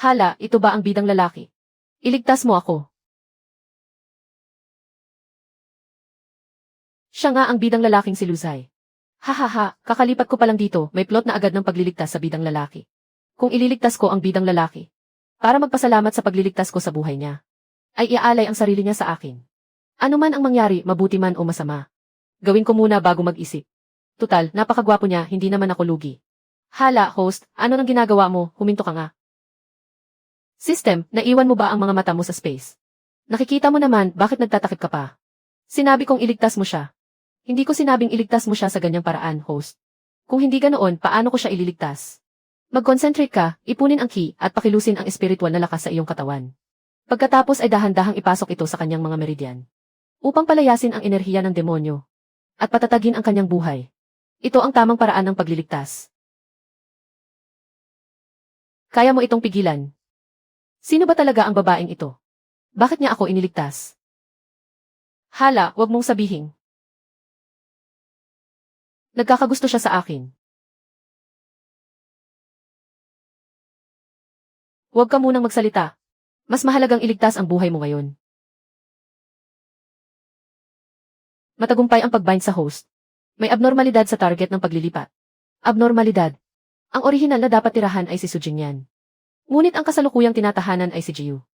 Hala, ito ba ang bidang lalaki? Iligtas mo ako. Siya nga ang bidang lalaking si Luzay. Hahaha, kakalipat ko pa lang dito, may plot na agad ng pagliligtas sa bidang lalaki. Kung ililigtas ko ang bidang lalaki, para magpasalamat sa pagliligtas ko sa buhay niya, ay iaalay ang sarili niya sa akin. Ano man ang mangyari, mabuti man o masama. Gawin ko muna bago mag-isip. Tutal, napakagwapo niya, hindi naman ako lugi. Hala, host, ano nang ginagawa mo, huminto ka nga. System, naiwan mo ba ang mga mata mo sa space? Nakikita mo naman, bakit nagtatakip ka pa? Sinabi kong iligtas mo siya. Hindi ko sinabing iligtas mo siya sa ganyang paraan, host. Kung hindi ganoon, paano ko siya ililigtas? Mag-concentrate ka, ipunin ang key, at pakilusin ang espiritual na lakas sa iyong katawan. Pagkatapos ay dahan-dahang ipasok ito sa kanyang mga meridian. Upang palayasin ang enerhiya ng demonyo. At patatagin ang kanyang buhay. Ito ang tamang paraan ng pagliligtas. Kaya mo itong pigilan. Sino ba talaga ang babaeng ito? Bakit niya ako iniligtas? Hala, wag mong sabihin. Nagkakagusto siya sa akin. Huwag ka munang magsalita. Mas mahalagang iligtas ang buhay mo ngayon. Matagumpay ang pag-bind sa host. May abnormalidad sa target ng paglilipat. Abnormalidad. Ang orihinal na dapat tirahan ay si Sujingyan. Ngunit ang kasalukuyang tinatahanan ay si Jiu.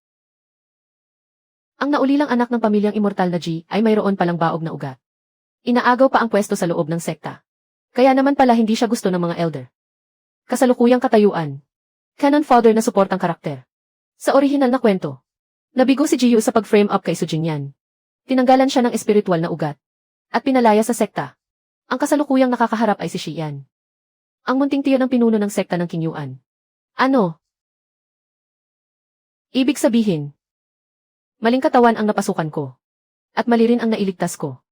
Ang naulilang anak ng pamilyang immortal na Ji ay mayroon palang baog na ugat. Inaagaw pa ang pwesto sa loob ng sekta. Kaya naman pala hindi siya gusto ng mga elder. Kasalukuyang katayuan. Canon fodder na suportang karakter. Sa orihinal na kwento, nabigo si Jiu sa pag-frame up kay Sujingyan. Tinanggalan siya ng espiritual na ugat. At pinalaya sa sekta. Ang kasalukuyang nakakaharap ay si Xian. Ang munting tiyo ng pinuno ng sekta ng King Yuan. Ano? Ibig sabihin, maling katawan ang napasukan ko. At mali rin ang nailigtas ko.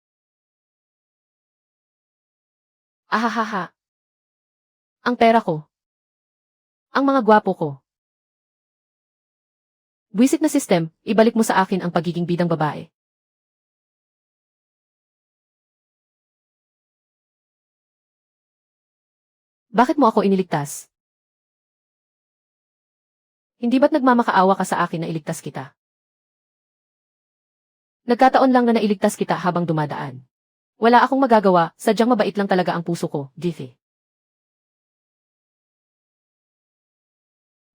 Ahahaha. Ang pera ko. Ang mga gwapo ko. Buwisit na system, ibalik mo sa akin ang pagiging bidang babae. Bakit mo ako iniligtas? Hindi ba't nagmamakaawa ka sa akin na iligtas kita? Nagkataon lang na nailigtas kita habang dumadaan. Wala akong magagawa, sadyang mabait lang talaga ang puso ko, Diffie.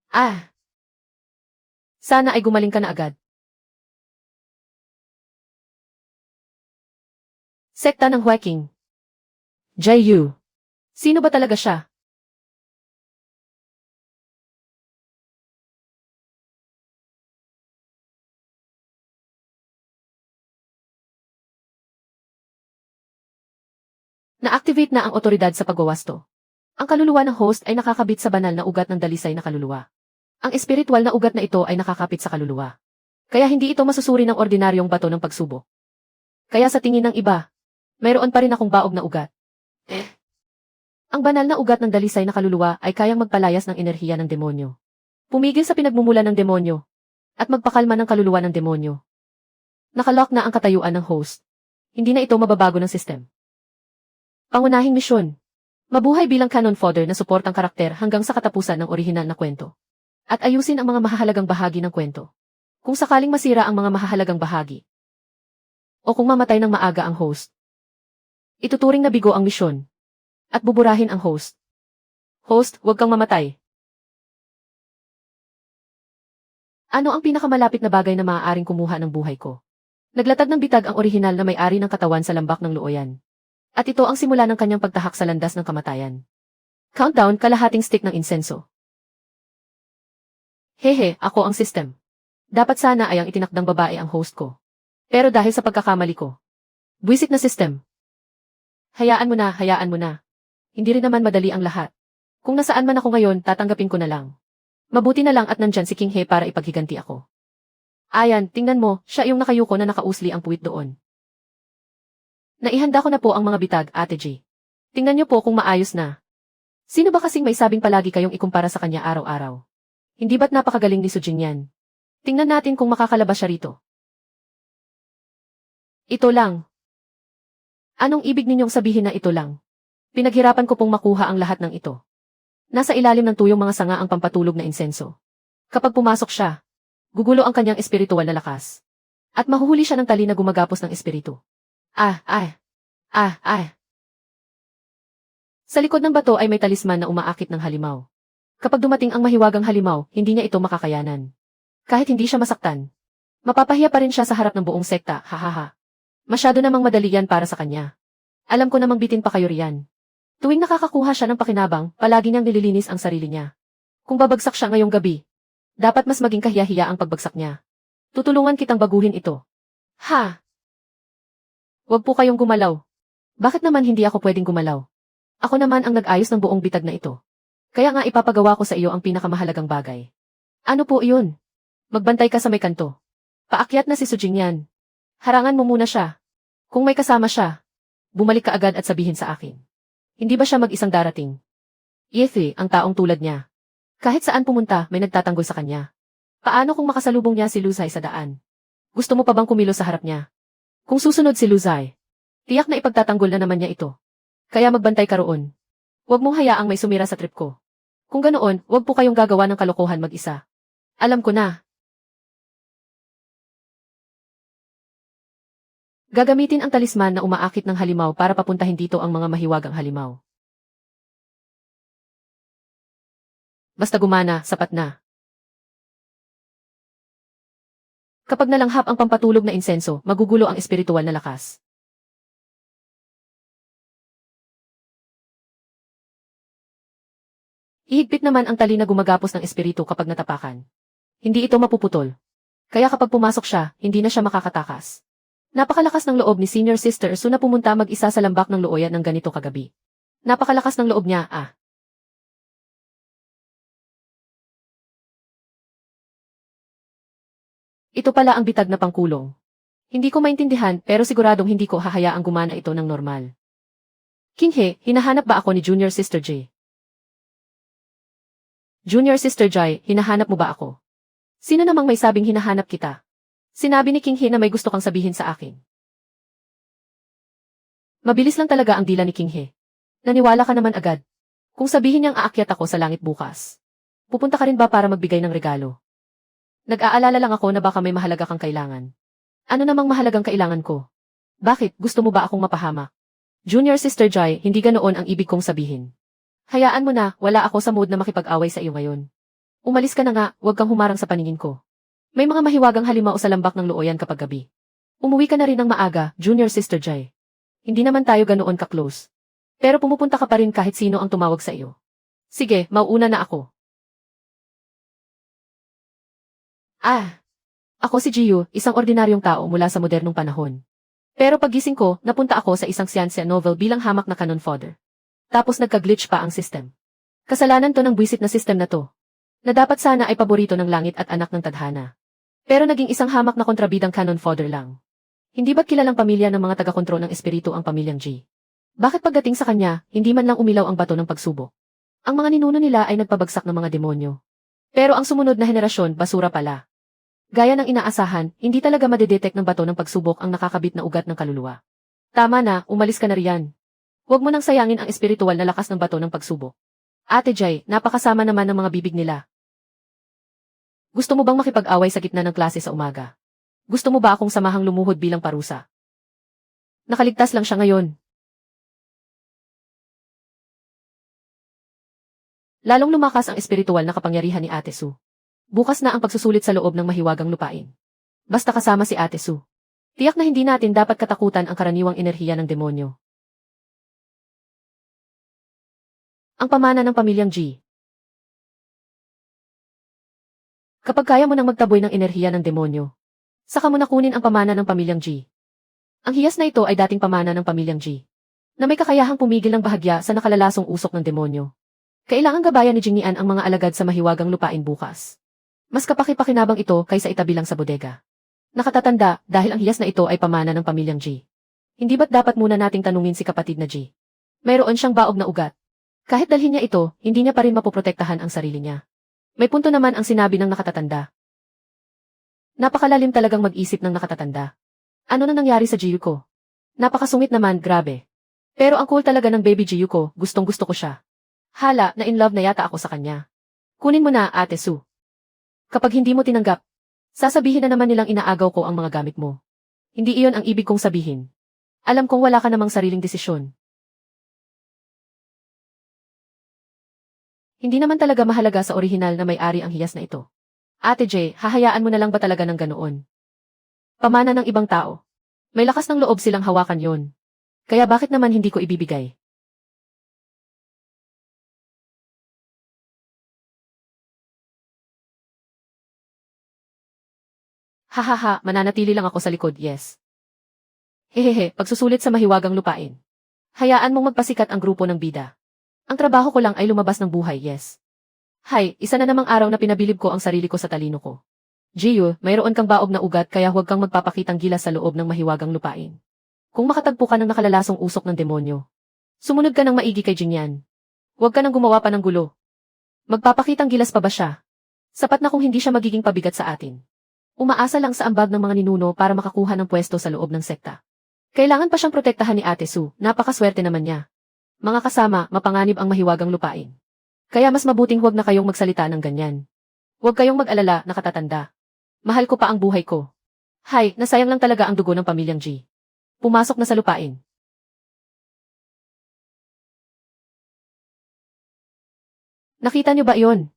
Ah! Sana ay gumaling ka na agad. Sekta ng Huaking. Jiu. Sino ba talaga siya? Na-activate na ang otoridad sa pagwawasto. Ang kaluluwa ng host ay nakakabit sa banal na ugat ng dalisay na kaluluwa. Ang espiritual na ugat na ito ay nakakapit sa kaluluwa. Kaya hindi ito masusuri ng ordinaryong bato ng pagsubok. Kaya sa tingin ng iba, mayroon pa rin akong baog na ugat. Ang banal na ugat ng dalisay na kaluluwa ay kayang magpalayas ng enerhiya ng demonyo. Pumigil sa pinagmumula ng demonyo. At magpakalma ng kaluluwa ng demonyo. Nakalock na ang katayuan ng host. Hindi na ito mababago ng system. Pangunahing misyon. Mabuhay bilang canon fodder na suportang karakter hanggang sa katapusan ng orihinal na kwento. At ayusin ang mga mahahalagang bahagi ng kwento. Kung sakaling masira ang mga mahahalagang bahagi. O kung mamatay ng maaga ang host. Ituturing na bigo ang misyon. At buburahin ang host. Host, huwag kang mamatay. Ano ang pinakamalapit na bagay na maaaring kumuha ng buhay ko? Naglatag ng bitag ang orihinal na may-ari ng katawan sa lambak ng looyan. At ito ang simula ng kanyang pagtahak sa landas ng kamatayan. Countdown, kalahating stick ng insenso. Hehe, ako ang system. Dapat sana ay ang itinakdang babae ang host ko. Pero dahil sa pagkakamali ko. Buwisit na system. Hayaan mo na, hayaan mo na. Hindi rin naman madali ang lahat. Kung nasaan man ako ngayon, tatanggapin ko na lang. Mabuti na lang at nandyan si King He para ipaghiganti ako. Ayan, tingnan mo, siya yung nakayuko na nakausli ang puwit doon. Naihanda ko na po ang mga bitag, Ate G. Tingnan niyo po kung maayos na. Sino ba kasing may sabing palagi kayong ikumpara sa kanya araw-araw? Hindi ba't napakagaling ni Sujin yan? Tingnan natin kung makakalabas siya rito. Ito lang. Anong ibig ninyong sabihin na ito lang? Pinaghirapan ko pong makuha ang lahat ng ito. Nasa ilalim ng tuyong mga sanga ang pampatulog na insenso. Kapag pumasok siya, gugulo ang kanyang espiritual na lakas. At mahuhuli siya ng tali na gumagapos ng espiritu. Ah, ah, ah, ah. Sa likod ng bato ay may talisman na umaakit ng halimaw. Kapag dumating ang mahiwagang halimaw, hindi niya ito makakayanan. Kahit hindi siya masaktan, mapapahiya pa rin siya sa harap ng buong sekta, hahaha. Masyado namang madali yan para sa kanya. Alam ko namang bitin pa kayo riyan. Tuwing nakakakuha siya ng pakinabang, palagi niyang nililinis ang sarili niya. Kung babagsak siya ngayong gabi, dapat mas maging kahiya-hiya ang pagbagsak niya. Tutulungan kitang baguhin ito. Ha? Huwag po kayong gumalaw. Bakit naman hindi ako pwedeng gumalaw? Ako naman ang nag-ayos ng buong bitag na ito. Kaya nga ipapagawa ko sa iyo ang pinakamahalagang bagay. Ano po iyon? Magbantay ka sa may kanto. Paakyat na si Sujing yan. Harangan mo muna siya. Kung may kasama siya, bumalik ka agad at sabihin sa akin. Hindi ba siya mag-isang darating? Yethi, ang taong tulad niya. Kahit saan pumunta, may nagtatanggol sa kanya. Paano kung makasalubong niya si Luzay sa daan? Gusto mo pa bang kumilos sa harap niya? Kung susunod si Luzay, tiyak na ipagtatanggol na naman niya ito. Kaya magbantay ka roon. Huwag mong hayaang may sumira sa trip ko. Kung ganoon, huwag po kayong gagawa ng kalokohan mag-isa. Alam ko na. Gagamitin ang talisman na umaakit ng halimaw para papuntahin dito ang mga mahiwagang halimaw. Basta gumana, sapat na. Kapag nalanghap ang pampatulog na insenso, magugulo ang espiritual na lakas. Ihigpit naman ang tali na gumagapos ng espiritu kapag natapakan. Hindi ito mapuputol. Kaya kapag pumasok siya, hindi na siya makakatakas. Napakalakas ng loob ni Senior Sister Su na pumunta mag-isa sa lambak ng Luoyan ng ganito kagabi. Napakalakas ng loob niya, ah. Ito pala ang bitag na pangkulong. Hindi ko maintindihan pero siguradong hindi ko hahayaang gumana ito ng normal. King He, hinahanap ba ako ni Junior Sister J? Junior Sister Jai, hinahanap mo ba ako? Sino namang may sabing hinahanap kita? Sinabi ni King He na may gusto kang sabihin sa akin. Mabilis lang talaga ang dila ni King He. Naniwala ka naman agad. Kung sabihin niyang aakyat ako sa langit bukas, pupunta ka rin ba para magbigay ng regalo? Nag-aalala lang ako na baka may mahalaga kang kailangan. Ano namang mahalagang kailangan ko? Bakit, gusto mo ba akong mapahamak? Junior Sister Jai, hindi ganoon ang ibig kong sabihin. Hayaan mo na, wala ako sa mood na makipag-away sa iyo ngayon. Umalis ka na nga, huwag kang humarang sa paningin ko. May mga mahiwagang halimaw sa lambak ng Luoyan kapag gabi. Umuwi ka na rin ng maaga, Junior Sister Jai. Hindi naman tayo ganoon ka-close. Pero pumupunta ka pa rin kahit sino ang tumawag sa iyo. Sige, mauuna na ako. Ah! Ako si Jiyu, isang ordinaryong tao mula sa modernong panahon. Pero paggising ko, napunta ako sa isang science novel bilang hamak na canon fodder. Tapos nagka-glitch pa ang system. Kasalanan to ng buwisit na system na to. Na dapat sana ay paborito ng langit at anak ng tadhana. Pero naging isang hamak na kontrabidang canon fodder lang. Hindi ba't kilalang pamilya ng mga taga-kontrol ng espiritu ang pamilyang G? Bakit pagdating sa kanya, hindi man lang umilaw ang bato ng pagsubok? Ang mga ninuno nila ay nagpabagsak ng mga demonyo. Pero ang sumunod na henerasyon, basura pala. Gaya ng inaasahan, hindi talaga madedetect ng bato ng pagsubok ang nakakabit na ugat ng kaluluwa. Tama na, umalis ka na riyan. Huwag mo nang sayangin ang espiritual na lakas ng bato ng pagsubok. Ate Jai, napakasama naman ng mga bibig nila. Gusto mo bang makipag-away sa gitna ng klase sa umaga? Gusto mo ba akong samahang lumuhod bilang parusa? Nakaligtas lang siya ngayon. Lalong lumakas ang espiritual na kapangyarihan ni Ate Su. Bukas na ang pagsusulit sa loob ng mahiwagang lupain. Basta kasama si Ate Su. Tiyak na hindi natin dapat katakutan ang karaniwang enerhiya ng demonyo. Ang pamana ng pamilyang G. Kapag kaya mo nang magtaboy ng enerhiya ng demonyo, saka mo na kunin ang pamana ng pamilyang G. Ang hiyas na ito ay dating pamana ng pamilyang G, na may kakayahang pumigil ng bahagya sa nakalalasong usok ng demonyo. Kailangang gabayan ni Jingian ang mga alagad sa mahiwagang lupain bukas. Mas kapaki-pakinabang ito kaysa itabi lang sa bodega. Nakatatanda dahil ang hiyas na ito ay pamana ng pamilyang G. Hindi ba't dapat muna nating tanungin si kapatid na G? Mayroon siyang baog na ugat. Kahit dalhin niya ito, hindi niya pa rin mapoprotektahan ang sarili niya. May punto naman ang sinabi ng nakatatanda. Napakalalim talagang mag-isip ng nakatatanda. Ano na nangyari sa Jiyu ko? Napakasungit naman, grabe. Pero ang cool talaga ng baby Jiyu ko, gustong gusto ko siya. Hala, na in love na yata ako sa kanya. Kunin mo na, Ate Su. Kapag hindi mo tinanggap, sasabihin na naman nilang inaagaw ko ang mga gamit mo. Hindi iyon ang ibig kong sabihin. Alam kong wala ka namang sariling desisyon. Hindi naman talaga mahalaga sa orihinal na may-ari ang hiyas na ito. Ate J, hahayaan mo na lang ba talaga ng ganoon? Pamana ng ibang tao. May lakas ng loob silang hawakan yon. Kaya bakit naman hindi ko ibibigay? Hahaha, mananatili lang ako sa likod, yes. Hehehe, pagsusulit sa mahiwagang lupain. Hayaan mong magpasikat ang grupo ng bida. Ang trabaho ko lang ay lumabas ng buhay, yes. Hay, isa na namang araw na pinabilib ko ang sarili ko sa talino ko. Gio, mayroon kang baog na ugat kaya huwag kang magpapakitang gilas sa loob ng mahiwagang lupain. Kung makatagpo ka ng nakalalasong usok ng demonyo, sumunod ka ng maigi kay Jingyan. Huwag ka nang gumawa pa ng gulo. Magpapakitang gilas pa ba siya? Sapat na kung hindi siya magiging pabigat sa atin. Umaasa lang sa ambag ng mga ninuno para makakuha ng pwesto sa loob ng sekta. Kailangan pa siyang protektahan ni Ate Su, napakaswerte naman niya. Mga kasama, mapanganib ang mahiwagang lupain. Kaya mas mabuting huwag na kayong magsalita ng ganyan. Huwag kayong mag-alala, nakatatanda. Mahal ko pa ang buhay ko. Hay, nasayang lang talaga ang dugo ng pamilyang G. Pumasok na sa lupain. Nakita niyo ba iyon?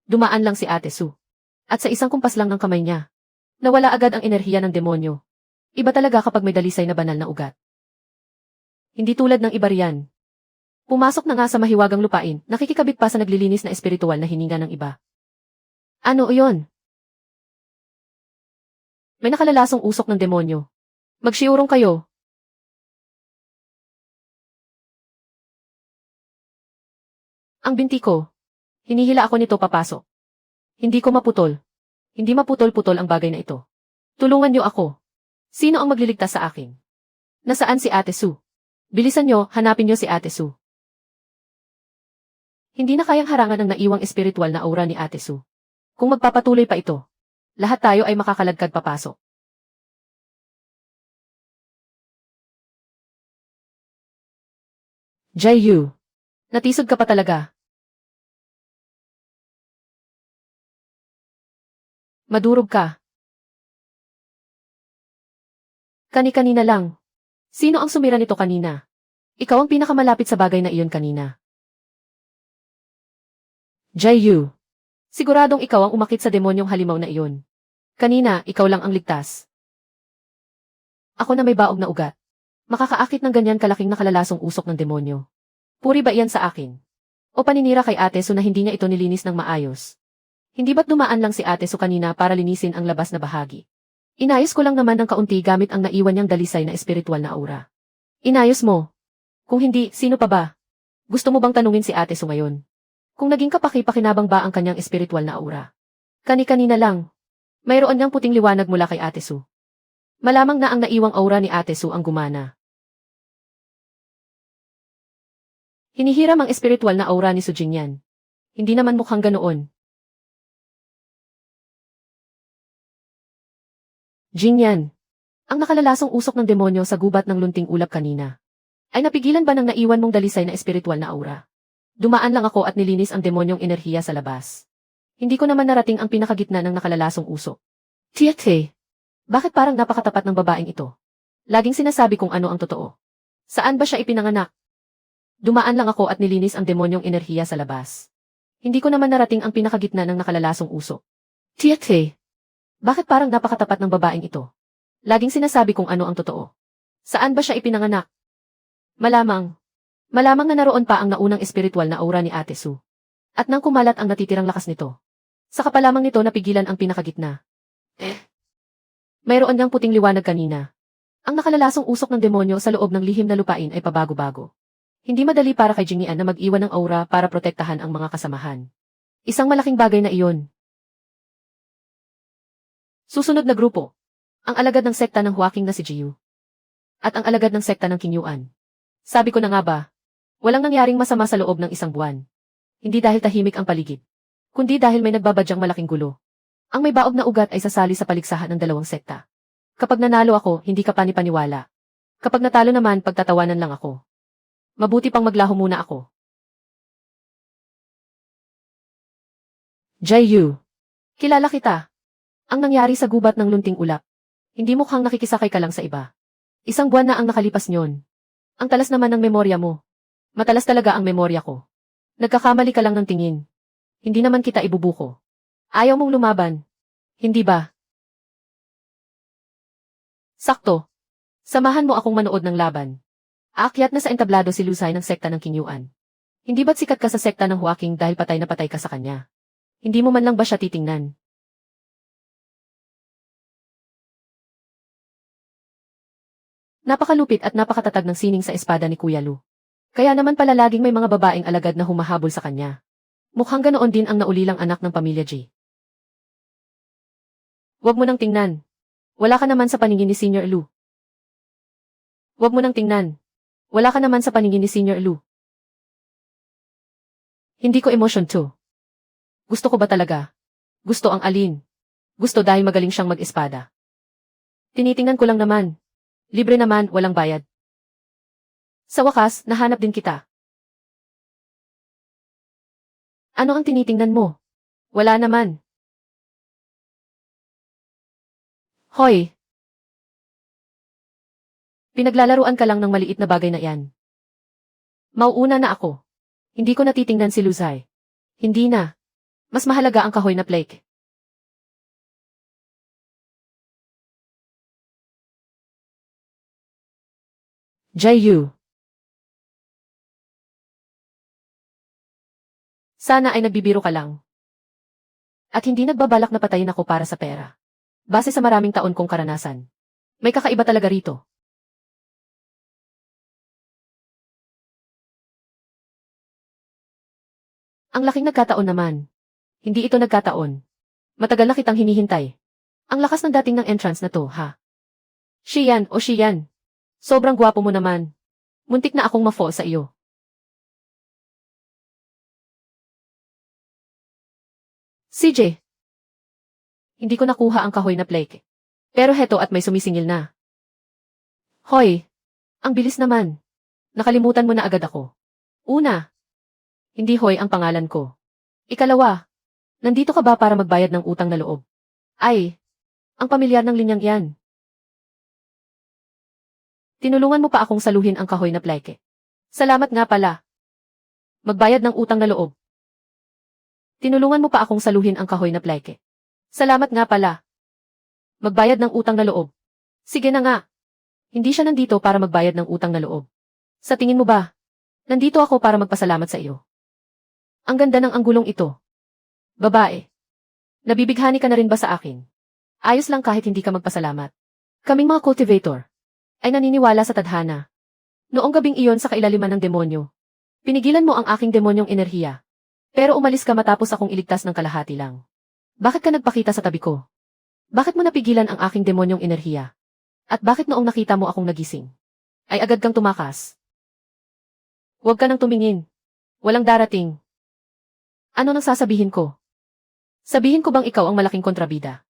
Dumaan lang si Ate Su. At sa isang kumpas lang ng kamay niya, nawala agad ang enerhiya ng demonyo. Iba talaga kapag may dalisay na banal na ugat. Hindi tulad ng iba riyan. Pumasok na nga sa mahiwagang lupain, nakikikabit pa sa naglilinis na espiritual na hininga ng iba. Ano iyon? May nakalalasong usok ng demonyo. Magsiurong kayo. Ang binti ko. Hinihila ako nito papasok. Hindi ko maputol. Hindi maputol-putol ang bagay na ito. Tulungan niyo ako. Sino ang magliligtas sa akin? Nasaan si Ate Su? Bilisan niyo, hanapin niyo si Ate Su. Hindi na kayang harangan ang naiwang espiritual na aura ni Ate Su. Kung magpapatuloy pa ito, lahat tayo ay makakaladkad papasok. Jayu, natisod ka pa talaga. Madurog ka. Kani-kanina lang. Sino ang sumira nito kanina? Ikaw ang pinakamalapit sa bagay na iyon kanina. Jayu. Siguradong ikaw ang umakit sa demonyong halimaw na iyon. Kanina, ikaw lang ang ligtas. Ako na may baog na ugat. Makakaakit ng ganyan kalaking nakalalasong usok ng demonyo. Puri ba iyan sa akin? O paninira kay Ate Su na hindi niya ito nilinis ng maayos? Hindi ba't dumaan lang si Ate Su kanina para linisin ang labas na bahagi? Inayos ko lang naman ng kaunti gamit ang naiwan niyang dalisay na espiritual na aura. Inayos mo? Kung hindi, sino pa ba? Gusto mo bang tanungin si Ate Su ngayon? Kung naging kapaki-pakinabang ba ang kanyang espiritual na aura? Kani-kanina lang. Mayroon niyang puting liwanag mula kay Ate Su. Malamang na ang naiwang aura ni Ate Su ang gumana. Hinihiram ang espiritual na aura ni Su Jingyan. Hindi naman mukhang ganoon. Jingyan. Ang nakalalasong usok ng demonyo sa gubat ng lunting ulap kanina. Ay napigilan ba ng naiwan mong dalisay na espiritual na aura? Dumaan lang ako at nilinis ang demonyong enerhiya sa labas. Hindi ko naman narating ang pinakagitna ng nakalalasong usok. Tiate! Bakit parang napakatapat ng babaeng ito? Laging sinasabi kung ano ang totoo. Saan ba siya ipinanganak? Dumaan lang ako at nilinis ang demonyong enerhiya sa labas. Hindi ko naman narating ang pinakagitna ng nakalalasong usok. Tiate! Bakit parang napakatapat ng babaeng ito? Laging sinasabi kung ano ang totoo. Saan ba siya ipinanganak? Malamang na naroon pa ang naunang espiritual na aura ni Ate Su. At nang kumalat ang natitirang lakas nito. Saka pa lamang nito napigilan ang pinakagitna. Mayroon niyang puting liwanag kanina. Ang nakalalasong usok ng demonyo sa loob ng lihim na lupain ay pabago-bago. Hindi madali para kay Jingian na mag-iwan ng aura para protektahan ang mga kasamahan. Isang malaking bagay na iyon. Susunod na grupo. Ang alagad ng sekta ng Huaking na si Jiu. At ang alagad ng sekta ng King Yuan. Sabi ko na nga ba, walang nangyaring masama sa loob ng isang buwan. Hindi dahil tahimik ang paligid, kundi dahil may nagbabadyang malaking gulo. Ang may baog na ugat ay sasali sa paligsahan ng dalawang sekta. Kapag nanalo ako, hindi ka panipaniwala. Kapag natalo naman, pagtatawanan lang ako. Mabuti pang maglaho muna ako. Jayu. Kilala kita. Ang nangyari sa gubat ng lunting ulap. Hindi mukhang nakikisakay ka lang sa iba. Isang buwan na ang nakalipas nyon. Ang talas naman ng memorya mo. Matalas talaga ang memorya ko. Nagkakamali ka lang ng tingin. Hindi naman kita ibubuko. Ayaw mong lumaban. Hindi ba? Sakto. Samahan mo akong manood ng laban. Aakyat na sa entablado si Lusay ng sekta ng King Yuan. Hindi ba't sikat ka sa sekta ng Huaking dahil patay na patay ka sa kanya? Hindi mo man lang ba siya titingnan? Napakalupit at napakatatag ng sining sa espada ni Kuya Lu. Kaya naman pala laging may mga babaeng alagad na humahabol sa kanya. Mukhang ganoon din ang naulilang anak ng pamilya G. Huwag mo nang tingnan. Wala ka naman sa paningin ni Senior Lu. Huwag mo nang tingnan. Wala ka naman sa paningin ni Senior Lu. Hindi ko emotion to. Gusto ko ba talaga? Gusto ang alin? Gusto dahil magaling siyang mag-espada. Tinitingnan ko lang naman. Libre naman, walang bayad. Sa wakas, nahanap din kita. Ano ang tinitingnan mo? Wala naman. Hoy! Pinaglalaruan ka lang ng maliit na bagay na yan. Mauuna na ako. Hindi ko natitingnan si Lusay. Hindi na. Mas mahalaga ang kahoy na plake. Jayu. Sana ay nagbibiro ka lang. At hindi nagbabalak na patayin ako para sa pera. Base sa maraming taon kong karanasan. May kakaiba talaga rito. Ang laking nagkataon naman. Hindi ito nagkataon. Matagal na kitang hinihintay. Ang lakas ng dating ng entrance na to, ha? Shiyan o Shiyan. Sobrang gwapo mo naman. Muntik na akong ma-fall sa iyo. CJ. Hindi ko nakuha ang kahoy na plake. Pero heto at may sumisingil na. Hoy. Ang bilis naman. Nakalimutan mo na agad ako. Una. Hindi Hoy ang pangalan ko. Ikalawa. Nandito ka ba para magbayad ng utang na loob? Ay. Ang pamilyar ng linyang yan. Tinulungan mo pa akong saluhin ang kahoy na pleke. Salamat nga pala. Magbayad ng utang na loob. Tinulungan mo pa akong saluhin ang kahoy na pleke. Salamat nga pala. Magbayad ng utang na loob. Sige na nga. Hindi siya nandito para magbayad ng utang na loob. Sa tingin mo ba? Nandito ako para magpasalamat sa iyo. Ang ganda ng anggulong ito. Babae. Nabibighani ka na rin ba sa akin? Ayos lang kahit hindi ka magpasalamat. Kaming mga cultivator ay naniniwala sa tadhana. Noong gabing iyon sa kailaliman ng demonyo, pinigilan mo ang aking demonyong enerhiya. Pero umalis ka matapos akong iligtas ng kalahati lang. Bakit ka nagpakita sa tabi ko? Bakit mo napigilan ang aking demonyong enerhiya? At bakit noong nakita mo akong nagising, ay agad kang tumakas? Huwag ka nang tumingin. Walang darating. Ano nang sasabihin ko? Sabihin ko bang ikaw ang malaking kontrabida?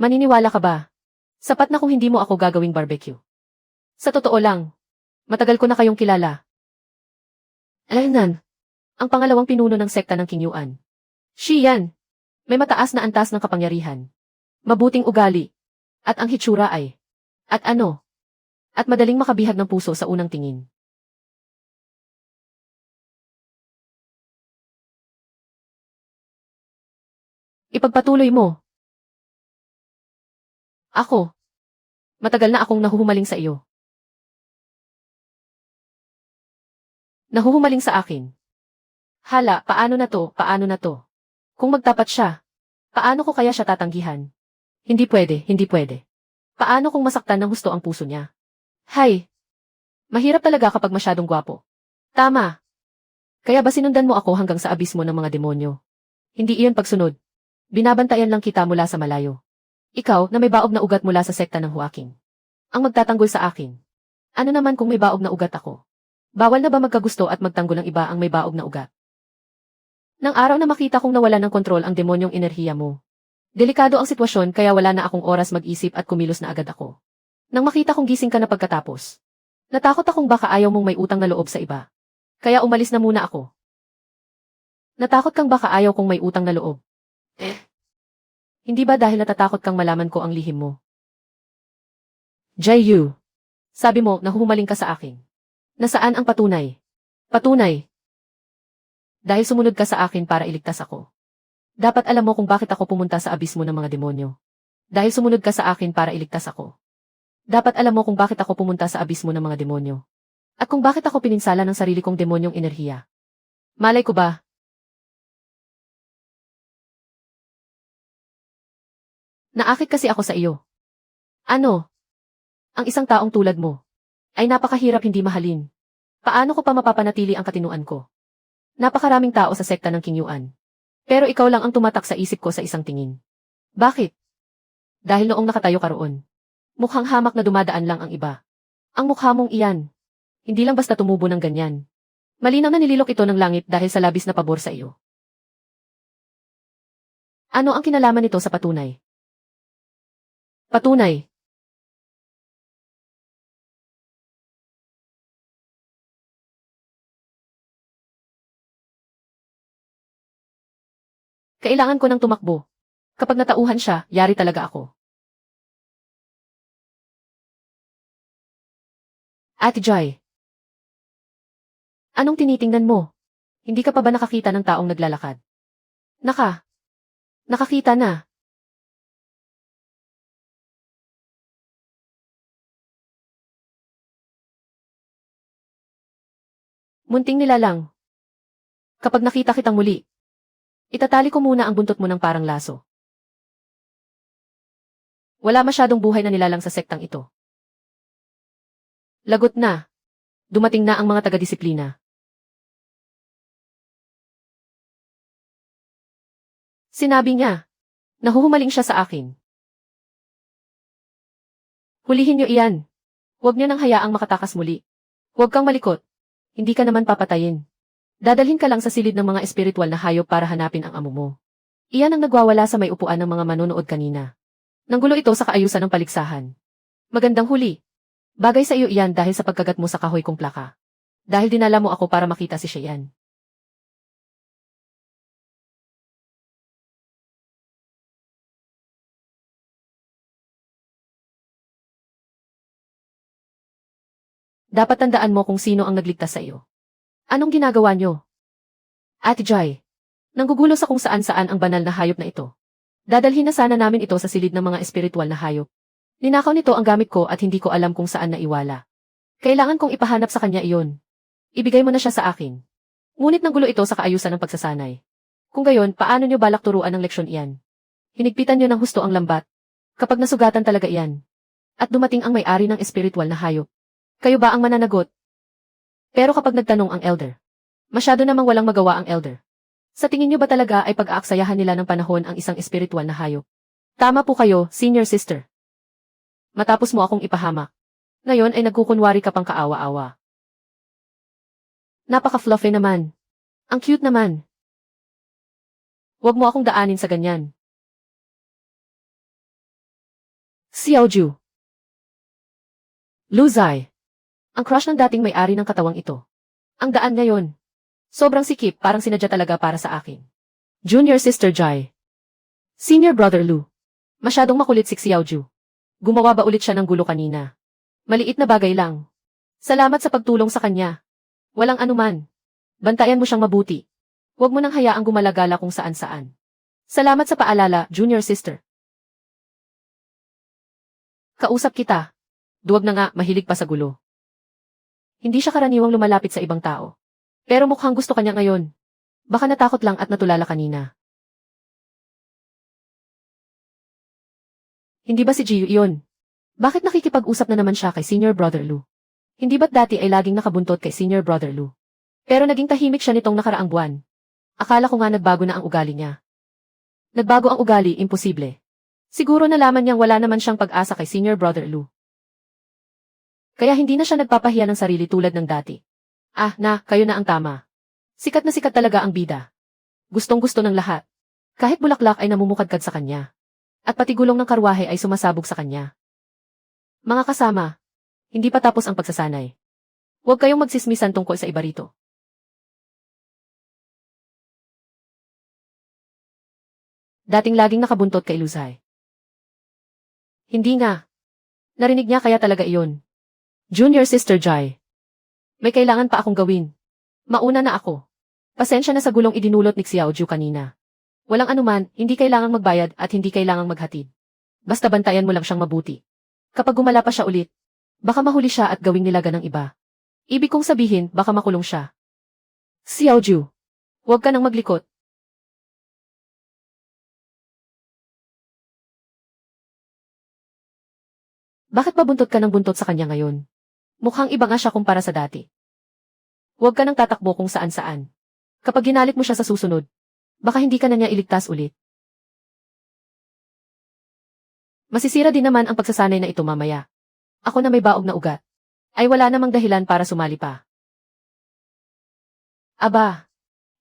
Maniniwala ka ba? Sapat na kung hindi mo ako gagawing barbecue. Sa totoo lang, matagal ko na kayong kilala. Alaynan, ang pangalawang pinuno ng sekta ng King Yuan. Shiyan, may mataas na antas ng kapangyarihan. Mabuting ugali. At ang hitsura ay, at ano? At madaling makabihag ng puso sa unang tingin. Ipagpatuloy mo. Ako. Matagal na akong nahuhumaling sa iyo. Nahuhumaling sa akin. Hala, paano na to, paano na to? Kung magtapat siya, paano ko kaya siya tatanggihan? Hindi pwede, hindi pwede. Paano kung masaktan ng husto ang puso niya? Hay! Mahirap talaga kapag masyadong gwapo. Tama. Kaya ba sinundan mo ako hanggang sa abismo ng mga demonyo? Hindi iyon pagsunod. Binabantayan lang kita mula sa malayo. Ikaw na may baog na ugat mula sa sekta ng Huaking. Ang magtatanggol sa akin. Ano naman kung may baog na ugat ako? Bawal na ba magkagusto at magtanggol ang iba ang may baog na ugat? Nang araw na makita kong nawala ng kontrol ang demonyong enerhiya mo. Delikado ang sitwasyon kaya wala na akong oras mag-isip at kumilos na agad ako. Nang makita kong gising ka na pagkatapos. Natakot akong baka ayaw mong may utang na loob sa iba. Kaya umalis na muna ako. Natakot kang baka ayaw kong may utang na loob. Hindi ba dahil natatakot kang malaman ko ang lihim mo? Jae-yu. Sabi mo, nahuhumaling ka sa akin. Nasaan ang patunay? Patunay. Dahil sumunod ka sa akin para iligtas ako. Dapat alam mo kung bakit ako pumunta sa abismo ng mga demonyo. Dahil sumunod ka sa akin para iligtas ako. Dapat alam mo kung bakit ako pumunta sa abismo ng mga demonyo. At kung bakit ako pininsala ng sarili kong demonyong enerhiya. Malay ko ba? Naakit kasi ako sa iyo. Ano? Ang isang taong tulad mo ay napakahirap hindi mahalin. Paano ko pa mapapanatili ang katinuan ko? Napakaraming tao sa sekta ng King Yuan. Pero ikaw lang ang tumatak sa isip ko sa isang tingin. Bakit? Dahil noong nakatayo ka roon. Mukhang hamak na dumadaan lang ang iba. Ang mukha mong iyan. Hindi lang basta tumubo ng ganyan. Malinaw na nililok ito ng langit dahil sa labis na pabor sa iyo. Ano ang kinalaman nito sa patunay? Patunay. Kailangan ko ng tumakbo. Kapag natauhan siya, yari talaga ako. Ate Joy. Anong tinitingnan mo? Hindi ka pa ba nakakita ng taong naglalakad? Nakakita na. Munting nilalang. Kapag nakita kitang muli, itatali ko muna ang buntot mo ng parang laso. Wala masyadong buhay na nilalang sa sektang ito. Lagot na. Dumating na ang mga taga-disiplina. Sinabi niya. Nahuhumaling siya sa akin. Hulihin niyo iyan. Huwag niyo nang hayaang makatakas muli. Huwag kang malikot. Hindi ka naman papatayin. Dadalhin ka lang sa silid ng mga espiritual na hayop para hanapin ang amo mo. Iyan ang nagwawala sa may upuan ng mga manonood kanina. Nanggulo ito sa kaayusan ng paligsahan. Magandang huli. Bagay sa iyo iyan dahil sa pagkagat mo sa kahoy kong plaka. Dahil dinala mo ako para makita si Cheyenne. Dapat tandaan mo kung sino ang nagligtas sa iyo. Anong ginagawa niyo? Ate Joy. Nanggugulo sa kung saan-saan ang banal na hayop na ito. Dadalhin na sana namin ito sa silid ng mga espiritual na hayop. Ninakaw nito ang gamit ko at hindi ko alam kung saan naiwala. Kailangan kong ipahanap sa kanya iyon. Ibigay mo na siya sa akin. Ngunit nanggulo ito sa kaayusan ng pagsasanay. Kung gayon, paano niyo balak turuan ng leksyon iyan? Hinigpitan niyo ng husto ang lambat. Kapag nasugatan talaga iyan. At dumating ang may-ari ng espiritual na hayop. Kayo ba ang mananagot? Pero kapag nagtanong ang elder, masyado namang walang magawa ang elder. Sa tingin niyo ba talaga ay pag-aaksayahan nila ng panahon ang isang espiritual na hayop? Tama po kayo, senior sister. Matapos mo akong ipahamak. Ngayon ay nagkukunwari ka pang kaawa-awa. Napaka-fluffy naman. Ang cute naman. Huwag mo akong daanin sa ganyan. Xiaoju. Luzai. Ang crush ng dating may-ari ng katawang ito. Ang daan ngayon. Sobrang sikip, parang sinadya talaga para sa akin. Junior Sister Jai. Senior Brother Lu. Masyadong makulit si Xiaoju. Gumawa ba ulit siya ng gulo kanina? Maliit na bagay lang. Salamat sa pagtulong sa kanya. Walang anuman. Bantayan mo siyang mabuti. Huwag mo nang hayaang gumalagala kung saan-saan. Salamat sa paalala, Junior Sister. Kausap kita. Duwag na nga, mahilig pa sa gulo. Hindi siya karaniwang lumalapit sa ibang tao. Pero mukhang gusto kanya ngayon. Baka natakot lang at natulala kanina. Hindi ba si Jiyu iyon? Bakit nakikipag-usap na naman siya kay Senior Brother Lu? Hindi ba't dati ay laging nakabuntot kay Senior Brother Lu? Pero naging tahimik siya nitong nakaraang buwan. Akala ko nga nagbago na ang ugali niya. Nagbago ang ugali, imposible. Siguro nalaman niyang wala naman siyang pag-asa kay Senior Brother Lu. Kaya hindi na siya nagpapahiya ng sarili tulad ng dati. Kayo na ang tama. Sikat na sikat talaga ang bida. Gustong-gusto ng lahat. Kahit bulaklak ay namumukadkad sa kanya. At pati gulong ng karwahe ay sumasabog sa kanya. Mga kasama, hindi pa tapos ang pagsasanay. Huwag kayong magsismisan tungkol sa iba rito. Dating laging nakabuntot kay Luzay. Hindi nga. Narinig niya kaya talaga iyon. Junior Sister Jai. May kailangan pa akong gawin. Mauna na ako. Pasensya na sa gulong idinulot ni Xiaoju kanina. Walang anuman, hindi kailangang magbayad at hindi kailangang maghatid. Basta bantayan mo lang siyang mabuti. Kapag gumala pa siya ulit, baka mahuli siya at gawing nilaga ng iba. Ibig kong sabihin, baka makulong siya. Xiaoju, huwag ka nang maglikot. Bakit ba buntot ka ng buntot sa kanya ngayon? Mukhang iba nga siya kumpara sa dati. Huwag ka nang tatakbo kung saan-saan. Kapag ginalit mo siya sa susunod, baka hindi ka na niya iligtas ulit. Masisira din naman ang pagsasanay na ito mamaya. Ako na may baog na ugat. Ay wala namang dahilan para sumali pa. Aba,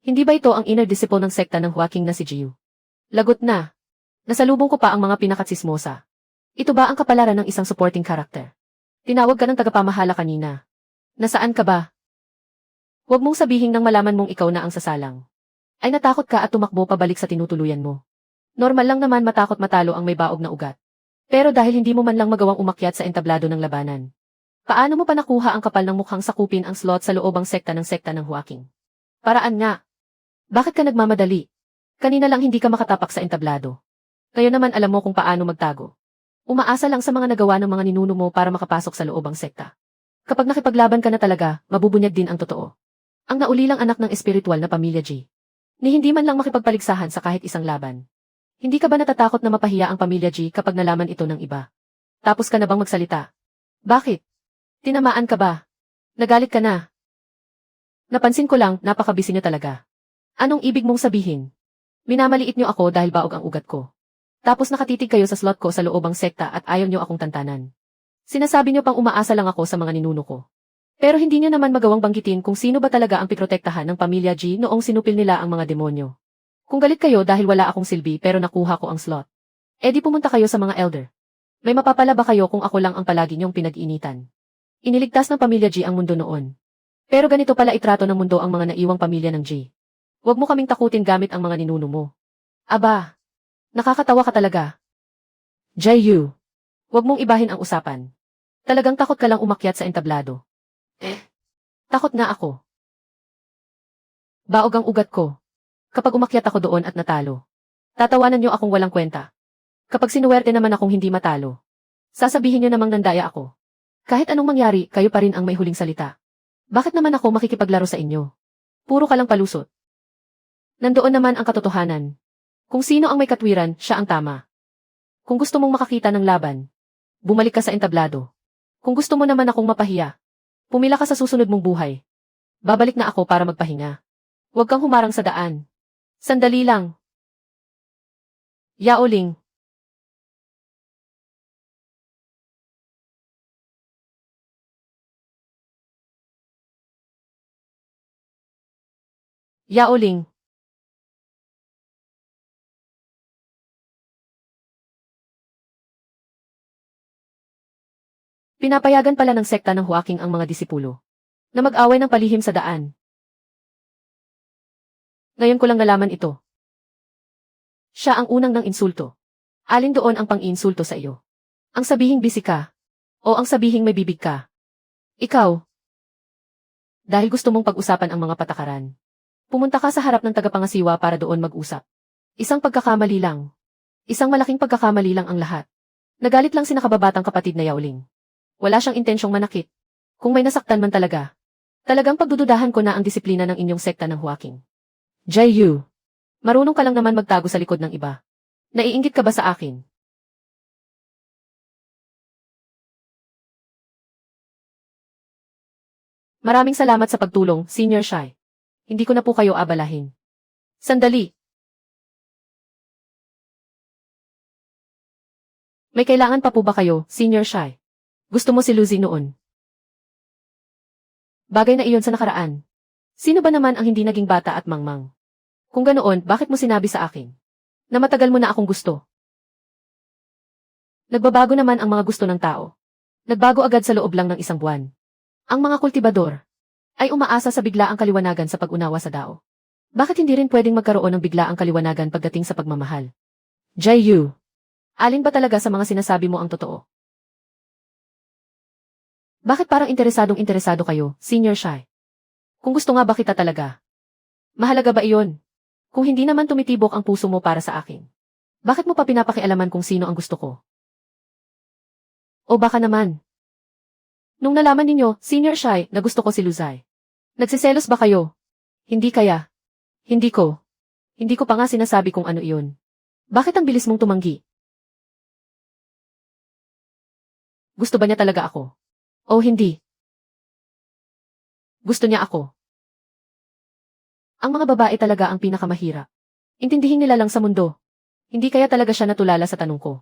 hindi ba ito ang inner disciple ng sekta ng Huaking na si Jiu? Lagot na. Nasalubong ko pa ang mga pinakatsismosa. Ito ba ang kapalaran ng isang supporting character? Tinawag ka ng tagapamahala kanina. Nasaan ka ba? Huwag mong sabihin nang malaman mong ikaw na ang sasalang. Ay natakot ka at tumakbo pabalik sa tinutuluyan mo. Normal lang naman matakot matalo ang may baog na ugat. Pero dahil hindi mo man lang magawang umakyat sa entablado ng labanan. Paano mo pa nakuha ang kapal ng mukhang sakupin ang slot sa loobang sekta ng Huaking? Paraan nga. Bakit ka nagmamadali? Kanina lang hindi ka makatapak sa entablado. Ngayon naman alam mo kung paano magtago. Umaasa lang sa mga nagawa ng mga ninuno mo para makapasok sa loobang sekta. Kapag nakipaglaban ka na talaga, mabubunyag din ang totoo. Ang naulilang anak ng espiritual na pamilya G. Ni hindi man lang makipagpaligsahan sa kahit isang laban. Hindi ka ba natatakot na mapahiya ang pamilya G kapag nalaman ito ng iba? Tapos ka na bang magsalita? Bakit? Tinamaan ka ba? Nagalit ka na? Napansin ko lang, napakabisi niyo talaga. Anong ibig mong sabihin? Minamaliit niyo ako dahil baog ang ugat ko. Tapos nakatitig kayo sa slot ko sa loobang sekta at ayaw niyo akong tantanan. Sinasabi niyo pang umaasa lang ako sa mga ninuno ko. Pero hindi niyo naman magawang banggitin kung sino ba talaga ang piprotektahan ng pamilya G noong sinupil nila ang mga demonyo. Kung galit kayo dahil wala akong silbi pero nakuha ko ang slot. Eh di pumunta kayo sa mga elder. May mapapala ba kayo kung ako lang ang palagi niyong pinag-initan? Iniligtas ng pamilya G ang mundo noon. Pero ganito pala itrato ng mundo ang mga naiwang pamilya ng G. Huwag mo kaming takutin gamit ang mga ninuno mo. Aba! Nakakatawa ka talaga. Jayu, huwag mong ibahin ang usapan. Talagang takot ka lang umakyat sa entablado. Takot nga ako. Baog ang ugat ko. Kapag umakyat ako doon at natalo. Tatawanan niyo akong walang kwenta. Kapag sinuwerte naman akong hindi matalo. Sasabihin niyo namang nandaya ako. Kahit anong mangyari, kayo pa rin ang may huling salita. Bakit naman ako makikipaglaro sa inyo? Puro ka lang palusot. Nandoon naman ang katotohanan. Kung sino ang may katwiran, siya ang tama. Kung gusto mong makakita ng laban, bumalik ka sa entablado. Kung gusto mo naman akong mapahiya, pumila ka sa susunod mong buhay. Babalik na ako para magpahinga. Huwag kang humarang sa daan. Sandali lang. Yao Ling. Yao Ling. Pinapayagan pala ng sekta ng Huaking ang mga disipulo na mag-away ng palihim sa daan. Ngayon ko lang nalaman ito. Siya ang unang ng insulto. Alin doon ang pang-insulto sa iyo? Ang sabihing busy ka? O ang sabihing may bibig ka? Ikaw? Dahil gusto mong pag-usapan ang mga patakaran. Pumunta ka sa harap ng tagapangasiwa para doon mag-usap. Isang pagkakamali lang. Isang malaking pagkakamali lang ang lahat. Nagalit lang si nakababatang kapatid na Yaoling. Wala siyang intensyong manakit. Kung may nasaktan man talaga, talagang pagdududahan ko na ang disiplina ng inyong sekta ng Huaking. Jayu, marunong ka lang naman magtago sa likod ng iba. Naiinggit ka ba sa akin? Maraming salamat sa pagtulong, Senior Shai. Hindi ko na po kayo abalahin. Sandali. May kailangan pa po ba kayo, Senior Shai? Gusto mo si Lucy noon? Bagay na iyon sa nakaraan. Sino ba naman ang hindi naging bata at mangmang? Kung ganoon, bakit mo sinabi sa akin? Na matagal mo na akong gusto. Nagbabago naman ang mga gusto ng tao. Nagbago agad sa loob lang ng isang buwan. Ang mga kultibador ay umaasa sa biglaang kaliwanagan sa pag-unawa sa dao. Bakit hindi rin pwedeng magkaroon ng biglaang kaliwanagan pagdating sa pagmamahal? Jaeyu, alin ba talaga sa mga sinasabi mo ang totoo? Bakit parang interesado kayo, Senior Shai? Kung gusto nga ba kita talaga? Mahalaga ba iyon? Kung hindi naman tumitibok ang puso mo para sa akin, bakit mo pa pinapakialaman kung sino ang gusto ko? O baka naman, nung nalaman ninyo, Senior Shai, na gusto ko si Luzay, nagsiselos ba kayo? Hindi kaya? Hindi ko. Hindi ko pa nga sinasabi kung ano iyon. Bakit ang bilis mong tumanggi? Gusto ba niya talaga ako? O hindi? Gusto niya ako. Ang mga babae talaga ang pinakamahirap. Intindihin nila lang sa mundo. Hindi kaya talaga siya natulala sa tanong ko.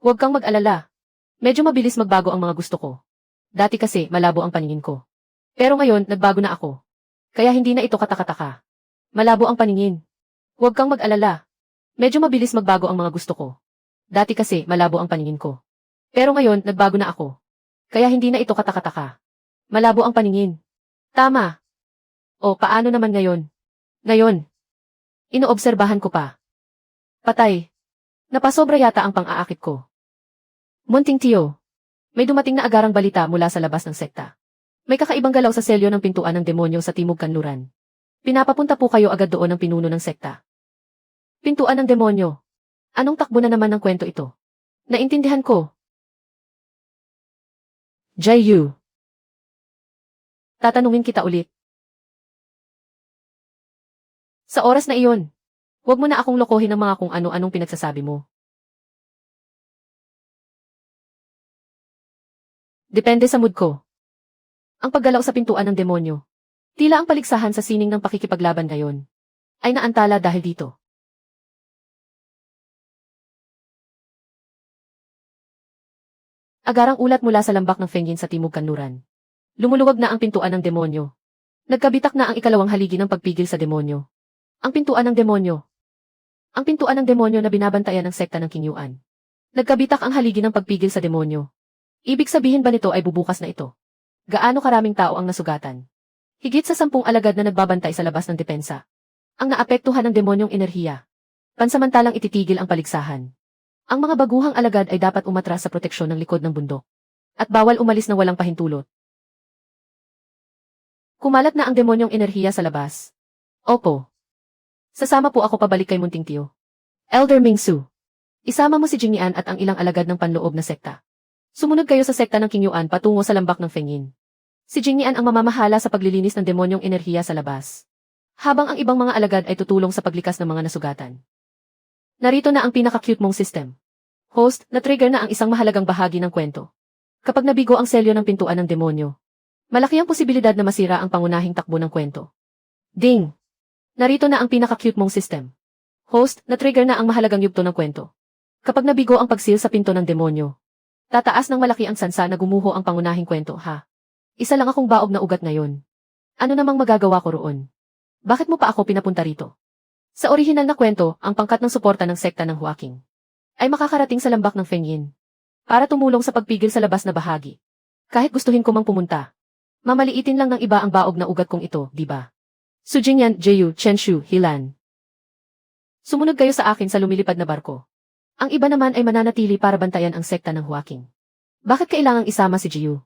Huwag kang mag-alala. Medyo mabilis magbago ang mga gusto ko. Dati kasi malabo ang paningin ko. Pero ngayon nagbago na ako. Kaya hindi na ito katakataka. Malabo ang paningin. Huwag kang mag-alala. Medyo mabilis magbago ang mga gusto ko. Dati kasi malabo ang paningin ko. Pero ngayon nagbago na ako. Kaya hindi na ito katakataka. Malabo ang paningin. Tama. O paano naman ngayon? Ngayon. Inoobserbahan ko pa. Patay. Napasobra yata ang pang-aakit ko. Munting tiyo. May dumating na agarang balita mula sa labas ng sekta. May kakaibang galaw sa selyo ng pintuan ng demonyo sa Timog Kanluran. Pinapapunta po kayo agad doon ng pinuno ng sekta. Pintuan ng demonyo. Anong takbo na naman ng kwento ito? Naintindihan ko. Jaeyu. Tatanungin kita ulit. Sa oras na iyon, huwag mo na akong lokohin ng mga kung ano-anong pinagsasabi mo. Depende sa mood ko. Ang paggalaw sa pintuan ng demonyo. Tila ang paligsahan sa sining ng pakikipaglaban ngayon. Ay naantala dahil dito. Agarang ulat mula sa lambak ng Fengyin sa Timog Kanluran. Lumuluwag na ang pintuan ng demonyo. Nagkabitak na ang ikalawang haligi ng pagpigil sa demonyo. Ang pintuan ng demonyo. Ang pintuan ng demonyo na binabantayan ng sekta ng King Yuan. Nagkabitak ang haligi ng pagpigil sa demonyo. Ibig sabihin ba nito ay bubukas na ito? Gaano karaming tao ang nasugatan? Higit sa 10 alagad na nagbabantay sa labas ng depensa. Ang naapektuhan ng demonyong enerhiya. Pansamantalang ititigil ang paligsahan. Ang mga baguhang alagad ay dapat umatras sa proteksyon ng likod ng bundok. At bawal umalis na walang pahintulot. Kumalat na ang demonyong enerhiya sa labas. Opo. Sasama po ako pabalik kay Munting Tiyo. Elder Mingsu. Isama mo si Jingyan at ang ilang alagad ng panloob na sekta. Sumunod kayo sa sekta ng King Yuan patungo sa lambak ng Fengyin. Si Jingyan ang mamamahala sa paglilinis ng demonyong enerhiya sa labas. Habang ang ibang mga alagad ay tutulong sa paglikas ng mga nasugatan. Narito na ang pinaka-cute mong system. Host, na-trigger na ang isang mahalagang bahagi ng kwento. Kapag nabigo ang selyo ng pintuan ng demonyo, malaki ang posibilidad na masira ang pangunahing takbo ng kwento. Ding! Narito na ang pinaka-cute mong system. Host, na-trigger na ang mahalagang yugto ng kwento. Kapag nabigo ang pagsil sa pinto ng demonyo, tataas ng malaki ang sansa na gumuho ang pangunahing kwento, ha? Isa lang akong baog na ugat ngayon. Ano namang magagawa ko roon? Bakit mo pa ako pinapunta rito? Sa orihinal na kwento, ang pangkat ng suporta ng sekta ng Huaking ay makakarating sa lambak ng Fengyin para tumulong sa pagpigil sa labas na bahagi. Kahit gustuhin ko mang pumunta, mamaliitin lang ng iba ang baog na ugat kong ito, di ba? Su Jingyan, Jeyu, Chenshu, Hilan. Sumunod kayo sa akin sa lumilipad na barko. Ang iba naman ay mananatili para bantayan ang sekta ng Huaking. Bakit kailangang isama si Jeyu?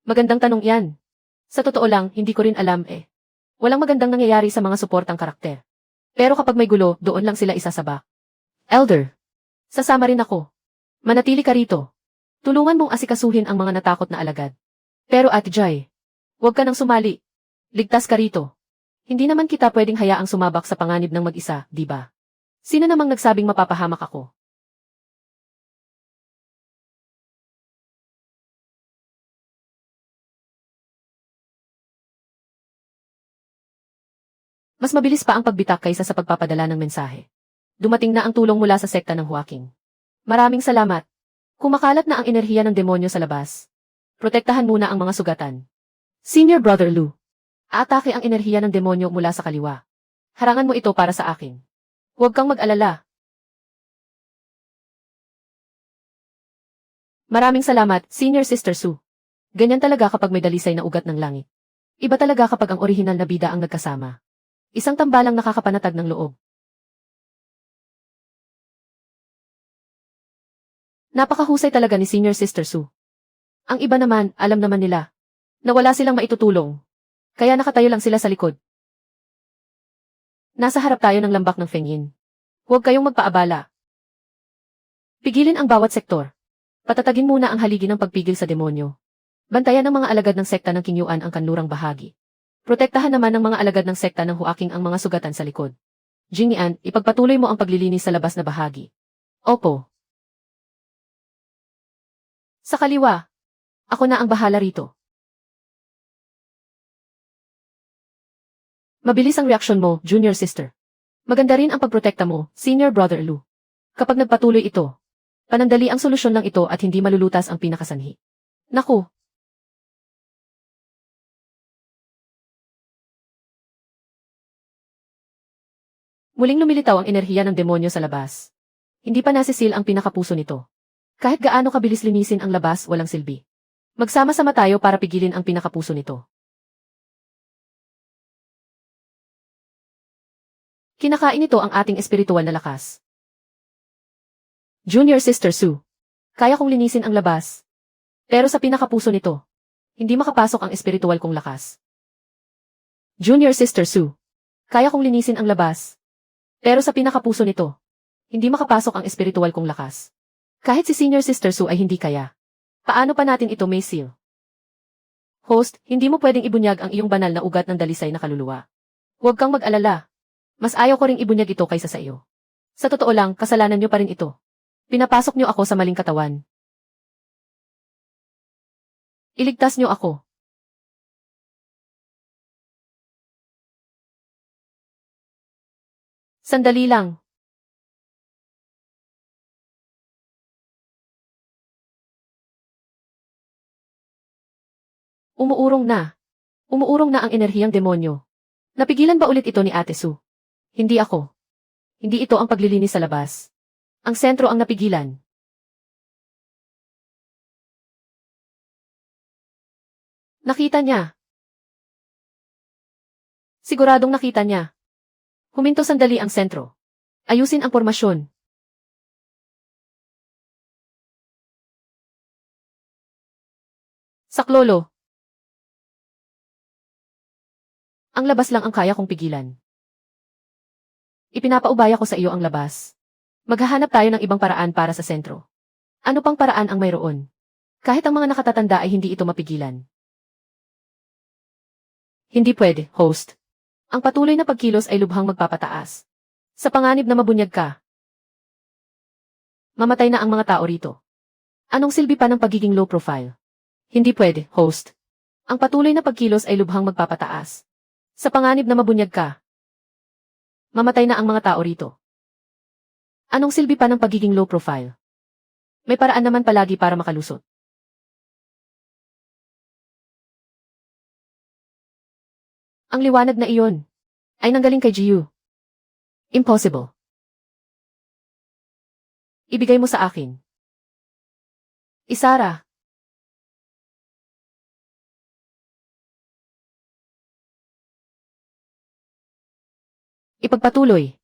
Magandang tanong yan. Sa totoo lang, hindi ko rin alam eh. Walang magandang nangyayari sa mga suportang karakter. Pero kapag may gulo, doon lang sila isasabak. Elder, sasama rin ako. Manatili ka rito. Tulungan mong asikasuhin ang mga natakot na alagad. Pero Ate Jai, huwag ka nang sumali. Ligtas ka rito. Hindi naman kita pwedeng hayaang sumabak sa panganib ng mag-isa, di ba? Sino namang nagsabing mapapahamak ako? Mas mabilis pa ang pagbitak kaysa sa pagpapadala ng mensahe. Dumating na ang tulong mula sa sekta ng Huaking. Maraming salamat. Kumakalat na ang enerhiya ng demonyo sa labas. Protektahan muna ang mga sugatan. Senior Brother Lu. Aatake ang enerhiya ng demonyo mula sa kaliwa. Harangan mo ito para sa akin. Huwag kang mag-alala. Maraming salamat, Senior Sister Su. Ganyan talaga kapag may dalisay na ugat ng langit. Iba talaga kapag ang orihinal na bida ang nagkasama. Isang tambalang nakakapanatag ng loob. Napakahusay talaga ni Senior Sister Sue. Ang iba naman, alam naman nila na wala silang maitutulong. Kaya nakatayo lang sila sa likod. Nasa harap tayo ng lambak ng Fengyin. Huwag kayong magpaabala. Pigilin ang bawat sektor. Patatagin muna ang haligi ng pagpigil sa demonyo. Bantayan ng mga alagad ng sekta ng Qingyuan ang kanlurang bahagi. Protektahan naman ng mga alagad ng sekta ng Huaking ang mga sugatan sa likod. Jingyan, ipagpatuloy mo ang paglilinis sa labas na bahagi. Opo. Sa kaliwa. Ako na ang bahala rito. Mabilis ang reaksyon mo, Junior Sister. Maganda rin ang pagprotekta mo, Senior Brother Lu. Kapag nagpatuloy ito, panandali ang solusyon lang ito at hindi malulutas ang pinakasanhi. Naku! Muling lumilitaw ang enerhiya ng demonyo sa labas. Hindi pa nasisil ang pinakapuso nito. Kahit gaano kabilis linisin ang labas, walang silbi. Magsama-sama tayo para pigilin ang pinakapuso nito. Kinakain ito ang ating espiritual na lakas. Junior Sister Sue. Kaya kong linisin ang labas. Pero sa pinakapuso nito, hindi makapasok ang espiritual kong lakas. Junior Sister Sue. Kaya kong linisin ang labas. Pero sa pinakapuso nito, hindi makapasok ang espiritual kong lakas. Kahit si Senior Sister Sue ay hindi kaya. Paano pa natin ito may seal? Host, hindi mo pwedeng ibunyag ang iyong banal na ugat ng dalisay na kaluluwa. Huwag kang mag-alala. Mas ayaw ko ring ibunyag ito kaysa sa iyo. Sa totoo lang, kasalanan niyo pa rin ito. Pinapasok niyo ako sa maling katawan. Iligtas niyo ako. Sandali lang. Umuurong na. Umuurong na ang enerhiyang demonyo. Napigilan ba ulit ito ni Ate Sue? Hindi ako. Hindi ito ang paglilinis sa labas. Ang sentro ang napigilan. Nakita niya. Siguradong nakita niya. Huminto sandali ang sentro. Ayusin ang pormasyon. Saklolo. Ang labas lang ang kaya kong pigilan. Ipinapaubaya ko sa iyo ang labas. Maghahanap tayo ng ibang paraan para sa sentro. Ano pang paraan ang mayroon? Kahit ang mga nakatatanda ay hindi ito mapigilan. Hindi pwede, host. Ang patuloy na pagkilos ay lubhang magpapataas. Sa panganib na mabunyag ka. Mamatay na ang mga tao rito. Anong silbi pa ng pagiging low profile? Hindi pwede, host. Ang patuloy na pagkilos ay lubhang magpapataas. Sa panganib na mabunyag ka. Mamatay na ang mga tao rito. Anong silbi pa ng pagiging low profile? May paraan naman palagi para makalusot. Ang liwanag na iyon ay nanggaling kay Jiyu. Impossible. Ibigay mo sa akin. Isara. Ipagpatuloy.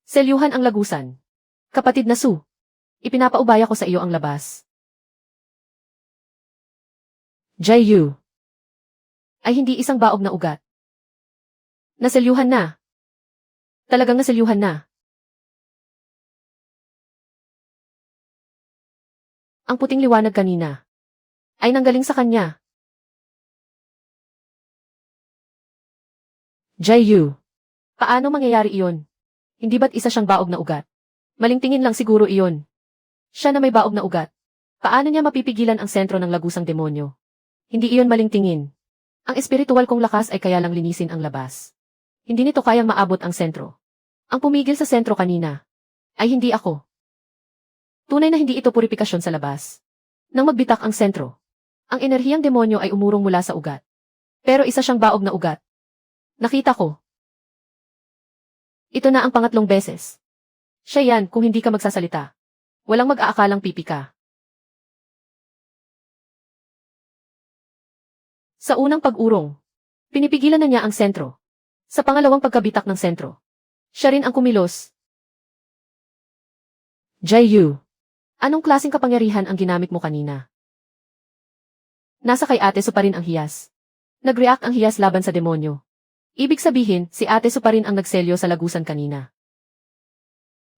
Selyuhan ang lagusan. Kapatid na Sue. Ipinapaubaya ko sa iyo ang labas. Jiyu. Ay hindi isang baog na ugat. Naselyuhan na. Talagang naselyuhan na. Ang puting liwanag kanina ay nanggaling sa kanya. Jiyu. Paano mangyayari iyon? Hindi ba't isa siyang baog na ugat? Maling tingin lang siguro iyon. Siya na may baog na ugat. Paano niya mapipigilan ang sentro ng lagusang demonyo? Hindi iyon maling tingin. Ang espiritual kong lakas ay kaya lang linisin ang labas. Hindi nito kayang maabot ang sentro. Ang pumigil sa sentro kanina ay hindi ako. Tunay na hindi ito purifikasyon sa labas. Nang magbitak ang sentro, ang enerhiyang demonyo ay umurong mula sa ugat. Pero isa siyang baog na ugat. Nakita ko. Ito na ang pangatlong beses. Siya yan kung hindi ka magsasalita. Walang mag-aakalang pipi ka. Sa unang pag-urong, pinipigilan na niya ang sentro. Sa pangalawang pagkabitak ng sentro, siya rin ang kumilos. Jiayu, anong klaseng kapangyarihan ang ginamit mo kanina? Nasa kay Ate Su pa rin ang hiyas. Nag-react ang hiyas laban sa demonyo. Ibig sabihin, si Ate Su pa rin ang nagselyo sa lagusan kanina.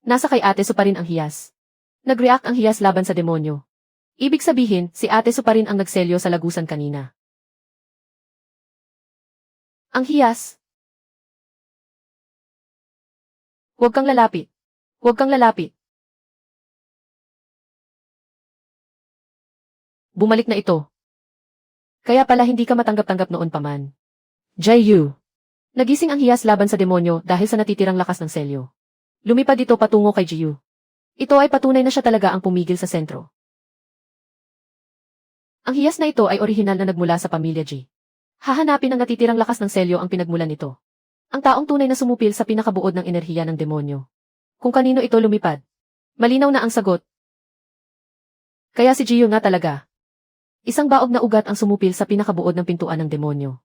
Nasa kay Ate Su pa rin ang hiyas. Nag-react ang hiyas laban sa demonyo. Ibig sabihin, si Ate Su pa rin ang nagselyo sa lagusan kanina. Ang hiyas. Huwag kang lalapit. Huwag kang lalapit. Bumalik na ito. Kaya pala hindi ka matanggap-tanggap noon pa man. Jiayu. Nagising ang hiyas laban sa demonyo dahil sa natitirang lakas ng selyo. Lumipad ito patungo kay Jiayu. Ito ay patunay na siya talaga ang pumigil sa sentro. Ang hiyas na ito ay orihinal na nagmula sa pamilya Ji. Hahanapin ang natitirang lakas ng selyo ang pinagmulan nito. Ang taong tunay na sumupil sa pinakabuod ng enerhiya ng demonyo. Kung kanino ito lumipad. Malinaw na ang sagot. Kaya si Jiayu nga talaga. Isang baog na ugat ang sumupil sa pinakabuod ng pintuan ng demonyo.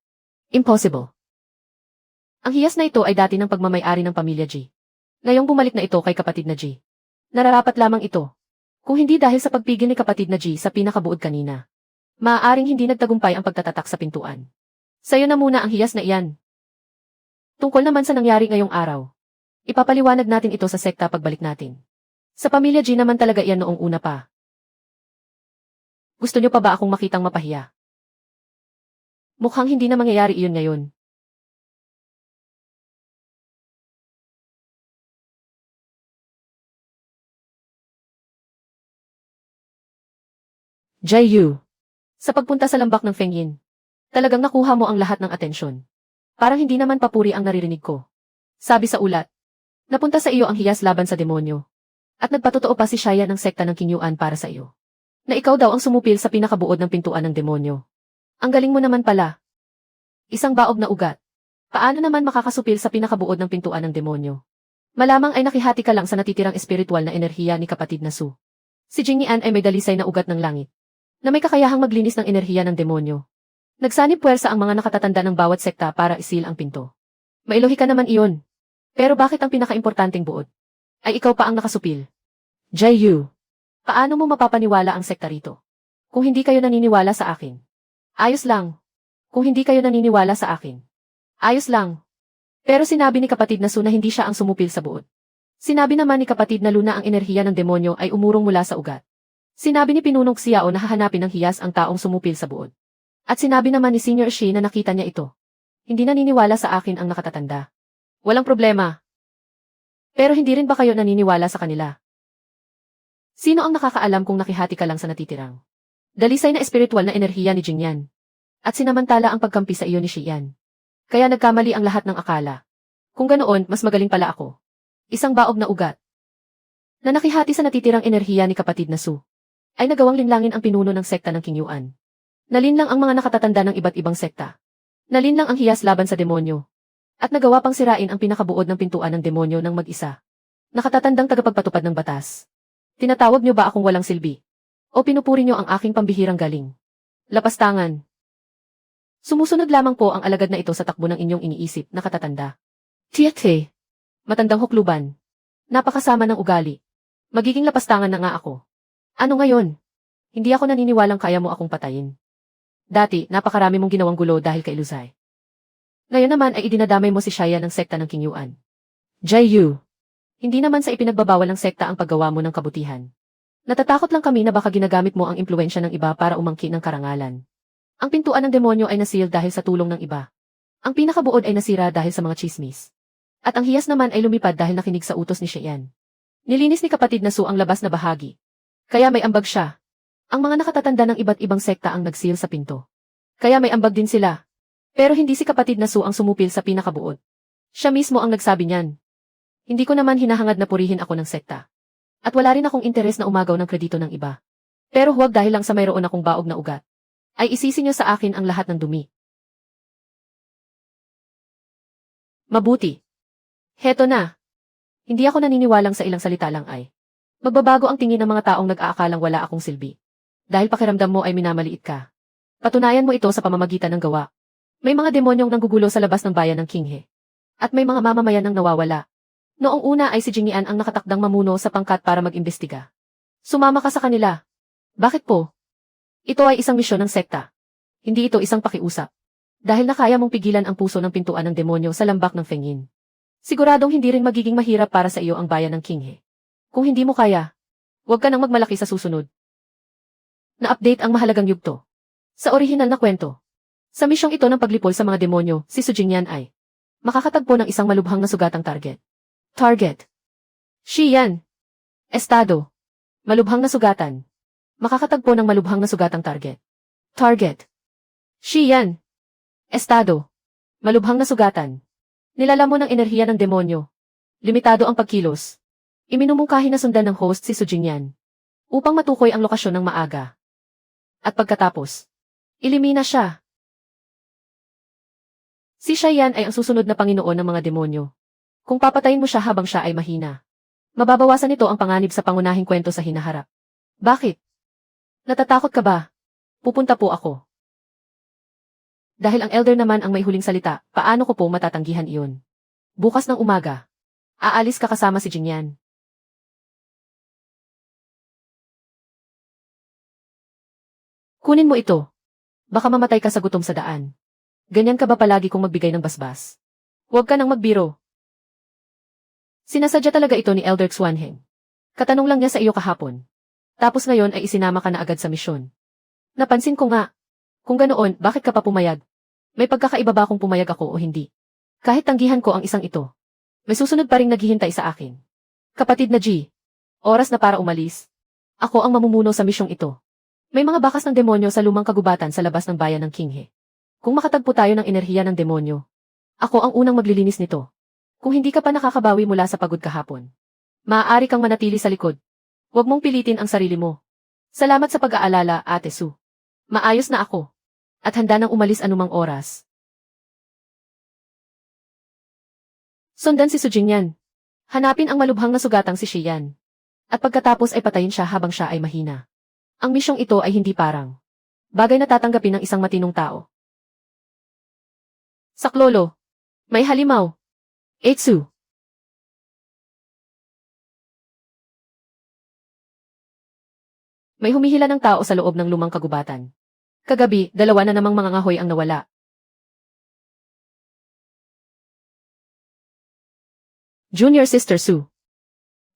Impossible. Ang hiyas na ito ay dati ng pagmamay-ari ng pamilya Ji. Ngayong bumalik na ito kay kapatid na Ji. Nararapat lamang ito. Kung hindi dahil sa pagpigil ni kapatid na Ji sa pinakabuod kanina. Maaaring hindi nagtagumpay ang pagtatatak sa pintuan. Sa'yo na muna ang hiyas na iyan. Tungkol naman sa nangyari ngayong araw. Ipapaliwanag natin ito sa sekta pagbalik natin. Sa pamilya Ji naman talaga iyan noong una pa. Gusto niyo pa ba akong makitang mapahiya? Mukhang hindi na mangyayari iyon ngayon. Jiayu. Sa pagpunta sa lambak ng Fengyin, talagang nakuha mo ang lahat ng atensyon. Parang hindi naman papuri ang naririnig ko. Sabi sa ulat, napunta sa iyo ang hiyas laban sa demonyo. At nagpatotoo pa si Shaya ng sekta ng Qingyuan para sa iyo. Na ikaw daw ang sumupil sa pinakabuod ng pintuan ng demonyo. Ang galing mo naman pala. Isang baog na ugat. Paano naman makakasupil sa pinakabuod ng pintuan ng demonyo? Malamang ay nakihati ka lang sa natitirang espiritual na enerhiya ni kapatid na Su. Si Jingnian ay may dalisay na ugat ng langit. Na may kakayahang maglinis ng enerhiya ng demonyo. Nagsanib puwersa ang mga nakatatanda ng bawat sekta para isil ang pinto. Mailohi ka naman iyon. Pero bakit ang pinakaimportanteng buod? Ay ikaw pa ang nakasupil. Jiayu. Paano mo mapapaniwala ang sekta rito? Kung hindi kayo naniniwala sa akin. Ayos lang. Kung hindi kayo naniniwala sa akin. Ayos lang. Pero sinabi ni kapatid na Su na hindi siya ang sumupil sa buod. Sinabi naman ni kapatid na Luna ang enerhiya ng demonyo ay umurong mula sa ugat. Sinabi ni Pinunong Xiao na hahanapin ng hiyas ang taong sumupil sa buod. At sinabi naman ni Senior Shi na nakita niya ito. Hindi naniniwala sa akin ang nakatatanda. Walang problema. Pero hindi rin ba kayo naniniwala sa kanila? Sino ang nakakaalam kung nakihati ka lang sa natitirang? Dalisay na espiritual na enerhiya ni Jingyan. At sinamantala ang pagkampi sa iyo ni Xian. Kaya nagkamali ang lahat ng akala. Kung ganoon, mas magaling pala ako. Isang baog na ugat. Na nakihati sa natitirang enerhiya ni kapatid na Su. Ay nagawang linlangin ang pinuno ng sekta ng Qingyuan. Nalinlang ang mga nakatatanda ng iba't ibang sekta. Nalinlang ang hiyas laban sa demonyo. At nagawa pang sirain ang pinakabuod ng pintuan ng demonyo ng mag-isa. Nakatatandang tagapagpatupad ng batas. Tinatawag niyo ba akong walang silbi? O pinupuri niyo ang aking pambihirang galing? Lapastangan. Sumusunod lamang po ang alagad na ito sa takbo ng inyong iniisip na katatanda. Tiate. Matandang hukluban. Napakasama ng ugali. Magiging lapastangan na nga ako. Ano ngayon? Hindi ako naniniwalang kaya mo akong patayin. Dati, napakarami mong ginawang gulo dahil kay Luzay. Ngayon naman ay idinadamay mo si Shaya ng sekta ng Qingyuan. Jiayu. Hindi naman sa ipinagbabawal ng sekta ang paggawa mo ng kabutihan. Natatakot lang kami na baka ginagamit mo ang impluensya ng iba para umangkin ng karangalan. Ang pintuan ng demonyo ay nasil dahil sa tulong ng iba. Ang pinakabuod ay nasira dahil sa mga chismis. At ang hiyas naman ay lumipad dahil nakinig sa utos ni Xian. Nilinis ni kapatid na Su ang labas na bahagi. Kaya may ambag siya. Ang mga nakatatanda ng iba't ibang sekta ang nagsil sa pinto. Kaya may ambag din sila. Pero hindi si kapatid na Su ang sumupil sa pinakabuod. Siya mismo ang nagsabi niyan. Hindi ko naman hinahangad na purihin ako ng sekta. At wala rin akong interes na umagaw ng kredito ng iba. Pero huwag dahil lang sa mayroon akong baog na ugat. Ay isisi niyo sa akin ang lahat ng dumi. Mabuti. Heto na. Hindi ako naniniwalang sa ilang salita lang ay. Magbabago ang tingin ng mga taong nag-aakalang wala akong silbi. Dahil pakiramdam mo ay minamaliit ka. Patunayan mo ito sa pamamagitan ng gawa. May mga demonyong nanggugulo sa labas ng bayan ng Qinghe. At may mga mamamayan ang nawawala. Noong una ay si Jingian ang nakatakdang mamuno sa pangkat para mag-imbestiga. Sumama ka sa kanila. Bakit po? Ito ay isang misyon ng sekta. Hindi ito isang pakiusap. Dahil na kaya mong pigilan ang puso ng pintuan ng demonyo sa lambak ng Fengyin. Siguradong hindi rin magiging mahirap para sa iyo ang bayan ng Qinghe. Kung hindi mo kaya, huwag ka nang magmalaki sa susunod. Na-update ang mahalagang yugto. Sa orihinal na kwento. Sa misyong ito ng paglipol sa mga demonyo, si Su Jingyan ay makakatagpo ng isang malubhang na sugatang target. Target. Xiyan. Estado. Malubhang na sugatan. Makakatagpo ng malubhang na sugatang target. Target. Xiyan. Estado. Malubhang na sugatan. Nilalamon ng enerhiya ng demonyo. Limitado ang pagkilos. Iminumungkahi na sundan ng host si Su Jingyan upang matukoy ang lokasyon ng maaga. At pagkatapos, ilimina siya. Si Xiyan ay ang susunod na Panginoon ng mga demonyo. Kung papatayin mo siya habang siya ay mahina, mababawasan nito ang panganib sa pangunahing kwento sa hinaharap. Bakit? Natatakot ka ba? Pupunta po ako. Dahil ang elder naman ang may huling salita, paano ko po matatanggihan iyon? Bukas ng umaga, aalis ka kasama si Jingyan. Kunin mo ito. Baka mamatay ka sa gutom sa daan. Ganyan ka ba palagi kung magbigay ng basbas? Huwag ka nang magbiro. Sinasadya talaga ito ni Elder Xuanheng. Katanong lang niya sa iyo kahapon. Tapos ngayon ay isinama ka na agad sa misyon. Napansin ko nga. Kung ganoon, bakit ka pa pumayag? May pagkakaiba ba kung pumayag ako o hindi? Kahit tanggihan ko ang isang ito, may susunod pa ring naghihintay sa akin. Kapatid na G, oras na para umalis. Ako ang mamumuno sa misyong ito. May mga bakas ng demonyo sa lumang kagubatan sa labas ng bayan ng Qinghe. Kung makatagpo tayo ng enerhiya ng demonyo, ako ang unang maglilinis nito. Kung hindi ka pa nakakabawi mula sa pagod kahapon, maaari kang manatili sa likod. Huwag mong pilitin ang sarili mo. Salamat sa pag-aalala, Ate Su. Maayos na ako. At handa nang umalis anumang oras. Sundan si Su Jingyan. Hanapin ang malubhang na sugatang si Xiyan. At pagkatapos ay patayin siya habang siya ay mahina. Ang misyong ito ay hindi parang bagay na tatanggapin ng isang matinong tao. Saklolo. May halimaw. Eitsu. May humihila ng tao sa loob ng lumang kagubatan. Kagabi, 2 na namang mga ngahoy ang nawala. Junior Sister Su.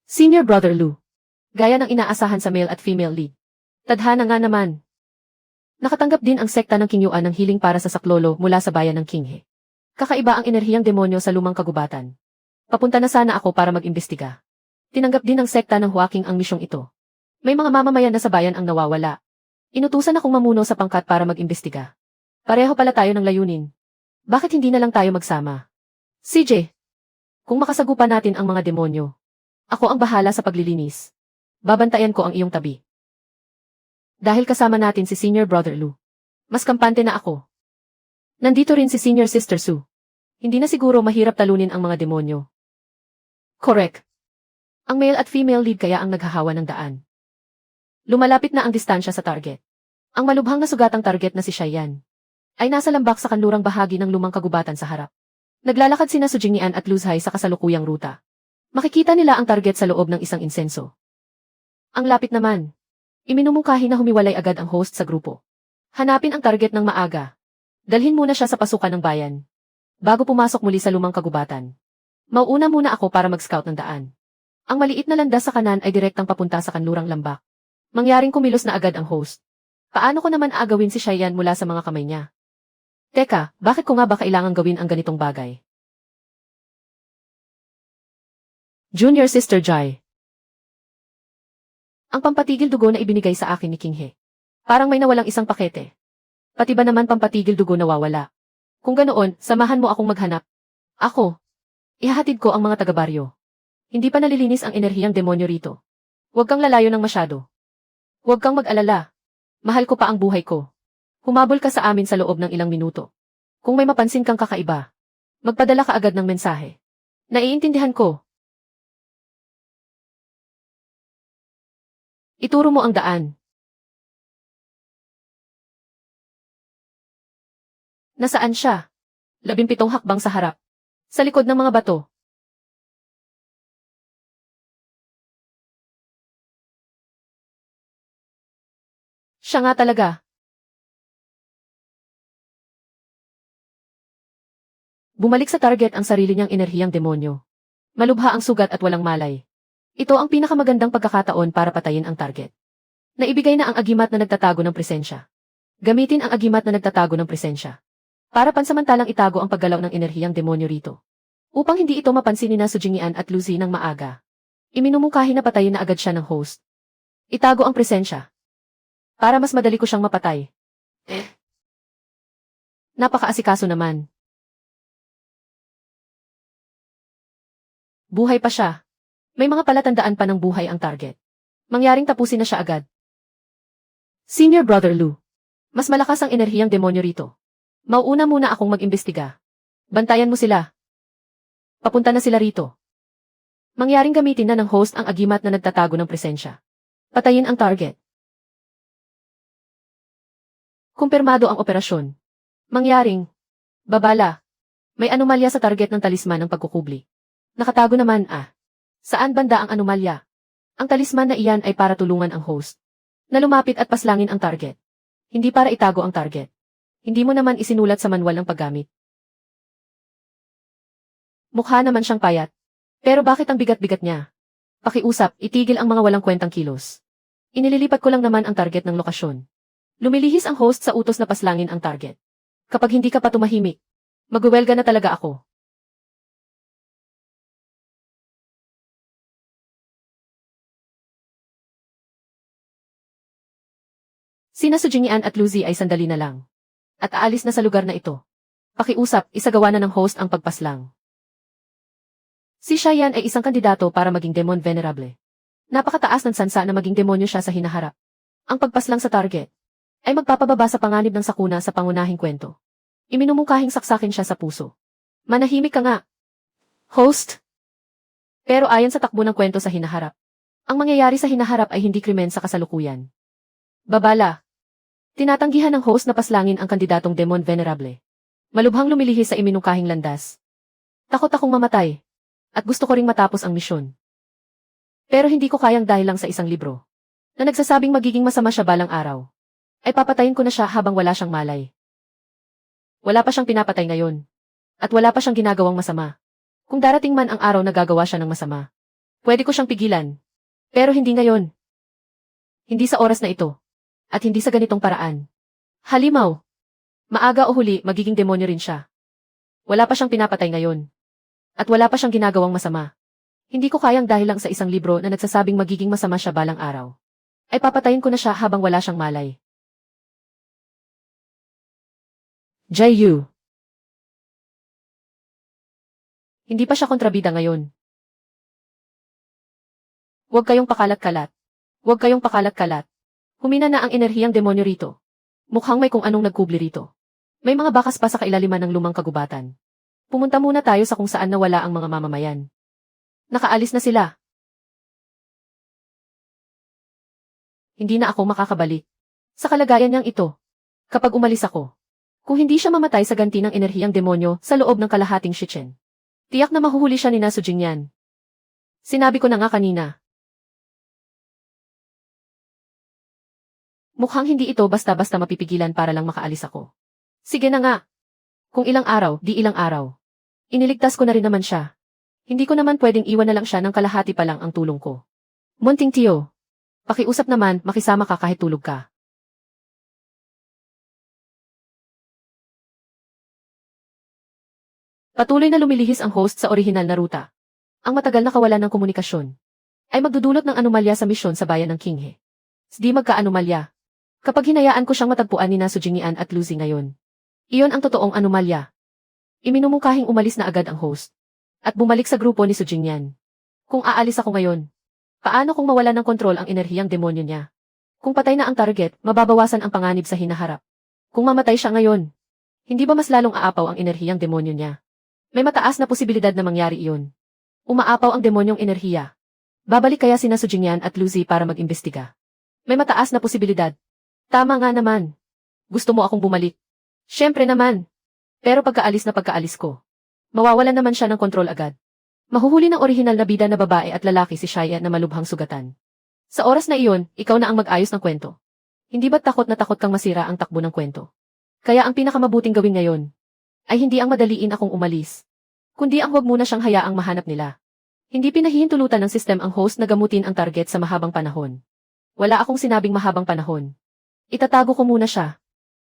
Senior Brother Lu. Gaya ng inaasahan sa male at female lead. Tadhana nga naman. Nakatanggap din ang sekta ng Qingyuan ng hiling para sa saklolo mula sa bayan ng Qinghe. Kakaiba ang enerhiyang demonyo sa lumang kagubatan. Papunta na sana ako para mag-imbestiga. Tinanggap din ng sekta ng Huaking ang misyong ito. May mga mamamayan na sa bayan ang nawawala. Inutusan akong mamuno sa pangkat para mag-imbestiga. Pareho pala tayo ng layunin. Bakit hindi na lang tayo magsama? CJ, kung makasagupa natin ang mga demonyo, ako ang bahala sa paglilinis. Babantayan ko ang iyong tabi. Dahil kasama natin si Senior Brother Lu, mas kampante na ako. Nandito rin si Senior Sister Su. Hindi na siguro mahirap talunin ang mga demonyo. Correct. Ang male at female lead kaya ang naghahawa ng daan. Lumalapit na ang distansya sa target. Ang malubhang na sugatang target na si Xiyan ay nasa lambak sa kanlurang bahagi ng lumang kagubatan sa harap. Naglalakad sina Su Jingyan at Luzhai sa kasalukuyang ruta. Makikita nila ang target sa loob ng isang insenso. Ang lapit naman. Iminumungkahi na humiwalay agad ang host sa grupo. Hanapin ang target ng maaga. Dalhin muna siya sa pasukan ng bayan. Bago pumasok muli sa lumang kagubatan. Mauuna muna ako para mag-scout ng daan. Ang maliit na landas sa kanan ay direktang papunta sa kanlurang lambak. Mangyaring kumilos na agad ang host. Paano ko naman aagawin si Xiyan mula sa mga kamay niya? Teka, bakit ko nga ba kailangang gawin ang ganitong bagay? Junior Sister Jai. Ang pampatigil dugo na ibinigay sa akin ni Qinghe. Parang may nawalang isang pakete. Pati ba naman pampatigil dugo nawawala? Kung ganoon, samahan mo akong maghanap. Ako. Ihahatid ko ang mga taga-baryo. Hindi pa nalilinis ang enerhiyang demonyo rito. Huwag kang lalayo ng masyado. Huwag kang mag-alala. Mahal ko pa ang buhay ko. Humabol ka sa amin sa loob ng ilang minuto. Kung may mapansin kang kakaiba, magpadala ka agad ng mensahe. Naiintindihan ko. Ituro mo ang daan. Nasaan siya? 17 hakbang sa harap. Sa likod ng mga bato. Siya nga talaga. Bumalik sa target ang sarili niyang enerhiyang demonyo. Malubha ang sugat at walang malay. Ito ang pinakamagandang pagkakataon para patayin ang target. Naibigay na ang agimat na nagtatago ng presensya. Gamitin ang agimat na nagtatago ng presensya. Para pansamantalang itago ang paggalaw ng enerhiyang demonyo rito. Upang hindi ito mapansin ni na Sujingian at Lucy ng maaga. Iminumungkahi na patayin na agad siya ng host. Itago ang presensya. Para mas madali ko siyang mapatay. Napakaasikaso naman. Buhay pa siya. May mga palatandaan pa ng buhay ang target. Mangyaring tapusin na siya agad. Senior Brother Lu. Mas malakas ang enerhiyang demonyo rito. Mauuna muna akong mag-imbestiga. Bantayan mo sila. Papunta na sila rito. Mangyaring gamitin na ng host ang agimat na nagtatago ng presensya. Patayin ang target. Kumpirmado ang operasyon. Mangyaring. Babala. May anomalya sa target ng talisman ng pagkukubli. Nakatago naman Saan banda ang anomalya? Ang talisman na iyan ay para tulungan ang host. Na lumapit at paslangin ang target. Hindi para itago ang target. Hindi mo naman isinulat sa manual ng paggamit. Mukha naman siyang payat. Pero bakit ang bigat-bigat niya? Pakiusap, itigil ang mga walang kwentang kilos. Inililipat ko lang naman ang target ng lokasyon. Lumilihis ang host sa utos na paslangin ang target. Kapag hindi ka pa tumahimik, magwewelga na talaga ako. Sina Sujingian at Lucy ay sandali na lang. At aalis na sa lugar na ito. Pakiusap, isagawa na ng host ang pagpaslang. Si Shayan ay isang kandidato para maging demon venerable. Napakataas ng sansa na maging demonyo siya sa hinaharap. Ang pagpaslang sa target ay magpapababa sa panganib ng sakuna sa pangunahing kwento. Iminumungkahing saksakin siya sa puso. Manahimik ka nga. Host? Pero ayon sa takbo ng kwento sa hinaharap, ang mangyayari sa hinaharap ay hindi krimen sa kasalukuyan. Babala. Tinatanggihan ng host na paslangin ang kandidatong demon venerable. Malubhang lumilihis sa iminungkahing landas. Takot akong mamatay. At gusto ko ring matapos ang misyon. Pero hindi ko kayang dahil lang sa isang libro. Na nagsasabing magiging masama siya balang araw. Ay papatayin ko na siya habang wala siyang malay. Wala pa siyang pinapatay ngayon. At wala pa siyang ginagawang masama. Kung darating man ang araw na gagawa siya ng masama, pwede ko siyang pigilan. Pero hindi ngayon. Hindi sa oras na ito. At hindi sa ganitong paraan. Halimaw. Maaga o huli, magiging demonyo rin siya. Wala pa siyang pinapatay ngayon. At wala pa siyang ginagawang masama. Hindi ko kayang dahil lang sa isang libro na nagsasabing magiging masama siya balang araw. Ay papatayin ko na siya habang wala siyang malay. Jayu. Hindi pa siya kontrabida ngayon. Huwag kayong pakalat-kalat. Huwag kayong pakalat-kalat. Humina na ang enerhiyang demonyo rito. Mukhang may kung anong nagkubli rito. May mga bakas pa sa kailaliman ng lumang kagubatan. Pumunta muna tayo sa kung saan nawala ang mga mamamayan. Nakaalis na sila. Hindi na ako makakabalik. Sa kalagayan niyang ito. Kapag umalis ako. Kung hindi siya mamatay sa ganti ng enerhiyang demonyo sa loob ng kalahating Shichen. Tiyak na mahuhuli siya ni na Sujingian. Sinabi ko na nga kanina. Mukhang hindi ito basta-basta mapipigilan para lang makaalis ako. Sige na nga. Kung ilang araw, di ilang araw. Iniligtas ko na rin naman siya. Hindi ko naman pwedeng iwan na lang siya ng kalahati pa lang ang tulong ko. Munting tiyo. Pakiusap naman, makisama ka kahit tulog ka. Patuloy na lumilihis ang host sa orihinal na ruta. Ang matagal na kawalan ng komunikasyon ay magdudulot ng anomalya sa misyon sa bayan ng Qinghe. Di magka-anomalya. Kapag hinayaan ko siyang matagpuan ni na Sujingian at Lucy ngayon. Iyon ang totoong anomalya. Iminumungkahing umalis na agad ang host. At bumalik sa grupo ni Sujingian. Kung aalis ako ngayon, paano kung mawala ng kontrol ang enerhiyang demonyo niya? Kung patay na ang target, mababawasan ang panganib sa hinaharap. Kung mamatay siya ngayon, hindi ba mas lalong aapaw ang enerhiyang demonyo niya? May mataas na posibilidad na mangyari iyon. Umaapaw ang demonyong enerhiya. Babalik kaya sina Sujingian at Lucy para mag-imbestiga? May mataas na posibilidad. Tama nga naman. Gusto mo akong bumalik? Siyempre naman. Pero pagkaalis ko, Mawawalan naman siya ng kontrol agad. Mahuhuli ng orihinal na bida na babae at lalaki si Shaya na malubhang sugatan. Sa oras na iyon, ikaw na ang mag-ayos ng kwento. Hindi ba't takot na takot kang masira ang takbo ng kwento? Kaya ang pinakamabuting gawin ngayon ay hindi ang madaliin akong umalis, kundi ang huwag muna siyang hayaang mahanap nila. Hindi pinahihintulutan ng system ang host na gamutin ang target sa mahabang panahon. Wala akong sinabing mahabang panahon. Itatago ko muna siya.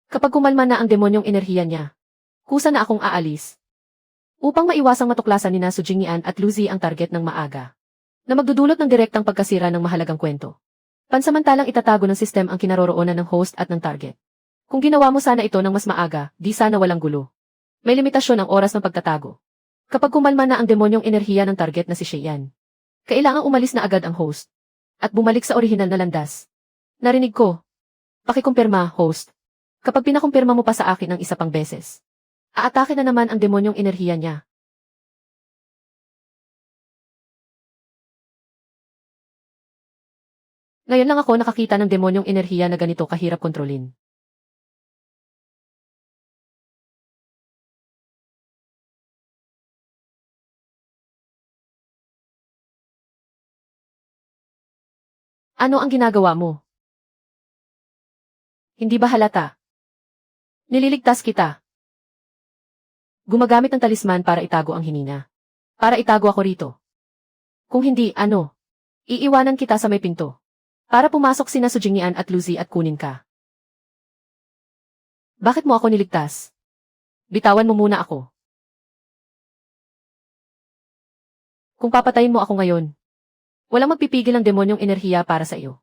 Kapag kumalma na ang demonyong enerhiya niya, kusa na akong aalis. Upang maiwasang matuklasan ni Su Jingyan at Luzi ang target ng maaga, na magdudulot ng direktang pagkasira ng mahalagang kwento. Pansamantalang itatago ng system ang kinaroroonan ng host at ng target. Kung ginawa mo sana ito ng mas maaga, di sana walang gulo. May limitasyon ang oras ng pagtatago. Kapag kumalma na ang demonyong enerhiya ng target na si Cheyenne, kailangang umalis na agad ang host at bumalik sa orihinal na landas. Narinig ko. Pakikumpirma, host. Kapag pinakumpirma mo pa sa akin ng isa pang beses, aatake na naman ang demonyong enerhiya niya. Ngayon lang ako nakakita ng demonyong enerhiya na ganito kahirap kontrolin. Ano ang ginagawa mo? Hindi ba halata? Nililigtas kita. Gumagamit ng talisman para itago ang hinina. Para itago ako rito. Kung hindi, ano? Iiwanan kita sa may pinto. Para pumasok sina Su Jingyan at Luzi at kunin ka. Bakit mo ako niligtas? Bitawan mo muna ako. Kung papatayin mo ako ngayon, walang magpipigil ang demonyong enerhiya para sa iyo.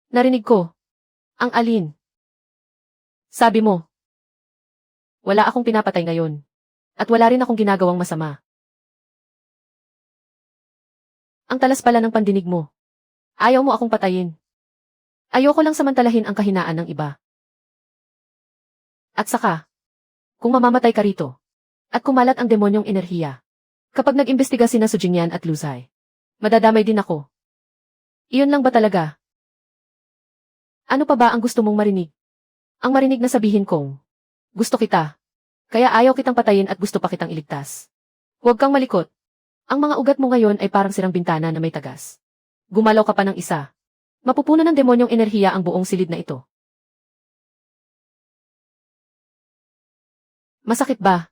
Narinig ko. Ang alin? Sabi mo. Wala akong pinapatay ngayon. At wala rin akong ginagawang masama. Ang talas pala ng pandinig mo. Ayaw mo akong patayin. Ayoko lang samantalahin ang kahinaan ng iba. At saka, kung mamamatay ka rito, at kumalat ang demonyong enerhiya, kapag nag-imbestiga sina Su Jingyan at Luzai, madadamay din ako. Iyon lang ba talaga? Ano pa ba ang gusto mong marinig? Ang marinig na sabihin kong, gusto kita, kaya ayaw kitang patayin at gusto pa kitang iligtas. Huwag kang malikot. Ang mga ugat mo ngayon ay parang sirang bintana na may tagas. Gumalaw ka pa ng isa. Mapupuno ng demonyong enerhiya ang buong silid na ito. Masakit ba?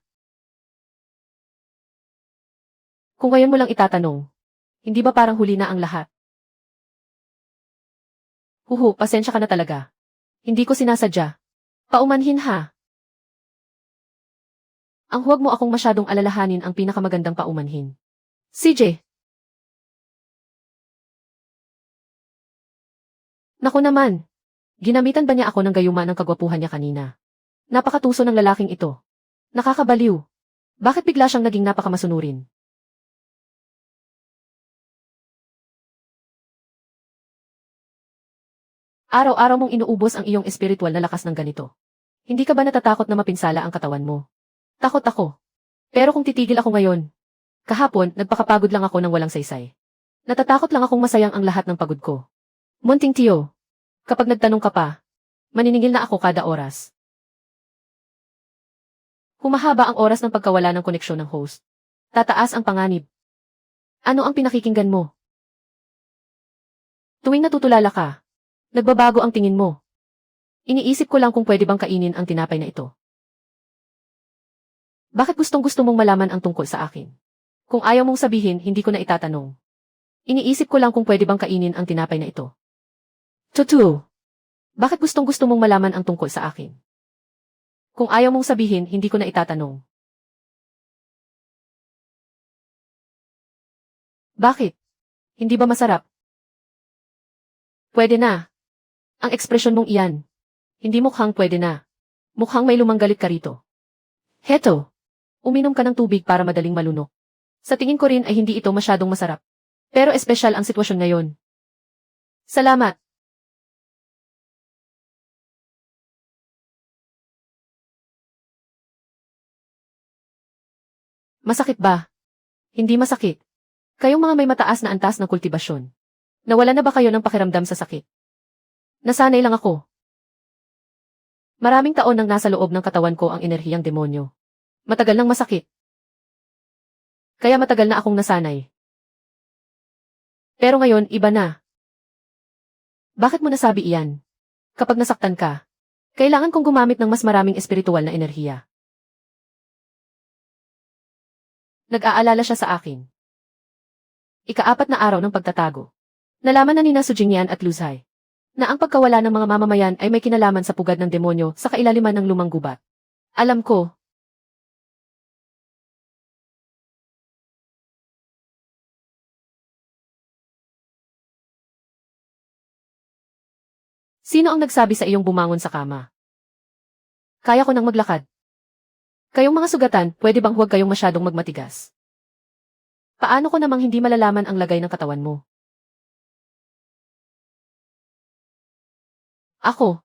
Kung ngayon mo lang itatanong, hindi ba parang huli na ang lahat? Huhu, pasensya ka na talaga. Hindi ko sinasadya. Paumanhin ha. Ang huwag mo akong masyadong alalahanin ang pinakamagandang paumanhin. CJ. Naku naman. Ginamitan ba niya ako ng gayuma ng kagwapuhan niya kanina? Napakatuso ng lalaking ito. Nakakabaliw. Bakit bigla siyang naging napakamasunurin? Araw-araw mong inuubos ang iyong espiritual na lakas ng ganito. Hindi ka ba natatakot na mapinsala ang katawan mo? Takot ako. Pero kung titigil ako ngayon, kahapon, nagpakapagod lang ako ng walang saysay. Natatakot lang akong masayang ang lahat ng pagod ko. Munting tiyo, kapag nagtanong ka pa, maniningil na ako kada oras. Humahaba ang oras ng pagkawala ng koneksyon ng host. Tataas ang panganib. Ano ang pinakikinggan mo? Tuwing natutulala ka, nagbabago ang tingin mo. Iniisip ko lang kung pwede bang kainin ang tinapay na ito. Bakit gustong-gusto mong malaman ang tungkol sa akin? Kung ayaw mong sabihin, hindi ko na itatanong. Iniisip ko lang kung pwede bang kainin ang tinapay na ito. Tutu. Bakit gustong-gusto mong malaman ang tungkol sa akin? Kung ayaw mong sabihin, hindi ko na itatanong. Bakit? Hindi ba masarap? Pwede na. Ang ekspresyon mong iyan. Hindi mukhang pwede na. Mukhang may lumanggalit ka rito. Heto. Uminom ka ng tubig para madaling malunok. Sa tingin ko rin ay hindi ito masyadong masarap. Pero espesyal ang sitwasyon ngayon. Salamat. Masakit ba? Hindi masakit. Kayong mga may mataas na antas ng kultibasyon. Nawala na ba kayo ng pakiramdam sa sakit? Nasanay lang ako. Maraming taon nang nasa loob ng katawan ko ang enerhiyang demonyo. Matagal nang masakit. Kaya matagal na akong nasanay. Pero ngayon, iba na. Bakit mo nasabi iyan? Kapag nasaktan ka, kailangan kong gumamit ng mas maraming espiritual na enerhiya. Nag-aalala siya sa akin. Ika-4 na araw ng pagtatago. Nalaman na nina Sujingyan at Luzhay na ang pagkawala ng mga mamamayan ay may kinalaman sa pugad ng demonyo sa kailaliman ng lumang gubat. Alam ko. Sino ang nagsabi sa iyong bumangon sa kama? Kaya ko nang maglakad. Kayong mga sugatan, pwede bang huwag kayong masyadong magmatigas? Paano ko namang hindi malalaman ang lagay ng katawan mo? Ako.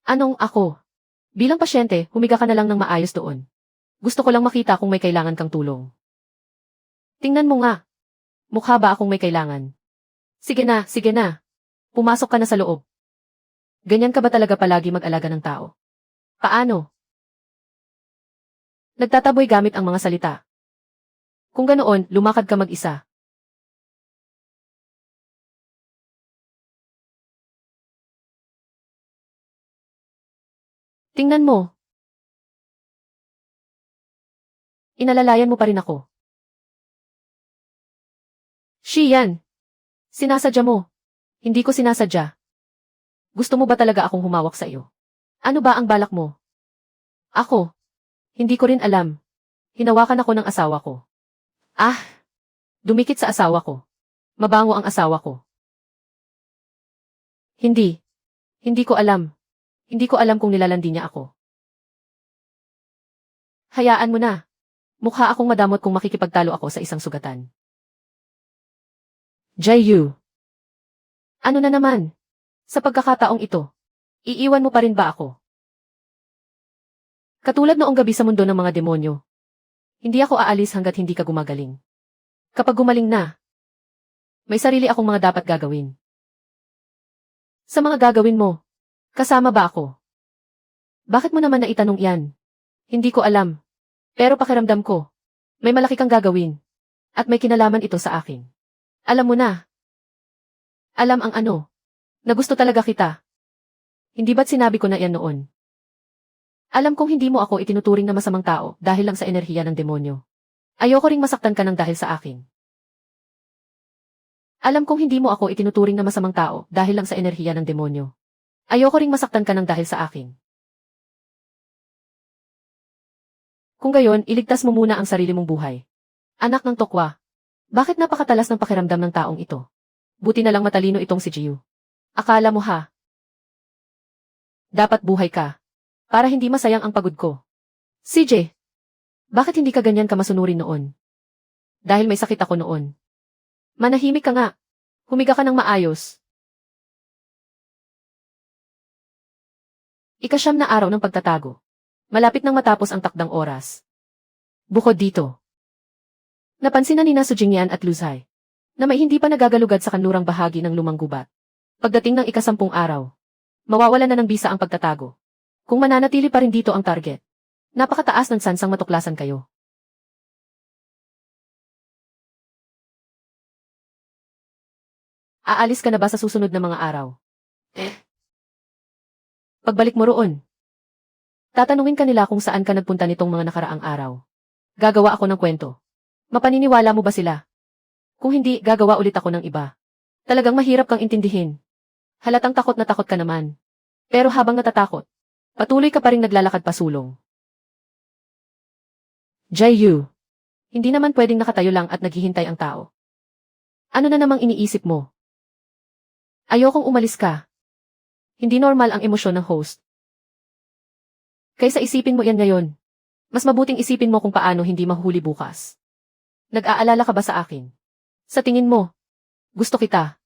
Anong ako? Bilang pasyente, humiga ka na lang ng maayos doon. Gusto ko lang makita kung may kailangan kang tulong. Tingnan mo nga. Mukha ba akong may kailangan? Sige na, sige na. Pumasok ka na sa loob. Ganyan ka ba talaga palagi mag-alaga ng tao? Paano? Nagtataboy gamit ang mga salita. Kung ganoon, lumakad ka mag-isa. Tingnan mo. Inalalayan mo pa rin ako. Shiyan. Sinasadya mo. Hindi ko sinasadya. Gusto mo ba talaga akong humawak sa iyo? Ano ba ang balak mo? Ako. Hindi ko rin alam. Hinawakan ako ng asawa ko. Ah! Dumikit sa asawa ko. Mabango ang asawa ko. Hindi. Hindi ko alam. Hindi ko alam kung nilalandi niya ako. Hayaan mo na. Mukha akong madamot kung makikipagtalo ako sa isang sugatan. Jayu. Ano na naman? Sa pagkakataong ito, iiwan mo pa rin ba ako? Katulad noong gabi sa mundo ng mga demonyo. Hindi ako aalis hanggat hindi ka gumagaling. Kapag gumaling na, may sarili akong mga dapat gagawin. Sa mga gagawin mo, kasama ba ako? Bakit mo naman naitanong iyan? Hindi ko alam. Pero pakiramdam ko, may malaki kang gagawin. At may kinalaman ito sa akin. Alam mo na. Alam ang ano. Na gusto talaga kita. Hindi ba't sinabi ko na iyan noon? Alam kong hindi mo ako itinuturing na masamang tao dahil lang sa enerhiya ng demonyo. Ayoko ring masaktan ka ng dahil sa akin. Alam kong hindi mo ako itinuturing na masamang tao dahil lang sa enerhiya ng demonyo. Ayoko ring masaktan ka ng dahil sa akin. Kung gayon, iligtas mo muna ang sarili mong buhay. Anak ng tokwa. Bakit napakatalas ng pakiramdam ng taong ito? Buti na lang matalino itong si Jiu. Akala mo ha? Dapat buhay ka. Para hindi masayang ang pagod ko. CJ, bakit hindi ka ganyan ka masunurin noon? Dahil may sakit ako noon. Manahimik ka nga. Humiga ka ng maayos. Ika-9 na araw ng pagtatago. Malapit nang matapos ang takdang oras. Bukod dito, napansin na nina Sujingyan at Luzhay na may hindi pa nagagalugad sa kanlurang bahagi ng lumang gubat. Pagdating ng ika-10 araw, mawawala na ng bisa ang pagtatago. Kung mananatili pa rin dito ang target, napakataas ng sansang matuklasan kayo. Aalis ka na ba sa susunod na mga araw? Pagbalik mo roon, tatanungin ka nila kung saan ka nagpunta nitong mga nakaraang araw. Gagawa ako ng kwento. Mapaniniwala mo ba sila? Kung hindi, gagawa ulit ako ng iba. Talagang mahirap kang intindihin. Halatang takot na takot ka naman. Pero habang natatakot, patuloy ka pa rin naglalakad pasulong. Jayu, hindi naman pwedeng nakatayo lang at naghihintay ang tao. Ano na namang iniisip mo? Ayokong umalis ka. Hindi normal ang emosyon ng host. Kaysa isipin mo yan ngayon, mas mabuting isipin mo kung paano hindi mahuhuli bukas. Nag-aalala ka ba sa akin? Sa tingin mo, gusto kita.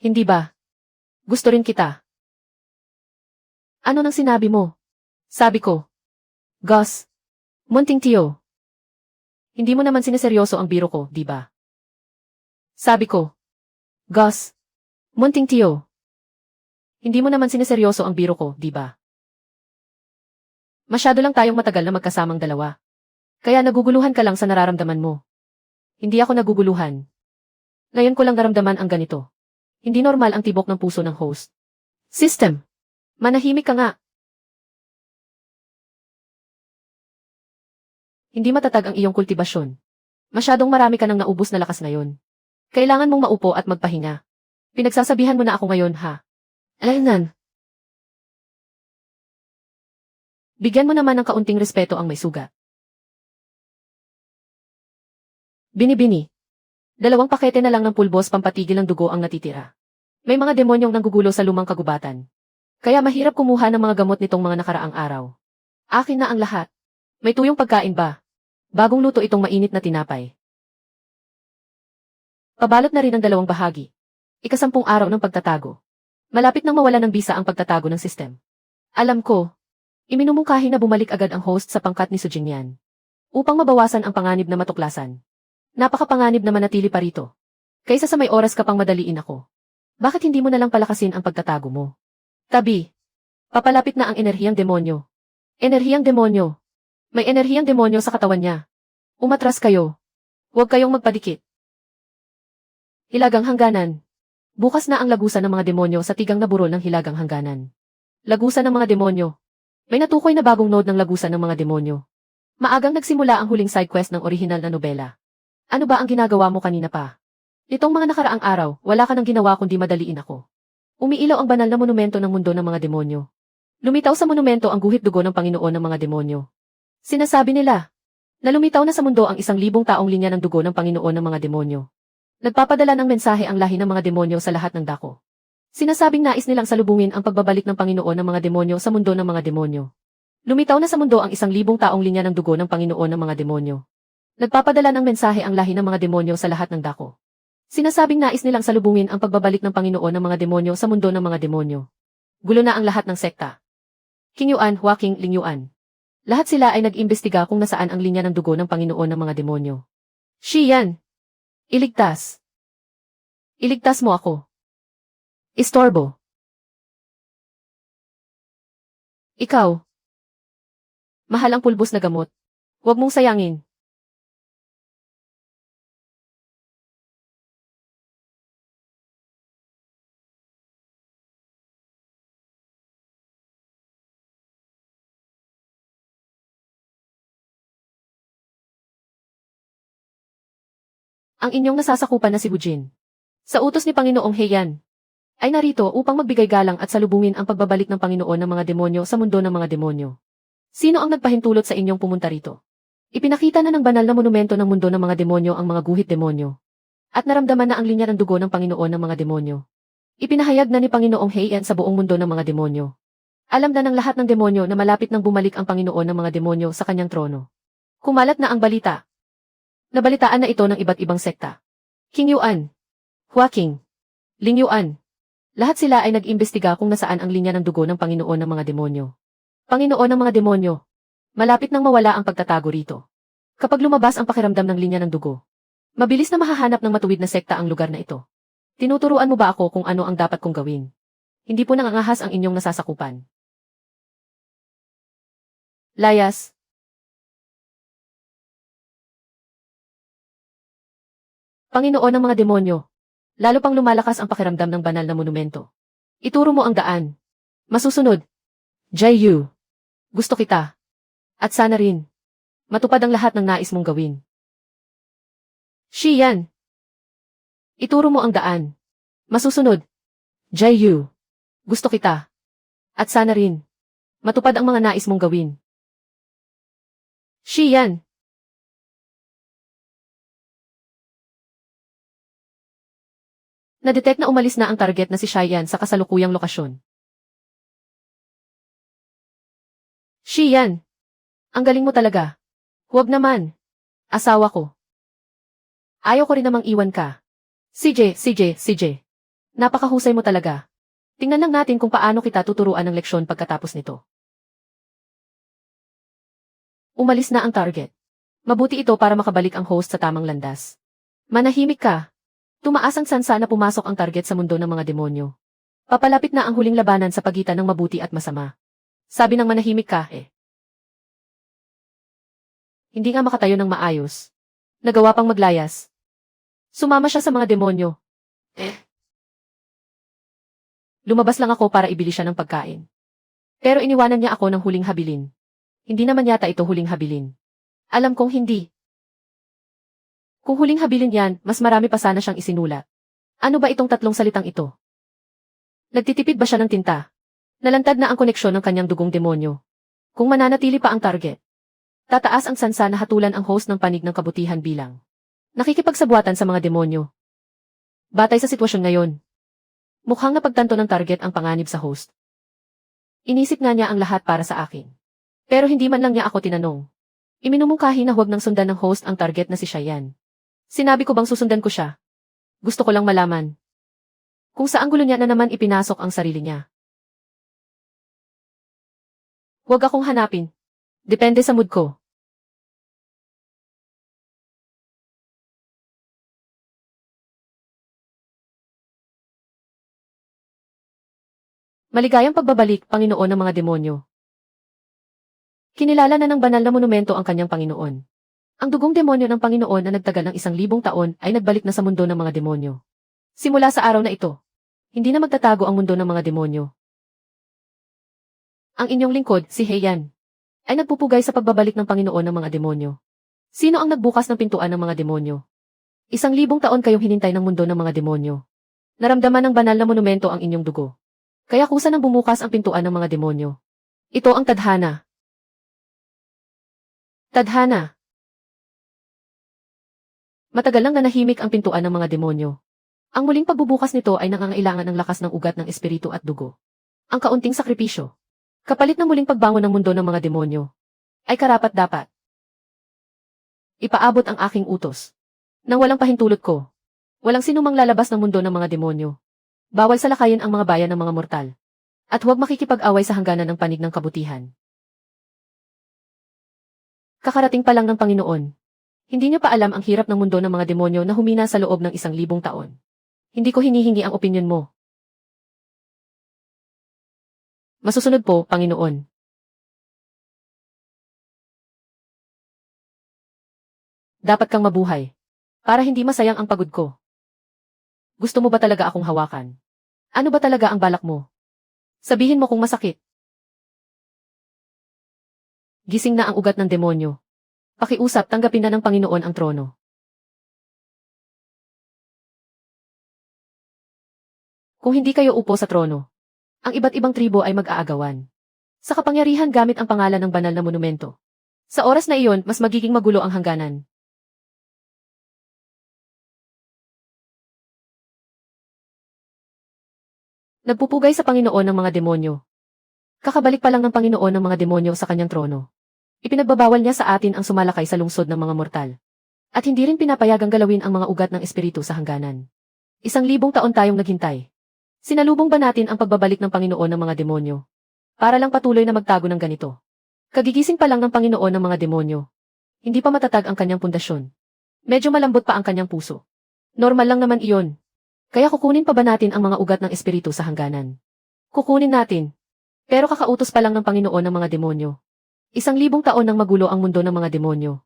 Hindi ba? Gusto rin kita. Ano nang sinabi mo? Sabi ko. Gus. Munting tiyo. Hindi mo naman sineseryoso ang biro ko, di ba? Sabi ko. Gus. Munting tiyo. Hindi mo naman sineseryoso ang biro ko, di ba? Masyado lang tayong matagal na magkasamang dalawa. Kaya naguguluhan ka lang sa nararamdaman mo. Hindi ako naguguluhan. Ngayon ko lang naramdaman ang ganito. Hindi normal ang tibok ng puso ng host. System. Manahimik ka nga. Hindi matatag ang iyong kultibasyon. Masyadong marami ka nang naubos na lakas ngayon. Kailangan mong maupo at magpahinga. Pinagsasabihan mo na ako ngayon, ha? Alaynan. Bigyan mo naman ng kaunting respeto ang may sugat. Bini-bini. 2 pakete na lang ng pulbos pampatigil ng dugo ang natitira. May mga demonyong nanggugulo sa lumang kagubatan. Kaya mahirap kumuha ng mga gamot nitong mga nakaraang araw. Akin na ang lahat. May tuyong pagkain ba? Bagong luto itong mainit na tinapay. Pabalot na rin ang 2 bahagi. 10 araw ng pagtatago. Malapit nang mawala ng bisa ang pagtatago ng sistem. Alam ko. Iminumungkahi na bumalik agad ang host sa pangkat ni Sujingyan. Upang mabawasan ang panganib na matuklasan. Napakapanganib na manatili pa rito. Kaysa sa may oras ka pang madaliin ako. Bakit hindi mo nalang palakasin ang pagtatago mo? Tabi. Papalapit na ang enerhiyang demonyo. Enerhiyang demonyo. May enerhiyang demonyo sa katawan niya. Umatras kayo. Huwag kayong magpadikit. Hilagang hangganan. Bukas na ang lagusan ng mga demonyo sa tigang na burol ng hilagang hangganan. Lagusan ng mga demonyo. May natukoy na bagong node ng lagusan ng mga demonyo. Maagang nagsimula ang huling side quest ng orihinal na nobela. Ano ba ang ginagawa mo kanina pa? Nitong mga nakaraang araw, wala ka nang ginawa kundi madaliin ako. Umiilaw ang banal na monumento ng mundo ng mga demonyo. Lumitaw sa monumento ang guhit dugo ng Panginoon ng mga demonyo. Sinasabi nila na lumitaw na sa mundo ang 1,000 taong linya ng dugo ng Panginoon ng mga demonyo. Nagpapadala ng mensahe ang lahi ng mga demonyo sa lahat ng dako. Sinasabing nais nilang salubungin ang pagbabalik ng Panginoon ng mga demonyo sa mundo ng mga demonyo. Lumitaw na sa mundo ang 1,000 taong linya ng dugo ng Panginoon ng mga demonyo. Nagpapadala ng mensahe ang lahi ng mga demonyo sa lahat ng dako. Sinasabing nais nilang salubungin ang pagbabalik ng Panginoon ng mga demonyo sa mundo ng mga demonyo. Gulo na ang lahat ng sekta. King Yuan, Huaking, Ling Yuan. Lahat sila ay nag-imbestiga kung nasaan ang linya ng dugo ng Panginoon ng mga demonyo. Shi Yan. Iligtas. Iligtas mo ako. Istorbo. Ikaw. Mahal ang pulbos na gamot. Huwag mong sayangin. Ang inyong nasasakupan na si Bujin. Sa utos ni Panginoong Heian, ay narito upang magbigay galang at salubungin ang pagbabalik ng Panginoon ng mga demonyo sa mundo ng mga demonyo. Sino ang nagpahintulot sa inyong pumunta rito? Ipinakita na ng banal na monumento ng mundo ng mga demonyo ang mga guhit demonyo. At naramdaman na ang linya ng dugo ng Panginoon ng mga demonyo. Ipinahayag na ni Panginoong Heian sa buong mundo ng mga demonyo. Alam na ng lahat ng demonyo na malapit nang bumalik ang Panginoon ng mga demonyo sa kanyang trono. Kumalat na ang balita. Nabalitaan na ito ng iba't ibang sekta. King Yuan, Huaking, Ling Yuan. Lahat sila ay nag-imbestiga kung nasaan ang linya ng dugo ng Panginoon ng mga demonyo. Panginoon ng mga demonyo. Malapit nang mawala ang pagtatago rito. Kapag lumabas ang pakiramdam ng linya ng dugo, mabilis na mahahanap ng matuwid na sekta ang lugar na ito. Tinuturuan mo ba ako kung ano ang dapat kong gawin? Hindi po nangangahas ang inyong nasasakupan. Layas. Panginoon ng mga demonyo. Lalo pang lumalakas ang pakiramdam ng banal na monumento. Ituro mo ang daan. Masusunod. Jaiyu. Gusto kita. At sana rin. Matupad ang lahat ng nais mong gawin. Shi Yan. Ituro mo ang daan. Masusunod. Jaiyu. Gusto kita. At sana rin. Matupad ang mga nais mong gawin. Shi Yan. Na-detect na umalis na ang target na si Shiyan sa kasalukuyang lokasyon. Shiyan. Ang galing mo talaga. Huwag naman. Asawa ko. Ayaw ko rin namang iwan ka. CJ. Napakahusay mo talaga. Tingnan lang natin kung paano kita tuturuan ng leksyon pagkatapos nito. Umalis na ang target. Mabuti ito para makabalik ang host sa tamang landas. Manahimik ka. Tumaas ang sansa na pumasok ang target sa mundo ng mga demonyo. Papalapit na ang huling labanan sa pagitan ng mabuti at masama. Sabi ng manahimik ka, Hindi nga makatayo ng maayos. Nagawa pang maglayas. Sumama siya sa mga demonyo. Lumabas lang ako para ibili siya ng pagkain. Pero iniwanan niya ako ng huling habilin. Hindi naman yata ito huling habilin. Alam kong hindi. Kung huling habilin yan, mas marami pa sana siyang isinulat. Ano ba itong tatlong salitang ito? Nagtitipid ba siya ng tinta? Nalantad na ang koneksyon ng kanyang dugong demonyo. Kung mananatili pa ang target, tataas ang sansa na hatulan ang host ng panig ng kabutihan bilang nakikipagsabuatan sa mga demonyo. Batay sa sitwasyon ngayon, mukhang napagtanto ng target ang panganib sa host. Inisip nga niya ang lahat para sa akin. Pero hindi man lang niya ako tinanong. Iminumungkahi na huwag nang sundan ng host ang target na si Cheyenne. Sinabi ko bang susundan ko siya? Gusto ko lang malaman kung saang gulo niya na naman ipinasok ang sarili niya. Huwag akong hanapin. Depende sa mood ko. Maligayang pagbabalik, Panginoon ng mga demonyo. Kinilala na ng banal na monumento ang kanyang Panginoon. Ang dugong demonyo ng Panginoon na nagtagal ng 1,000 taon ay nagbalik na sa mundo ng mga demonyo. Simula sa araw na ito, hindi na magtatago ang mundo ng mga demonyo. Ang inyong lingkod, si Heian, ay nagpupugay sa pagbabalik ng Panginoon ng mga demonyo. Sino ang nagbukas ng pintuan ng mga demonyo? 1,000 taon kayong hinintay ng mundo ng mga demonyo. Naramdaman ng banal na monumento ang inyong dugo. Kaya kusa nang bumukas ang pintuan ng mga demonyo. Ito ang tadhana. Tadhana. Matagal lang nanahimik ang pintuan ng mga demonyo. Ang muling pagbubukas nito ay nangangailangan ng lakas ng ugat ng espiritu at dugo. Ang kaunting sakripisyo, kapalit ng muling pagbangon ng mundo ng mga demonyo, ay karapat-dapat. Ipaabot ang aking utos. Nang walang pahintulot ko, walang sinumang lalabas ng mundo ng mga demonyo. Bawal salakayin ang mga bayan ng mga mortal. At huwag makikipag-away sa hangganan ng panig ng kabutihan. Kakarating pa lang ng Panginoon. Hindi niyo pa alam ang hirap ng mundo ng mga demonyo na humina sa loob ng 1,000 taon. Hindi ko hinihingi ang opinyon mo. Masusunod po, Panginoon. Dapat kang mabuhay. Para hindi masayang ang pagod ko. Gusto mo ba talaga akong hawakan? Ano ba talaga ang balak mo? Sabihin mo kung masakit. Gising na ang ugat ng demonyo. Pakiusap, tanggapin na ng Panginoon ang trono. Kung hindi kayo upo sa trono, ang iba't ibang tribo ay mag-aagawan. Sa kapangyarihan gamit ang pangalan ng banal na monumento. Sa oras na iyon, mas magiging magulo ang hangganan. Nagpupugay sa Panginoon ng mga demonyo. Kakabalik pa lang ng Panginoon ng mga demonyo sa kanyang trono. Ipinagbabawal niya sa atin ang sumalakay sa lungsod ng mga mortal. At hindi rin pinapayagang galawin ang mga ugat ng espiritu sa hangganan. 1,000 taon tayong naghintay. Sinalubong ba natin ang pagbabalik ng Panginoon ng mga demonyo? Para lang patuloy na magtago ng ganito. Kagigising pa lang ng Panginoon ng mga demonyo. Hindi pa matatag ang kanyang pundasyon. Medyo malambot pa ang kanyang puso. Normal lang naman iyon. Kaya kukunin pa ba natin ang mga ugat ng espiritu sa hangganan? Kukunin natin. Pero kakautos pa lang ng Panginoon ng mga demonyo. 1,000 taon nang magulo ang mundo ng mga demonyo.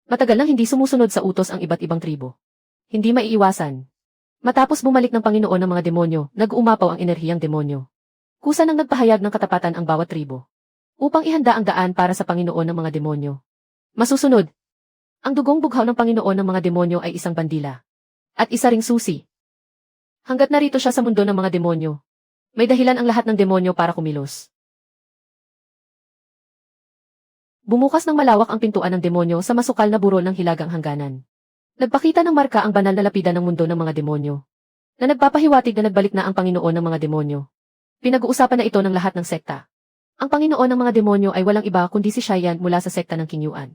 Matagal nang hindi sumusunod sa utos ang iba't ibang tribo. Hindi maiiwasan. Matapos bumalik ng Panginoon ng mga demonyo, nag-uumapaw ang enerhiyang demonyo. Kusa nang nagpahayag ng katapatan ang bawat tribo. Upang ihanda ang daan para sa Panginoon ng mga demonyo. Masusunod. Ang dugong bughaw ng Panginoon ng mga demonyo ay isang bandila. At isa ring susi. Hanggat narito siya sa mundo ng mga demonyo, may dahilan ang lahat ng demonyo para kumilos. Bumukas ng malawak ang pintuan ng demonyo sa masukal na burol ng hilagang hangganan. Nagpakita ng marka ang banal na lapidan ng mundo ng mga demonyo, na nagpapahiwatig na nagbalik na ang Panginoon ng mga demonyo. Pinag-uusapan na ito ng lahat ng sekta. Ang Panginoon ng mga demonyo ay walang iba kundi si Cheyenne mula sa sekta ng King Yuan.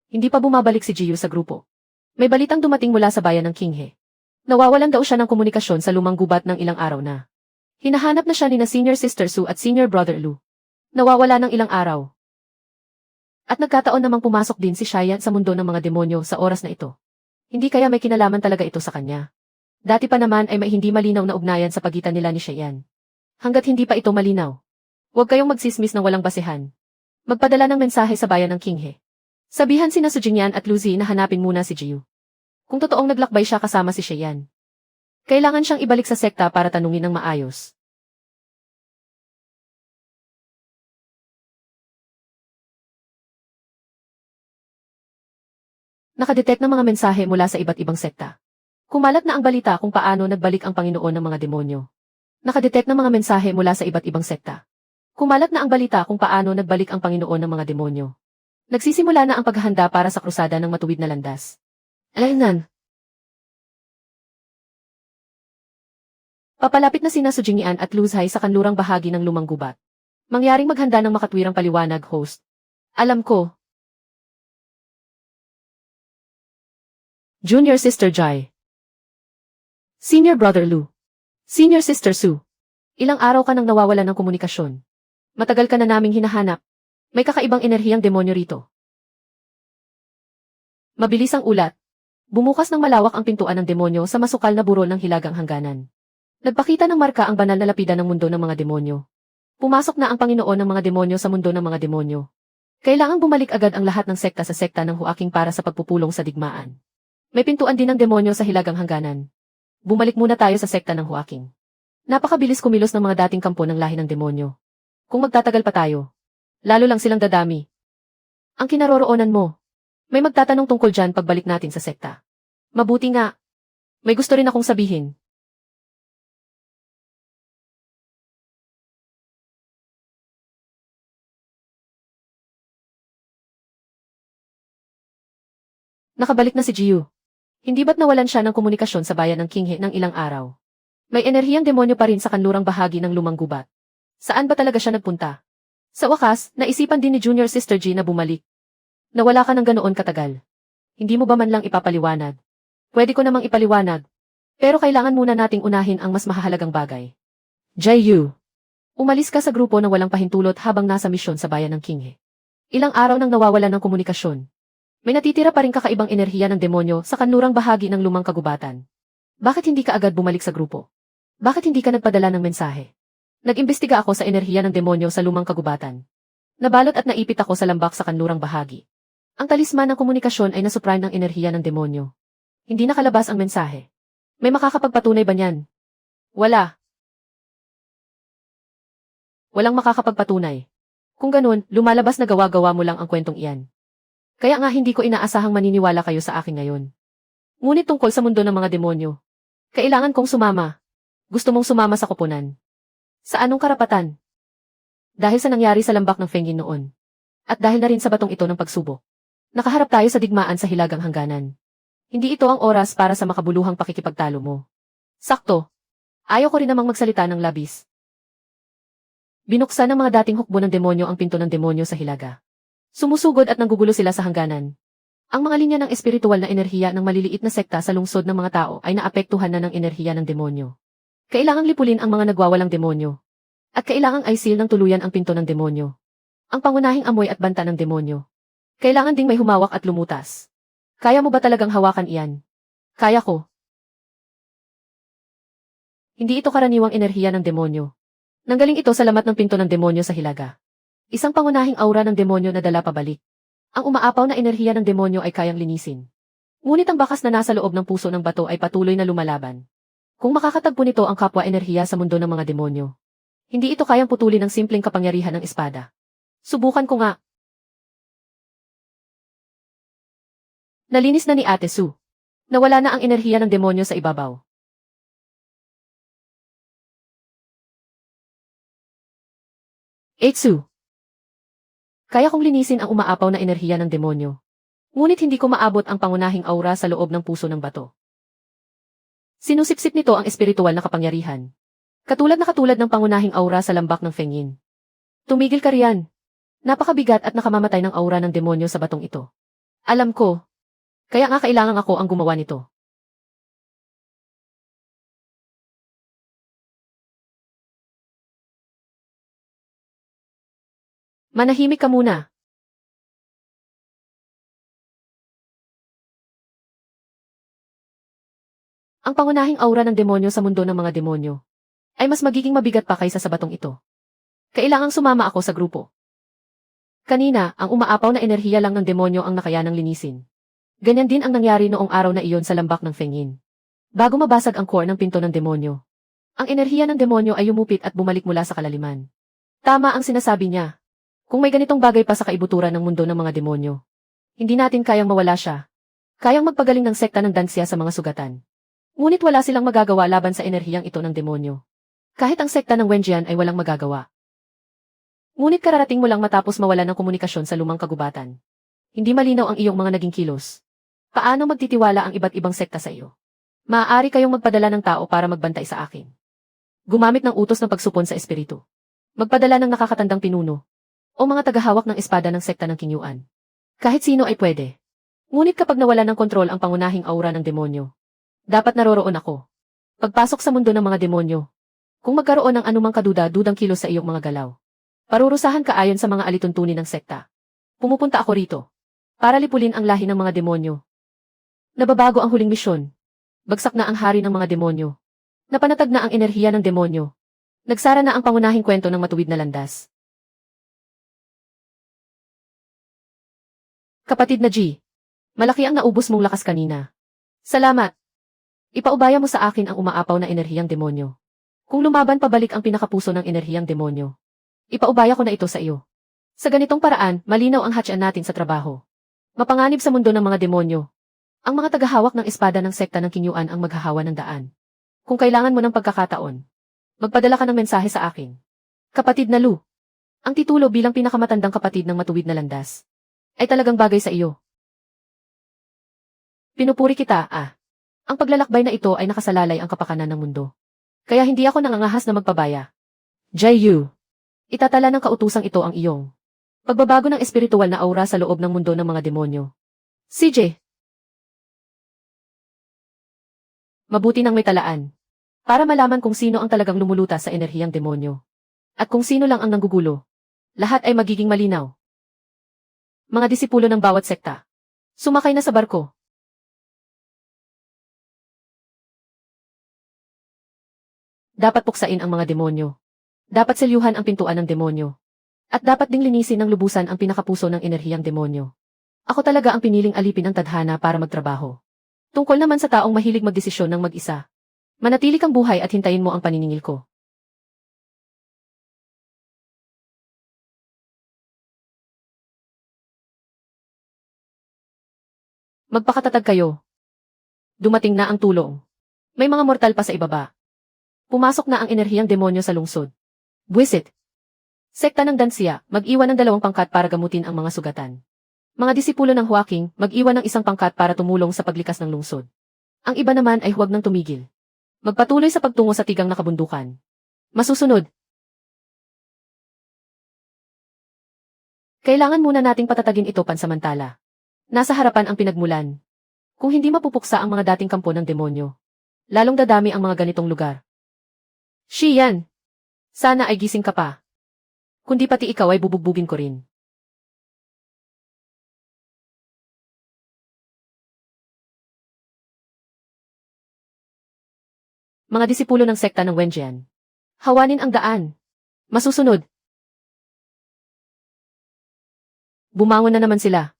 Hindi pa bumabalik si Jiyu sa grupo. May balitang dumating mula sa bayan ng Qinghe. Nawawalan daw siya ng komunikasyon sa lumang gubat ng ilang araw na. Hinahanap na siya ni na Senior Sister Su at Senior Brother Lu. Nawawala ng ilang araw. At nagkataon namang pumasok din si Cheyenne sa mundo ng mga demonyo sa oras na ito. Hindi kaya may kinalaman talaga ito sa kanya. Dati pa naman ay may hindi malinaw na ugnayan sa pagitan nila ni Cheyenne. Hanggat hindi pa ito malinaw, huwag kayong magsismis ng walang basehan. Magpadala ng mensahe sa bayan ng Qinghe. Sabihan sina Sujingyan at Luzi na hanapin muna si Jiu. Kung totoong naglakbay siya kasama si Sheyan, kailangan siyang ibalik sa sekta para tanungin ng maayos. Nakadetect ng mga mensahe mula sa iba't ibang sekta. Kumalat na ang balita kung paano nagbalik ang Panginoon ng mga demonyo. Nakadetect ng mga mensahe mula sa iba't ibang sekta. Kumalat na ang balita kung paano nagbalik ang Panginoon ng mga demonyo. Nagsisimula na ang paghahanda para sa krusada ng matuwid na landas. Alaynan. Papalapit na sina Sujingyan at Luzhay sa kanlurang bahagi ng lumang gubat. Mangyaring maghanda ng makatwirang paliwanag, host. Alam ko. Junior Sister Jai. Senior Brother Lu. Senior Sister Su. Ilang araw ka nang nawawala ng komunikasyon. Matagal ka na naming hinahanap. May kakaibang enerhiyang demonyo rito. Mabilis ang ulat. Bumukas ng malawak ang pintuan ng demonyo sa masukal na burol ng hilagang hangganan. Nagpakita ng marka ang banal na lapidan ng mundo ng mga demonyo. Pumasok na ang Panginoon ng mga demonyo sa mundo ng mga demonyo. Kailangang bumalik agad ang lahat ng sekta sa sekta ng Huaking para sa pagpupulong sa digmaan. May pintuan din ng demonyo sa hilagang hangganan. Bumalik muna tayo sa sekta ng Huaking. Napakabilis kumilos ng mga dating kampo ng lahi ng demonyo. Kung magtatagal pa tayo, lalo lang silang dadami. Ang kinaroroonan mo, may magtatanong tungkol dyan pagbalik natin sa sekta. Mabuti nga. May gusto rin akong sabihin. Nakabalik na si Jiu. Hindi ba't nawalan siya ng komunikasyon sa bayan ng Qinghe ng ilang araw? May enerhiyang demonyo pa rin sa kanlurang bahagi ng lumang gubat. Saan ba talaga siya nagpunta? Sa wakas, naisipan din ni Junior Sister G na bumalik. Nawala ka ng ganoon katagal. Hindi mo ba man lang ipapaliwanag? Pwede ko namang ipaliwanag. Pero kailangan muna nating unahin ang mas mahahalagang bagay. Jiu. Umalis ka sa grupo na walang pahintulot habang nasa misyon sa bayan ng Qinghe. Ilang araw nang nawawalan ng komunikasyon. May natitira pa rin kakaibang enerhiya ng demonyo sa kanlurang bahagi ng lumang kagubatan. Bakit hindi ka agad bumalik sa grupo? Bakit hindi ka nagpadala ng mensahe? Nag-imbestiga ako sa enerhiya ng demonyo sa lumang kagubatan. Nabalot at naipit ako sa lambak sa kanlurang bahagi. Ang talisman ng komunikasyon ay nasuprime ng enerhiya ng demonyo. Hindi nakalabas ang mensahe. May makakapagpatunay ba niyan? Wala. Walang makakapagpatunay. Kung ganun, lumalabas na gawa-gawa mo lang ang kwentong iyan. Kaya nga hindi ko inaasahang maniniwala kayo sa akin ngayon. Ngunit tungkol sa mundo ng mga demonyo, kailangan kong sumama. Gusto mong sumama sa koponan. Sa anong karapatan? Dahil sa nangyari sa lambak ng Fengyin noon. At dahil na rin sa batong ito ng pagsubok. Nakaharap tayo sa digmaan sa hilagang hangganan. Hindi ito ang oras para sa makabuluhang pakikipagtalo mo. Sakto. Ayaw ko rin namang magsalita ng labis. Binuksan ng mga dating hukbo ng demonyo ang pinto ng demonyo sa hilaga. Sumusugod at nanggugulo sila sa hangganan. Ang mga linya ng espiritual na enerhiya ng maliliit na sekta sa lungsod ng mga tao ay naapektuhan na ng enerhiya ng demonyo. Kailangang lipulin ang mga nagwawalang demonyo. At kailangang i-seal ng tuluyan ang pinto ng demonyo. Ang pangunahing amoy at banta ng demonyo. Kailangan ding may humawak at lumutas. Kaya mo ba talagang hawakan iyan? Kaya ko. Hindi ito karaniwang enerhiya ng demonyo. Nanggaling ito sa lamat ng pinto ng demonyo sa hilaga. Isang pangunahing aura ng demonyo na dala pabalik. Ang umaapaw na enerhiya ng demonyo ay kayang linisin. Ngunit ang bakas na nasa loob ng puso ng bato ay patuloy na lumalaban. Kung makakatagpo nito ang kapwa-enerhiya sa mundo ng mga demonyo, hindi ito kayang putulin ng simpleng kapangyarihan ng espada. Subukan ko nga. Nalinis na ni Ate Su. Nawala na ang enerhiya ng demonyo sa ibabaw. Eitsu. Kaya kong linisin ang umaapaw na enerhiya ng demonyo. Ngunit hindi ko maabot ang pangunahing aura sa loob ng puso ng bato. Sinusipsip nito ang espiritual na kapangyarihan. Katulad ng pangunahing aura sa lambak ng Fengyin. Tumigil ka riyan. Napakabigat at nakamamatay ng aura ng demonyo sa batong ito. Alam ko. Kaya nga kailangan ako ang gumawa nito. Manahimik ka muna. Ang pangunahing aura ng demonyo sa mundo ng mga demonyo ay mas magiging mabigat pa kaysa sa batong ito. Kailangang sumama ako sa grupo. Kanina, ang umaapaw na enerhiya lang ng demonyo ang nakayanang linisin. Ganyan din ang nangyari noong araw na iyon sa lambak ng Fengyin. Bago mabasag ang core ng pinto ng demonyo, ang enerhiya ng demonyo ay umupit at bumalik mula sa kalaliman. Tama ang sinasabi niya. Kung may ganitong bagay pa sa kaibuturan ng mundo ng mga demonyo, hindi natin kayang mawala siya. Kayang magpagaling ng sekta ng Dansya sa mga sugatan. Ngunit wala silang magagawa laban sa enerhiyang ito ng demonyo. Kahit ang sekta ng Wenjian ay walang magagawa. Ngunit kararating mo lang matapos mawala ng komunikasyon sa lumang kagubatan. Hindi malinaw ang iyong mga naging kilos. Paano magtitiwala ang iba't ibang sekta sa iyo? Maaari kayong magpadala ng tao para magbantay sa akin. Gumamit ng utos ng pagsupon sa espiritu. Magpadala ng nakakatandang pinuno. O mga tagahawak ng espada ng sekta ng Qingyuan. Kahit sino ay pwede. Ngunit kapag nawala ng kontrol ang pangunahing aura ng demonyo, dapat naroroon ako. Pagpasok sa mundo ng mga demonyo. Kung magkaroon ng anumang kaduda-dudang kilos sa iyong mga galaw, parurusahan ka ayon sa mga alituntunin ng sekta. Pumupunta ako rito. Para lipulin ang lahi ng mga demonyo. Nababago ang huling misyon. Bagsak na ang hari ng mga demonyo. Napanatag na ang enerhiya ng demonyo. Nagsara na ang pangunahing kwento ng matuwid na landas. Kapatid na G, malaki ang naubos mong lakas kanina. Salamat. Ipaubaya mo sa akin ang umaapaw na enerhiyang demonyo. Kung lumaban pabalik ang pinakapuso ng enerhiyang demonyo, ipaubaya ko na ito sa iyo. Sa ganitong paraan, malinaw ang hatsyan natin sa trabaho. Mapanganib sa mundo ng mga demonyo. Ang mga tagahawak ng espada ng sekta ng Qingyuan ang maghahawa ng daan. Kung kailangan mo ng pagkakataon, magpadala ka ng mensahe sa akin. Kapatid na Lu, ang titulo bilang pinakamatandang kapatid ng matuwid na landas, ay talagang bagay sa iyo. Pinupuri kita, Ang paglalakbay na ito ay nakasalalay ang kapakanan ng mundo. Kaya hindi ako nangangahas na magpabaya. Jai-Yu, itatala ng kautusang ito ang iyong pagbabago ng espiritual na aura sa loob ng mundo ng mga demonyo. CJ, mabuti nang may talaan. Para malaman kung sino ang talagang lumulutas sa enerhiyang demonyo. At kung sino lang ang nanggugulo. Lahat ay magiging malinaw. Mga disipulo ng bawat sekta. Sumakay na sa barko. Dapat puksain ang mga demonyo. Dapat selyuhan ang pintuan ng demonyo. At dapat ding linisin ng lubusan ang pinakapuso ng enerhiyang demonyo. Ako talaga ang piniling alipin ng tadhana para magtrabaho. Tungkol naman sa taong mahilig magdesisyon ng mag-isa. Manatili kang buhay at hintayin mo ang paniningil ko. Magpakatatag kayo. Dumating na ang tulong. May mga mortal pa sa ibaba. Pumasok na ang enerhiyang demonyo sa lungsod. Buwisit. Sekta ng Dansya, mag-iwan ng 2 pangkat para gamutin ang mga sugatan. Mga disipulo ng Huaking, mag-iwan ng 1 pangkat para tumulong sa paglikas ng lungsod. Ang iba naman ay huwag nang tumigil. Magpatuloy sa pagtungo sa tigang na kabundukan. Masusunod. Kailangan muna nating patatagin ito pansamantala. Nasa harapan ang pinagmulan. Kung hindi mapupuksa ang mga dating kampo ng demonyo, lalong dadami ang mga ganitong lugar. Shiyan! Sana ay gising ka pa. Kundi pati ikaw ay bubugbugin ko rin. Mga disipulo ng sekta ng Wenjian. Hawanin ang daan. Masusunod. Bumangon na naman sila.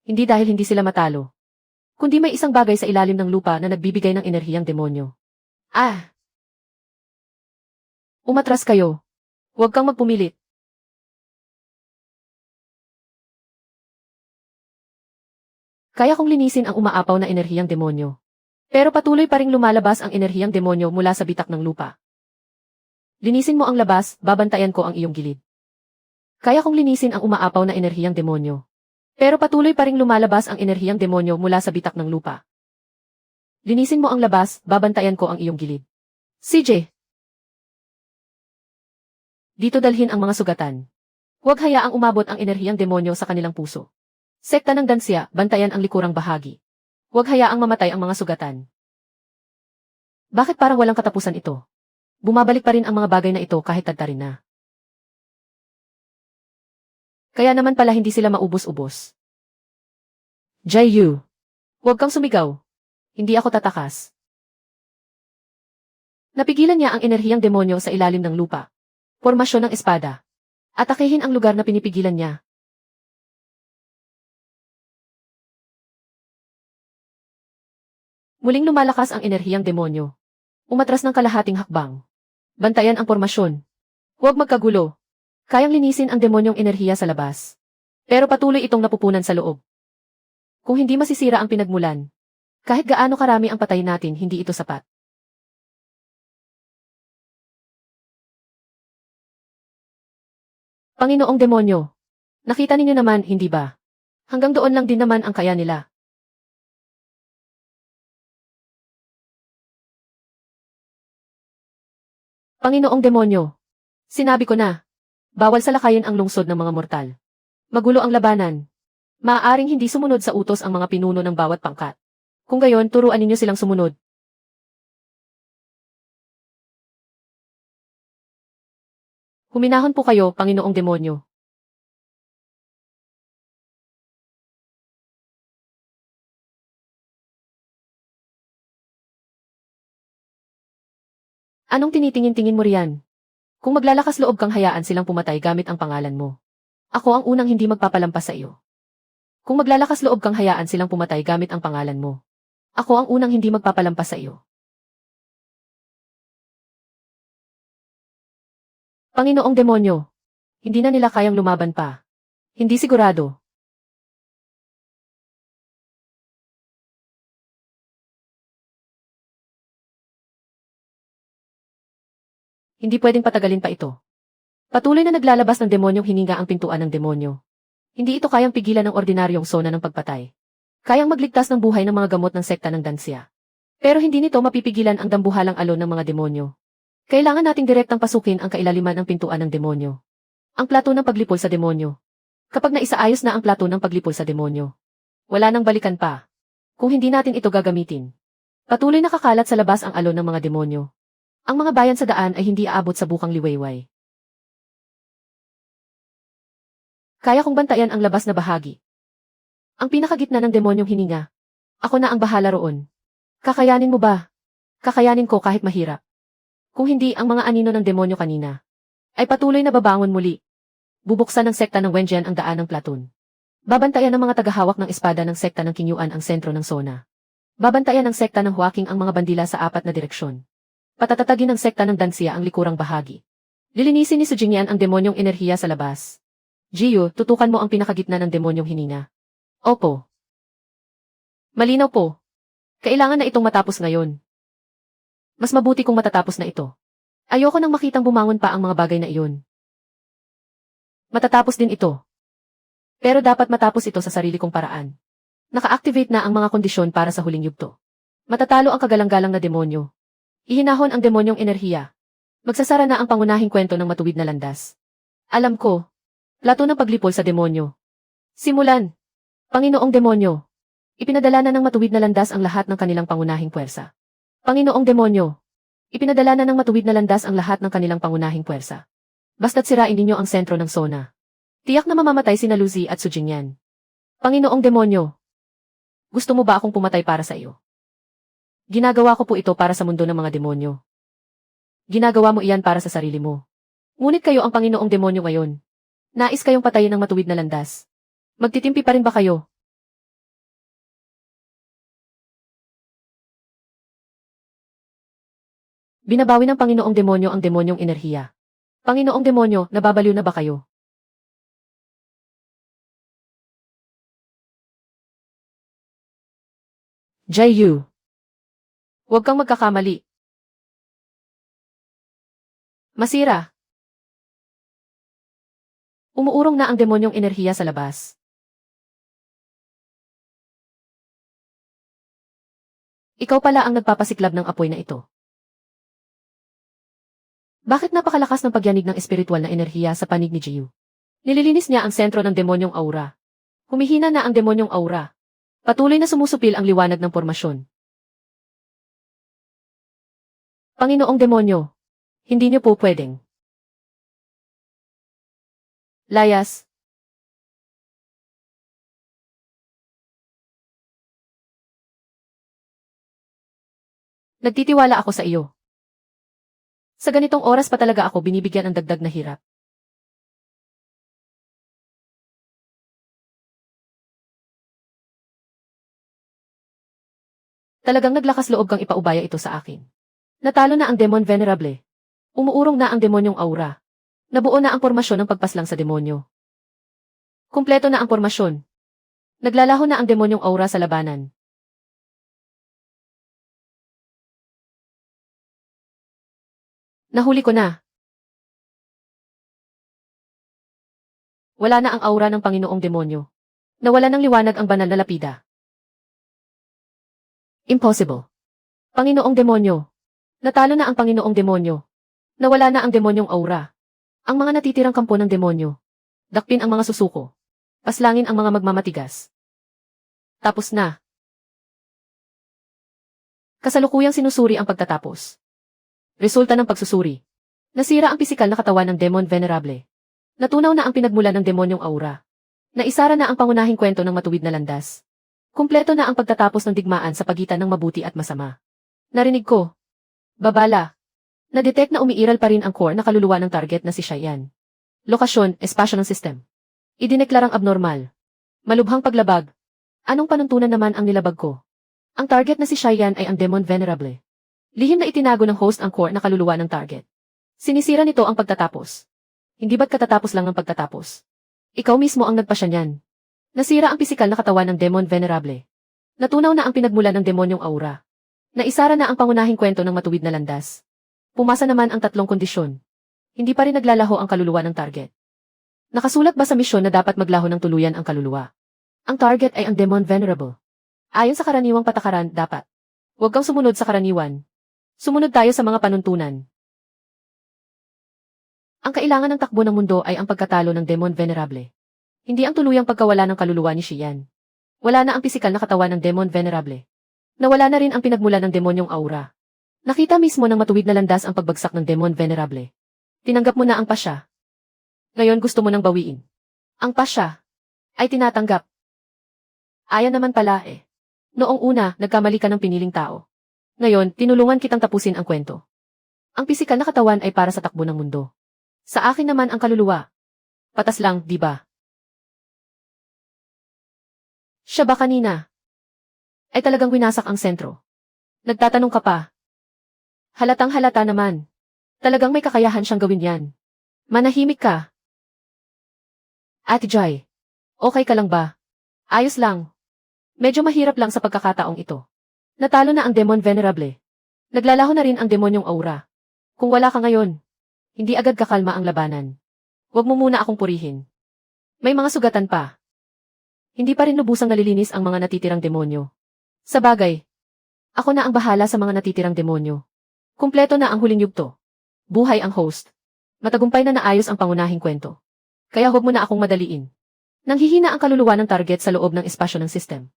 Hindi dahil hindi sila matalo. Kundi may isang bagay sa ilalim ng lupa na nagbibigay ng enerhiyang demonyo. Umatras kayo. Huwag kang magpumilit. Kaya kong linisin ang umaapaw na enerhiyang demonyo. Pero patuloy pa ring lumalabas ang enerhiyang demonyo mula sa bitak ng lupa. Linisin mo ang labas, babantayan ko ang iyong gilid. Kaya kong linisin ang umaapaw na enerhiyang demonyo. Pero patuloy pa ring lumalabas ang enerhiyang demonyo mula sa bitak ng lupa. Linisin mo ang labas, babantayan ko ang iyong gilid. CJ, dito dalhin ang mga sugatan. Huwag hayaang umabot ang enerhiyang demonyo sa kanilang puso. Sekta ng Dansya, bantayan ang likurang bahagi. Huwag hayaang mamatay ang mga sugatan. Bakit parang walang katapusan ito? Bumabalik pa rin ang mga bagay na ito kahit tadtarin na. Kaya naman pala hindi sila maubos-ubos. Jai-Yu, huwag kang sumigaw. Hindi ako tatakas. Napigilan niya ang enerhiyang demonyo sa ilalim ng lupa. Pormasyon ng espada. Atakehin ang lugar na pinipigilan niya. Muling lumalakas ang enerhiyang demonyo. Umatras ng kalahating hakbang. Bantayan ang pormasyon. Huwag magkagulo. Kayang linisin ang demonyong enerhiya sa labas. Pero patuloy itong napupunan sa loob. Kung hindi masisira ang pinagmulan, kahit gaano karami ang patay natin, hindi ito sapat. Panginoong demonyo, nakita ninyo naman, hindi ba? Hanggang doon lang din naman ang kaya nila. Panginoong demonyo, sinabi ko na, bawal salakayin ang lungsod ng mga mortal. Magulo ang labanan. Maaaring hindi sumunod sa utos ang mga pinuno ng bawat pangkat. Kung gayon, turuan ninyo silang sumunod. Huminahon po kayo, Panginoong demonyo. Anong tinitingin-tingin mo riyan? Kung maglalakas loob kang hayaan silang pumatay gamit ang pangalan mo. Ako ang unang hindi magpapalampas sa iyo. Kung maglalakas loob kang hayaan silang pumatay gamit ang pangalan mo. Ako ang unang hindi magpapalampas sa iyo. Panginoong demonyo, hindi na nila kayang lumaban pa. Hindi sigurado. Hindi pwedeng patagalin pa ito. Patuloy na naglalabas ng demonyong hininga ang pintuan ng demonyo. Hindi ito kayang pigilan ng ordinaryong sona ng pagpatay. Kayang magligtas ng buhay ng mga gamot ng sekta ng Dansya. Pero hindi nito mapipigilan ang dambuhalang alon ng mga demonyo. Kailangan nating direktang pasukin ang kailaliman ng pintuan ng demonyo. Ang plato ng paglipol sa demonyo. Kapag naisaayos na ang plato ng paglipol sa demonyo, wala nang balikan pa. Kung hindi natin ito gagamitin, patuloy nakakalat sa labas ang alon ng mga demonyo. Ang mga bayan sa daan ay hindi aabot sa bukang liwayway. Kaya kong bantayan ang labas na bahagi. Ang pinakagitna ng demonyong hininga. Ako na ang bahala roon. Kakayanin mo ba? Kakayanin ko kahit mahirap. Kung hindi, ang mga anino ng demonyo kanina ay patuloy na babangon muli. Bubuksan ng sekta ng Wenjian ang daan ng Platon. Babantayan ng mga tagahawak ng espada ng sekta ng Kinyuan ang sentro ng Sona. Babantayan ng sekta ng Huaking ang mga bandila sa apat na direksyon. Patatatagin ng sekta ng Dansya ang likurang bahagi. Lilinisin ni Sujingyan ang demonyong enerhiya sa labas. Jiyu, tutukan mo ang pinakagitna ng demonyong hininga. Opo. Malinaw po. Kailangan na itong matapos ngayon. Mas mabuti kung matatapos na ito. Ayoko nang makitang bumangon pa ang mga bagay na iyon. Matatapos din ito. Pero dapat matapos ito sa sarili kong paraan. Naka-activate na ang mga kondisyon para sa huling yugto. Matatalo ang kagalang-galang na demonyo. Ihinahon ang demonyong enerhiya. Magsasara na ang pangunahing kwento ng matuwid na landas. Alam ko. Plato ng paglipol sa demonyo. Simulan. Panginoong demonyo. Ipinadala na ng matuwid na landas ang lahat ng kanilang pangunahing puwersa. Panginoong demonyo. Ipinadala na ng matuwid na landas ang lahat ng kanilang pangunahing puwersa. Basta't sirain ninyo ang sentro ng Sona. Tiyak na mamamatay sina Luzi at Sujingyan. Panginoong demonyo. Gusto mo ba akong pumatay para sa iyo? Ginagawa ko po ito para sa mundo ng mga demonyo. Ginagawa mo iyan para sa sarili mo. Ngunit kayo ang Panginoong demonyo ngayon. Nais kayong patayin ng matuwid na landas. Magtitimpi pa rin ba kayo? Binabawi ng Panginoong demonyo ang demonyong enerhiya. Panginoong demonyo, nababaliw na ba kayo? Jiyu. Huwag kang magkakamali. Masira. Umuurong na ang demonyong enerhiya sa labas. Ikaw pala ang nagpapasiklab ng apoy na ito. Bakit napakalakas ng pagyanig ng espiritual na enerhiya sa panig ni Jiyu? Nililinis niya ang sentro ng demonyong aura. Humihina na ang demonyong aura. Patuloy na sumusupil ang liwanag ng pormasyon. Panginoong demonyo, hindi niyo po pwedeng. Layas. Nagtitiwala ako sa iyo. Sa ganitong oras pa talaga ako binibigyan ng dagdag na hirap. Talagang naglakas loob kang ipaubaya ito sa akin. Natalo na ang Demon Venerable. Umuurong na ang demonyong aura. Nabuo na ang pormasyon ng pagpaslang sa demonyo. Kumpleto na ang pormasyon. Naglalaho na ang demonyong aura sa labanan. Nahuli ko na. Wala na ang aura ng Panginoong demonyo. Nawala ng liwanag ang banal na lapida. Impossible. Panginoong demonyo. Natalo na ang Panginoong demonyo. Nawala na ang demonyong aura. Ang mga natitirang kampo ng demonyo. Dakpin ang mga susuko. Paslangin ang mga magmamatigas. Tapos na. Kasalukuyang sinusuri ang pagtatapos. Resulta ng pagsusuri. Nasira ang pisikal na katawan ng Demon Venerable. Natunaw na ang pinagmula ng demonyong aura. Naisara na ang pangunahing kwento ng matuwid na landas. Kumpleto na ang pagtatapos ng digmaan sa pagitan ng mabuti at masama. Narinig ko. Babala. Na-detect na umiiral pa rin ang core na kaluluwa ng target na si Cheyenne. Lokasyon, espasyo ng system. Idineklarang abnormal. Malubhang paglabag. Anong panuntunan naman ang nilabag ko? Ang target na si Cheyenne ay ang Demon Venerable. Lihim na itinago ng host ang core na kaluluwa ng target. Sinisira nito ang pagtatapos. Hindi ba't katatapos lang ang pagtatapos? Ikaw mismo ang nagpasya niyan. Nasira ang pisikal na katawan ng Demon Venerable. Natunaw na ang pinagmula ng demonyong aura. Naisara na ang pangunahing kwento ng matuwid na landas. Pumasa naman ang tatlong kondisyon. Hindi pa rin naglalaho ang kaluluwa ng target. Nakasulat ba sa misyon na dapat maglaho ng tuluyan ang kaluluwa? Ang target ay ang Demon Venerable. Ayon sa karaniwang patakaran, dapat. Huwag kang sumunod sa karaniwan. Sumunod tayo sa mga panuntunan. Ang kailangan ng takbo ng mundo ay ang pagkatalo ng Demon Venerable. Hindi ang tuluyang pagkawala ng kaluluwa ni Cheyenne. Wala na ang pisikal na katawan ng Demon Venerable. Nawala na rin ang pinagmula ng demonyong aura. Nakita mismo ng matuwid na landas ang pagbagsak ng Demon Venerable. Tinanggap mo na ang pasya. Ngayon gusto mo nang bawiin. Ang pasya ay tinatanggap. Ayan naman pala eh. Noong una, nagkamali ka ng piniling tao. Ngayon, tinulungan kitang tapusin ang kwento. Ang pisikal na katawan ay para sa takbo ng mundo. Sa akin naman ang kaluluwa. Patas lang, di ba? Siya ba kanina? Ay talagang winasak ang sentro. Nagtatanong ka pa. Halatang halata naman. Talagang may kakayahan siyang gawin yan. Manahimik ka. Ate Jai, okay ka lang ba? Ayos lang. Medyo mahirap lang sa pagkakataong ito. Natalo na ang Demon Venerable. Naglalaho na rin ang demonyong aura. Kung wala ka ngayon, hindi agad kakalma ang labanan. Huwag mo muna akong purihin. May mga sugatan pa. Hindi pa rin lubusang nalilinis ang mga natitirang demonyo. Sa bagay, ako na ang bahala sa mga natitirang demonyo. Kumpleto na ang huling yugto. Buhay ang host. Matagumpay na naayos ang pangunahing kwento. Kaya huwag mo na akong madaliin. Nanghihina ang kaluluwa ng target sa loob ng espasyo ng system.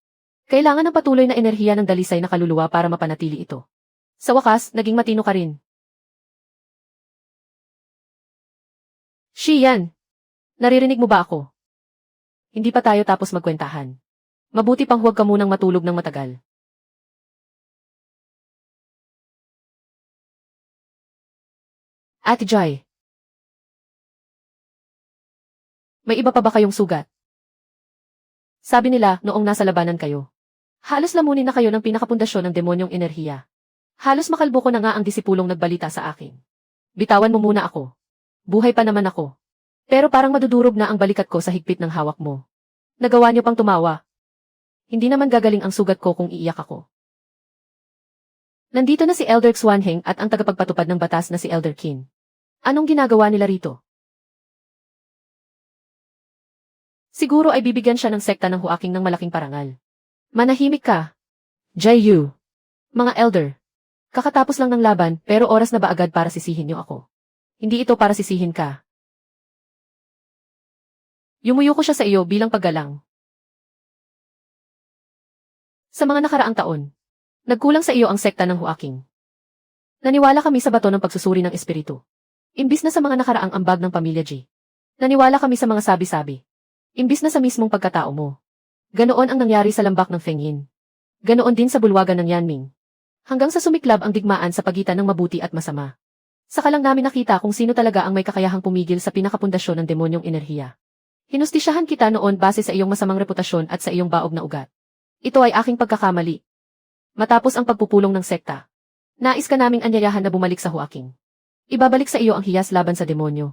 Kailangan ng patuloy na enerhiya ng dalisay na kaluluwa para mapanatili ito. Sa wakas, naging matino ka rin. Cheyenne, naririnig mo ba ako? Hindi pa tayo tapos magkwentahan. Mabuti pang huwag ka munang matulog ng matagal. Ate Jai, may iba pa ba kayong sugat? Sabi nila noong nasa labanan kayo. Halos lamunin na kayo ng pinakapundasyon ng demonyong enerhiya. Halos makalbo ko na nga ang disipulong nagbalita sa akin. Bitawan mo muna ako. Buhay pa naman ako. Pero parang madudurog na ang balikat ko sa higpit ng hawak mo. Nagawa niyo pang tumawa. Hindi naman gagaling ang sugat ko kung iiyak ako. Nandito na si Elder Xuanheng at ang tagapagpatupad ng batas na si Elder Qin. Anong ginagawa nila rito? Siguro ay bibigyan siya ng sekta ng Huaking ng malaking parangal. Manahimik ka. Jai Yu. Mga elder. Kakatapos lang ng laban pero oras na ba agad para sisihin niyo ako? Hindi ito para sisihin ka. Yumuyo ko siya sa iyo bilang paggalang. Sa mga nakaraang taon, nagkulang sa iyo ang sekta ng Huaking. Naniwala kami sa bato ng pagsusuri ng espiritu. Imbis na sa mga nakaraang ambag ng pamilya Ji. Naniwala kami sa mga sabi-sabi. Imbis na sa mismong pagkatao mo. Ganoon ang nangyari sa lambak ng Feng Yin. Ganoon din sa bulwagan ng Yanming. Hanggang sa sumiklab ang digmaan sa pagitan ng mabuti at masama. Saka lang namin nakita kung sino talaga ang may kakayahang pumigil sa pinakapundasyon ng demonyong enerhiya. Hinustisyahan kita noon base sa iyong masamang reputasyon at sa iyong baog na ugat. Ito ay aking pagkakamali. Matapos ang pagpupulong ng sekta, nais ka naming anyayahan na bumalik sa Huaking. Ibabalik sa iyo ang hiyas laban sa demonyo.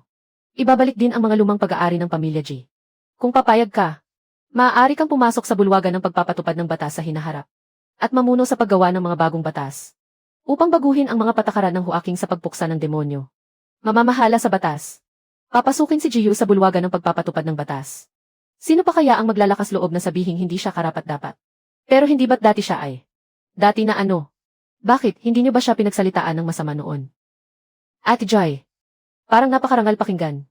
Ibabalik din ang mga lumang pag-aari ng pamilya G. Kung papayag ka, maaari kang pumasok sa bulwagan ng pagpapatupad ng batas sa hinaharap at mamuno sa paggawa ng mga bagong batas upang baguhin ang mga patakaran ng Huaking sa pagpuksa ng demonyo. Mamamahala sa batas. Papasukin si Jiyu sa bulwagan ng pagpapatupad ng batas. Sino pa kaya ang maglalakas loob na sabihing hindi siya karapat-dapat? Pero hindi ba't dati siya ay? Dati na ano? Bakit hindi niyo ba siya pinagsalitaan ng masama noon? Ate Joy, parang napakarangal pakinggan.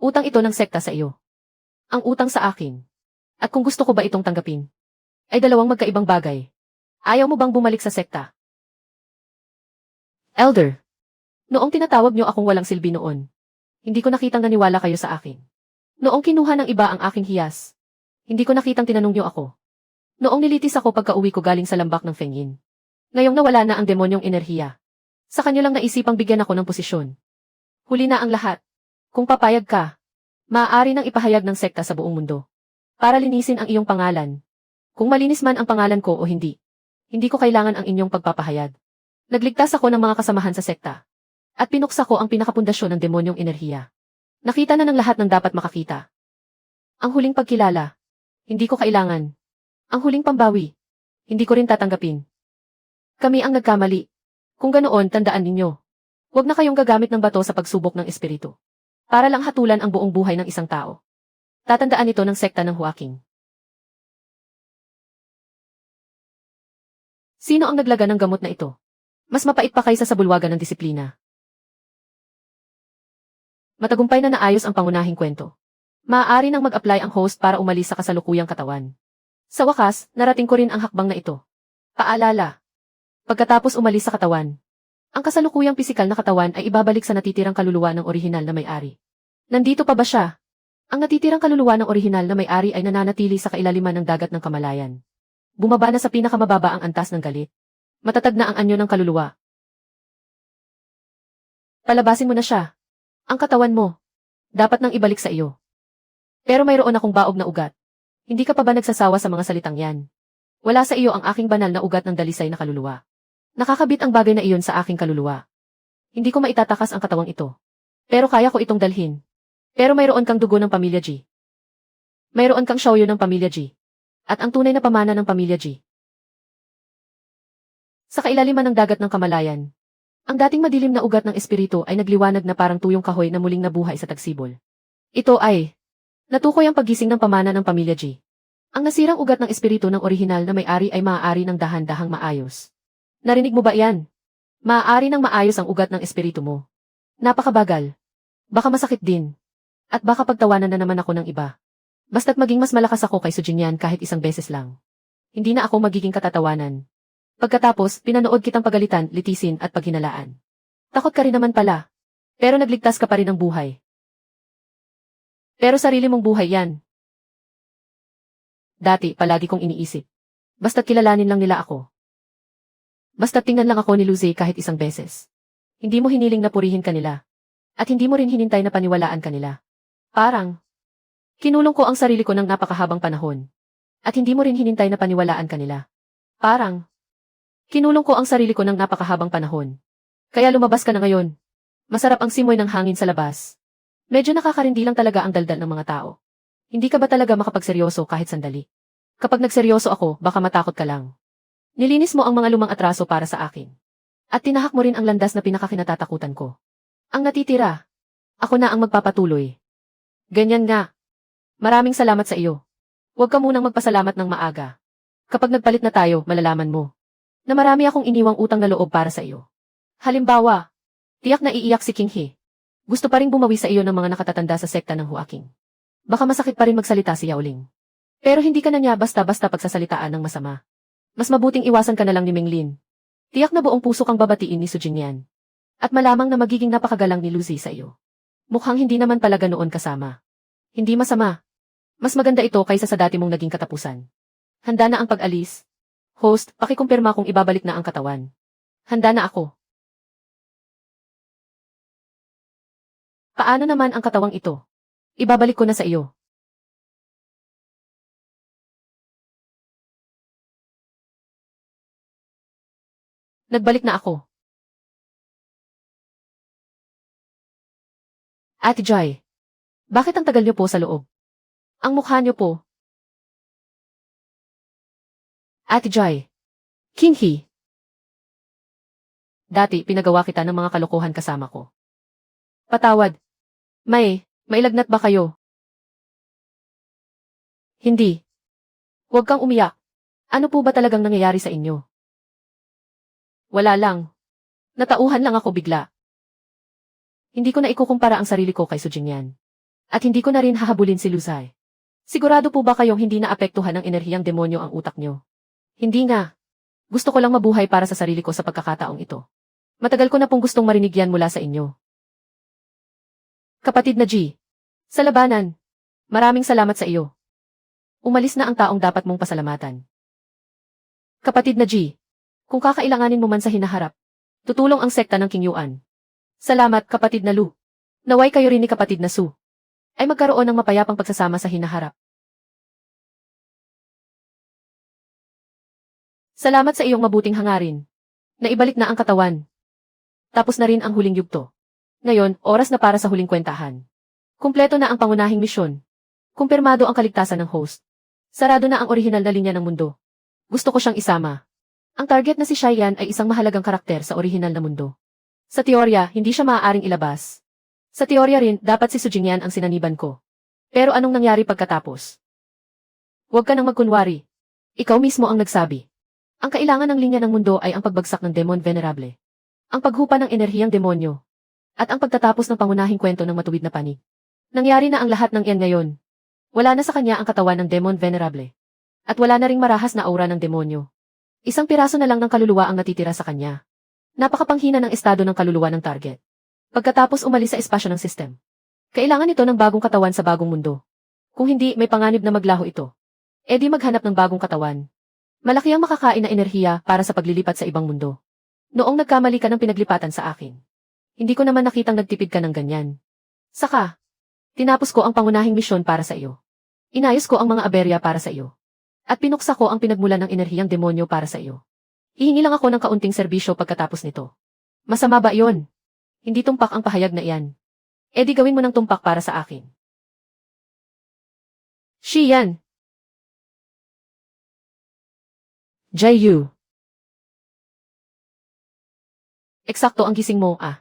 Utang ito ng sekta sa iyo. Ang utang sa akin. At kung gusto ko ba itong tanggapin? Ay dalawang magkaibang bagay. Ayaw mo bang bumalik sa sekta? Elder, noong tinatawag niyo akong walang silbi noon, hindi ko nakitang naniwala kayo sa akin. Noong kinuha ng iba ang aking hiyas, hindi ko nakitang tinanong niyo ako. Noong nilitis ako pagka-uwi ko galing sa lambak ng Fengyin. Ngayong nawala na ang demonyong enerhiya. Sa kanyo lang naisipang bigyan ako ng posisyon. Huli na ang lahat. Kung papayag ka, maaari nang ipahayag ng sekta sa buong mundo. Para linisin ang iyong pangalan. Kung malinis man ang pangalan ko o hindi. Hindi ko kailangan ang inyong pagpapahayag. Nagligtas ako ng mga kasamahan sa sekta. At pinuksa ko ang pinakapundasyon ng demonyong enerhiya. Nakita na ng lahat ng dapat makakita. Ang huling pagkilala. Hindi ko kailangan. Ang huling pambawi. Hindi ko rin tatanggapin. Kami ang nagkamali. Kung ganoon, tandaan ninyo. Huwag na kayong gagamit ng bato sa pagsubok ng espiritu. Para lang hatulan ang buong buhay ng isang tao. Tatandaan ito ng sekta ng Huaking. Sino ang naglaga ng gamot na ito? Mas mapait pa kaysa sa bulwagan ng disiplina. Matagumpay na naayos ang pangunahing kwento. Maaari nang mag-apply ang host para umalis sa kasalukuyang katawan. Sa wakas, narating ko rin ang hakbang na ito. Paalala. Pagkatapos umalis sa katawan, ang kasalukuyang pisikal na katawan ay ibabalik sa natitirang kaluluwa ng orihinal na may-ari. Nandito pa ba siya? Ang natitirang kaluluwa ng orihinal na may-ari ay nananatili sa kailaliman ng dagat ng kamalayan. Bumaba na sa pinakamababa ang antas ng galit. Matatag na ang anyo ng kaluluwa. Palabasin mo na siya. Ang katawan mo. Dapat nang ibalik sa iyo. Pero mayroon akong baog na ugat. Hindi ka pa ba nagsasawa sa mga salitang yan? Wala sa iyo ang aking banal na ugat ng dalisay na kaluluwa. Nakakabit ang bagay na iyon sa aking kaluluwa. Hindi ko maitatakas ang katawang ito. Pero kaya ko itong dalhin. Pero mayroon kang dugo ng pamilya G. Mayroon kang Xiaoyu ng pamilya G. At ang tunay na pamana ng pamilya G. Sa kailaliman ng dagat ng kamalayan, ang dating madilim na ugat ng espiritu ay nagliwanag na parang tuyong kahoy na muling nabuhay sa tagsibol. Ito ay natukoy ang paggising ng pamana ng pamilya G. Ang nasirang ugat ng espiritu ng orihinal na may-ari ay maaari ng dahan-dahang maayos. Narinig mo ba yan? Maaari ng maayos ang ugat ng espiritu mo. Napakabagal. Baka masakit din. At baka pagtawanan na naman ako ng iba. Basta't maging mas malakas ako kay Sujinyan kahit isang beses lang. Hindi na ako magiging katatawanan. Pagkatapos, pinanood kitang pagalitan, litisin at paghinalaan. Takot ka rin naman pala. Pero nagligtas ka pa rin ng buhay. Pero sarili mong buhay yan. Dati, palagi kong iniisip. Basta't kilalanin lang nila ako. Basta't tingnan lang ako ni Lucy kahit isang beses. Hindi mo hiniling na purihin kanila. At hindi mo rin hinintay na paniwalaan kanila. Parang, kinulong ko ang sarili ko ng napakahabang panahon. At hindi mo rin hinintay na paniwalaan kanila. Parang, kinulong ko ang sarili ko ng napakahabang panahon. Kaya lumabas ka na ngayon. Masarap ang simoy ng hangin sa labas. Medyo nakakarindi lang talaga ang daldal ng mga tao. Hindi ka ba talaga makapagseryoso kahit sandali? Kapag nagseryoso ako, baka matakot ka lang. Nilinis mo ang mga lumang atraso para sa akin. At tinahak mo rin ang landas na pinakakinatatakutan ko. Ang natitira, ako na ang magpapatuloy. Ganyan nga. Maraming salamat sa iyo. Huwag ka munang magpasalamat ng maaga. Kapag nagpalit na tayo, malalaman mo na marami akong iniwang utang na loob para sa iyo. Halimbawa, tiyak na iiyak si King He. Gusto pa ring bumawi sa iyo ng mga nakatatanda sa sekta ng Huaking. Baka masakit pa rin magsalita si Yaoling. Pero hindi ka na niya basta-basta pagsasalitaan ng masama. Mas mabuting iwasan ka na lang ni Menglin. Tiyak na buong puso kang babatiin ni Sujinyan. At malamang na magiging napakagalang ni Lucy sa iyo. Mukhang hindi naman pala ganoon kasama. Hindi masama. Mas maganda ito kaysa sa dati mong naging katapusan. Handa na ang pag-alis. Host, pakikumpirma kung ibabalik na ang katawan. Handa na ako. Paano naman ang katawang ito? Ibabalik ko na sa iyo. Nagbalik na ako. Ate Joy, bakit ang tagal niyo po sa loob? Ang mukha niyo po. Ate Joy, Kinhi. Dati pinagawa kita ng mga kalokohan kasama ko. Patawad. Mailagnat ba kayo? Hindi. Huwag kang umiyak. Ano po ba talagang nangyayari sa inyo? Wala lang. Natauhan lang ako bigla. Hindi ko na ikukumpara ang sarili ko kay Sujingyan. At hindi ko na rin hahabulin si Luzay. Sigurado po ba kayong hindi naapektuhan ng enerhiyang demonyo ang utak nyo? Hindi nga. Gusto ko lang mabuhay para sa sarili ko sa pagkakataong ito. Matagal ko na pong gustong marinig yan mula sa inyo. Kapatid na G. Sa labanan. Maraming salamat sa iyo. Umalis na ang taong dapat mong pasalamatan. Kapatid na G. Kung kakailanganin mo man sa hinaharap, tutulong ang sekta ng King Yuan. Salamat, kapatid na Lu. Naway kayo rin ni kapatid na Su ay magkaroon ng mapayapang pagsasama sa hinaharap. Salamat sa iyong mabuting hangarin. Naibalik na ang katawan. Tapos na rin ang huling yugto. Ngayon, oras na para sa huling kwentahan. Kumpleto na ang pangunahing misyon. Kumpirmado ang kaligtasan ng host. Sarado na ang orihinal na linya ng mundo. Gusto ko siyang isama. Ang target na si Cheyenne ay isang mahalagang karakter sa orihinal na mundo. Sa teorya, hindi siya maaaring ilabas. Sa teorya rin, dapat si Sujingyan ang sinaniban ko. Pero anong nangyari pagkatapos? Huwag ka nang magkunwari. Ikaw mismo ang nagsabi. Ang kailangan ng linya ng mundo ay ang pagbagsak ng Demon Venerable. Ang paghupa ng enerhiyang demonyo. At ang pagtatapos ng pangunahing kwento ng matuwid na panig. Nangyari na ang lahat ng iyan ngayon. Wala na sa kanya ang katawan ng Demon Venerable. At wala na ring marahas na aura ng demonyo. Isang piraso na lang ng kaluluwa ang natitira sa kanya. Napakapanghina ng estado ng kaluluwa ng target. Pagkatapos umalis sa espasyo ng system. Kailangan ito ng bagong katawan sa bagong mundo. Kung hindi, may panganib na maglaho ito. E di maghanap ng bagong katawan. Malaki ang makakain na enerhiya para sa paglilipat sa ibang mundo. Noong nagkamali ka ng pinaglipatan sa akin. Hindi ko naman nakitang nagtipid ka ng ganyan. Saka, tinapos ko ang pangunahing misyon para sa iyo. Inayos ko ang mga aberya para sa iyo. At pinuksa ko ang pinagmulan ng enerhiyang demonyo para sa iyo. Hihingi lang ako ng kaunting serbisyo pagkatapos nito. Masama ba iyon? Hindi tumpak ang pahayag na iyan. E di gawin mo ng tumpak para sa akin. Shiyan. Jayu. Eksakto ang gising mo, ah.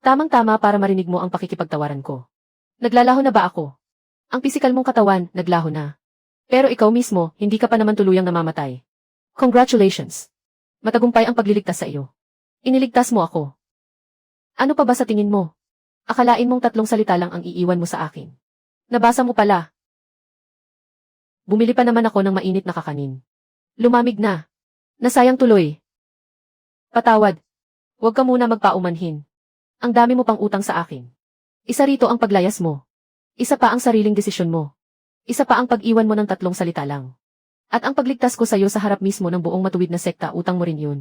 Tamang-tama para marinig mo ang pakikipagtawaran ko. Naglalaho na ba ako? Ang pisikal mong katawan, naglaho na. Pero ikaw mismo, hindi ka pa naman tuluyang namamatay. Congratulations. Matagumpay ang pagliligtas sa iyo. Iniligtas mo ako. Ano pa ba sa tingin mo? Akalain mong 3 salita lang ang iiwan mo sa akin. Nabasa mo pala. Bumili pa naman ako ng mainit na kakanin. Lumamig na. Nasayang tuloy. Patawad. Huwag ka muna magpaumanhin. Ang dami mo pang utang sa akin. Isa rito ang paglayas mo. Isa pa ang sariling desisyon mo. Isa pa ang pag-iwan mo ng 3 salita lang. At ang pagligtas ko sa iyo sa harap mismo ng buong matuwid na sekta, utang mo rin yun.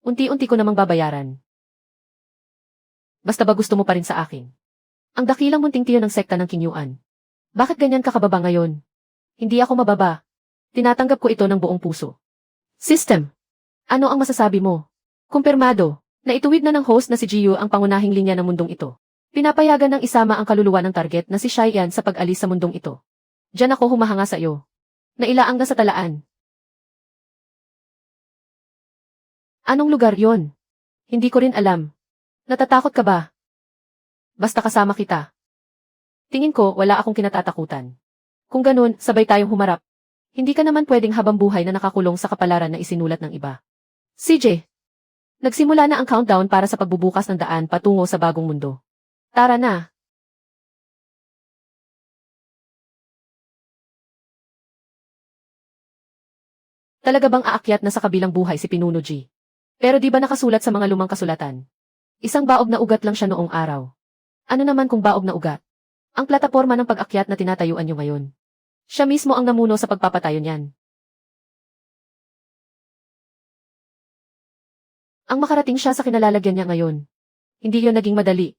Unti-unti ko namang babayaran. Basta ba gusto mo pa rin sa akin? Ang dakilang munting tiyo ng sekta ng King Yuan. Bakit ganyan ka kababa ngayon? Hindi ako mababa. Tinatanggap ko ito ng buong puso. System. Ano ang masasabi mo? Kumpirmado. Naituwid na ng host na si Jiyu ang pangunahing linya ng mundong ito. Pinapayagan ng isama ang kaluluwa ng target na si Cheyenne sa pag-alis sa mundong ito. Diyan ako humahanga sa iyo. Nailaang na sa talaan. Anong lugar yon? Hindi ko rin alam. Natatakot ka ba? Basta kasama kita. Tingin ko wala akong kinatatakutan. Kung ganun, sabay tayong humarap. Hindi ka naman pwedeng habang buhay na nakakulong sa kapalaran na isinulat ng iba. CJ. Nagsimula na ang countdown para sa pagbubukas ng daan patungo sa bagong mundo. Tara na. Talaga bang aakyat na sa kabilang buhay si Pinuno G? Pero di ba nakasulat sa mga lumang kasulatan? Isang baog na ugat lang siya noong araw. Ano naman kung baog na ugat? Ang plataporma ng pag-akyat na tinatayuan niyo ngayon. Siya mismo ang namuno sa pagpapatayo niyan. Ang makarating siya sa kinalalagyan niya ngayon. Hindi yon naging madali.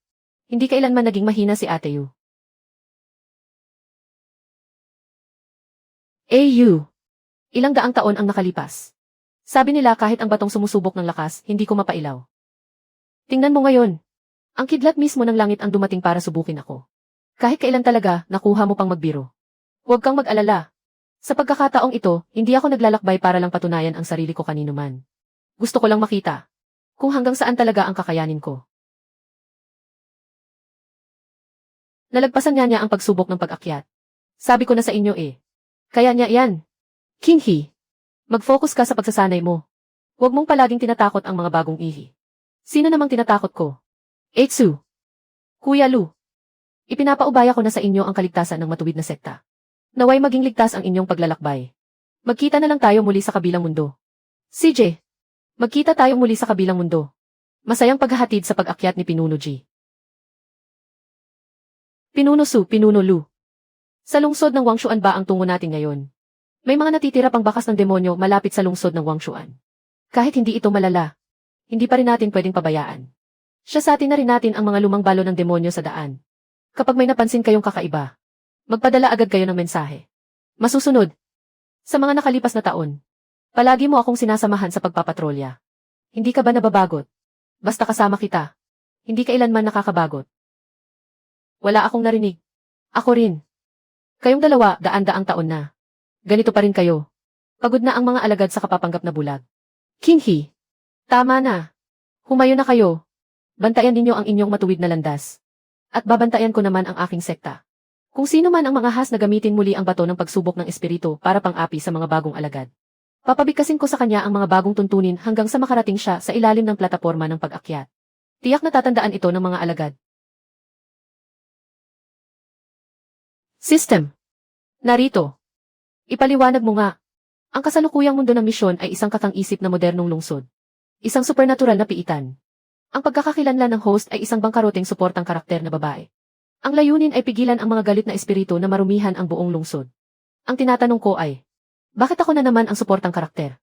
Hindi kailanman naging mahina si Ate Yu. AU. Ilang daang taon ang nakalipas. Sabi nila kahit ang batong sumusubok ng lakas, hindi ko mapailaw. Tingnan mo ngayon. Ang kidlat mismo ng langit ang dumating para subukin ako. Kahit kailan talaga, nakuha mo pang magbiro. Huwag kang mag-alala. Sa pagkakataong ito, hindi ako naglalakbay para lang patunayan ang sarili ko kanino man. Gusto ko lang makita kung hanggang saan talaga ang kakayanin ko. Nalagpasan niya ang pagsubok ng pag-akyat. Sabi ko na sa inyo eh. Kaya niya yan. King He. Mag-focus ka sa pagsasanay mo. Huwag mong palaging tinatakot ang mga bagong ihi. Sino namang tinatakot ko? Eitsu. Kuya Lu. Ipinapaubaya ko na sa inyo ang kaligtasan ng matuwid na sekta. Naway maging ligtas ang inyong paglalakbay. Magkita na lang tayo muli sa kabilang mundo. CJ. Magkita tayo muli sa kabilang mundo. Masayang paghahatid sa pag-akyat ni Pinuno G. Pinuno Su, Pinuno Lu. Sa lungsod ng Wangshuan ba ang tungo natin ngayon? May mga natitira pang bakas ng demonyo malapit sa lungsod ng Wangshuan. Kahit hindi ito malala, hindi pa rin natin pwedeng pabayaan. Siya sa atin na rin natin ang mga lumang balo ng demonyo sa daan. Kapag may napansin kayong kakaiba, magpadala agad kayo ng mensahe. Masusunod. Sa mga nakalipas na taon, palagi mo akong sinasamahan sa pagpapatrolya. Hindi ka ba nababagot? Basta kasama kita. Hindi kailanman nakakabagot. Wala akong narinig. Ako rin. Kayong dalawa, daan-daang taon na. Ganito pa rin kayo. Pagod na ang mga alagad sa kapapanggap na bulag. King He. Tama na. Humayo na kayo. Bantayan ninyo ang inyong matuwid na landas. At babantayan ko naman ang aking sekta. Kung sino man ang mga has na gamitin muli ang bato ng pagsubok ng espiritu para pang-api sa mga bagong alagad. Papabigkasin ko sa kanya ang mga bagong tuntunin hanggang sa makarating siya sa ilalim ng plataporma ng pag-akyat. Tiyak na tatandaan ito ng mga alagad. System. Narito. Ipaliwanag mo nga. Ang kasalukuyang mundo ng misyon ay isang kakang-isip na modernong lungsod. Isang supernatural na piitan. Ang pagkakakilanlan ng host ay isang bangkaroteng suportang karakter na babae. Ang layunin ay pigilan ang mga galit na espiritu na marumihan ang buong lungsod. Ang tinatanong ko ay, bakit ako na naman ang suportang karakter?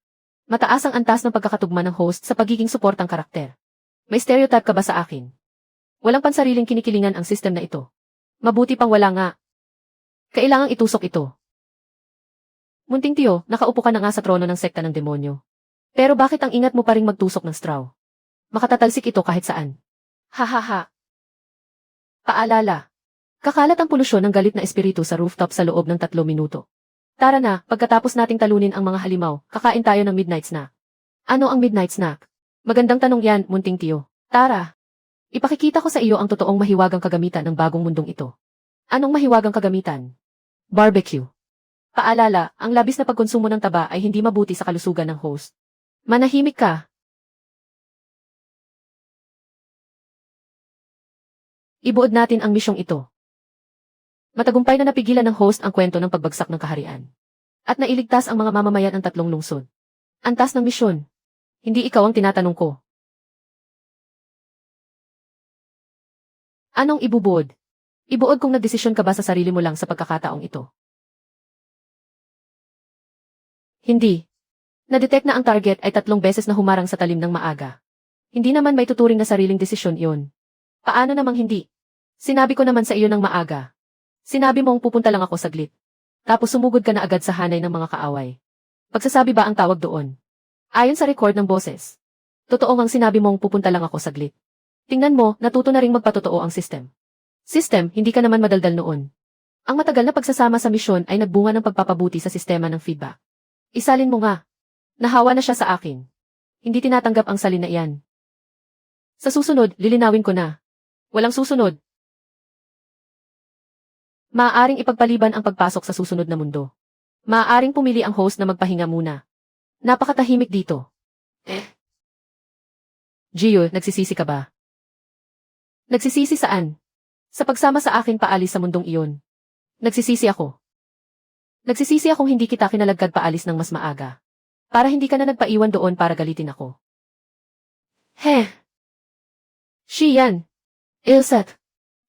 Mataas ang antas ng pagkakatugma ng host sa pagiging suportang karakter. May stereotype ka ba sa akin? Walang pansariling kinikilingan ang system na ito. Mabuti pang wala nga. Kailangang itusok ito. Munting tiyo, nakaupo ka na nga sa trono ng sekta ng demonyo. Pero bakit ang ingat mo pa ring magtusok ng straw? Makatatalsik ito kahit saan. Hahaha. Paalala. Kakalat ang polusyon ng galit na espiritu sa rooftop sa loob ng 3 minuto. Tara na, pagkatapos nating talunin ang mga halimaw, kakain tayo ng midnight snack. Ano ang midnight snack? Magandang tanong yan, munting tiyo. Tara. Ipakikita ko sa iyo ang totoong mahiwagang kagamitan ng bagong mundong ito. Anong mahiwagang kagamitan? Barbecue. Paalala, ang labis na pagkonsumo ng taba ay hindi mabuti sa kalusugan ng host. Manahimik ka. Ibuod natin ang misyong ito. Matagumpay na napigilan ng host ang kwento ng pagbagsak ng kaharian. At nailigtas ang mga mamamayan ng 3 lungsod. Antas ng misyon. Hindi ikaw ang tinatanong ko. Anong ibubuod? Ibuod kung nagdesisyon ka ba sa sarili mo lang sa pagkakataong ito. Hindi. Na-detect na ang target ay 3 beses na humarang sa talim ng maaga. Hindi naman may tuturing na sariling desisyon iyon. Paano namang hindi? Sinabi ko naman sa iyo ng maaga. Sinabi mong pupunta lang ako saglit. Tapos sumugod ka na agad sa hanay ng mga kaaway. Pagsasabi ba ang tawag doon? Ayon sa record ng boses. Totoo ngang sinabi mong pupunta lang ako saglit. Tingnan mo, natuto na ring magpatotoo ang system. System, hindi ka naman madaldal noon. Ang matagal na pagsasama sa misyon ay nagbunga ng pagpapabuti sa sistema ng feedback. Isalin mo nga. Nahawa na siya sa akin. Hindi tinatanggap ang salin na iyan. Sa susunod, lilinawin ko na. Walang susunod. Maaaring ipagpaliban ang pagpasok sa susunod na mundo. Maaaring pumili ang host na magpahinga muna. Napakatahimik dito. Gio, nagsisisi ka ba? Nagsisisi saan? Sa pagsama sa akin paalis sa mundong iyon. Nagsisisi ako. Nagsisisi akong hindi kita kinalagkad paalis ng mas maaga. Para hindi ka na nagpaiwan doon para galitin ako. Shiyan. Ilsat.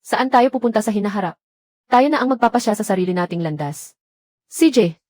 Saan tayo pupunta sa hinaharap? Tayo na ang magpapasya sa sarili nating landas. CJ.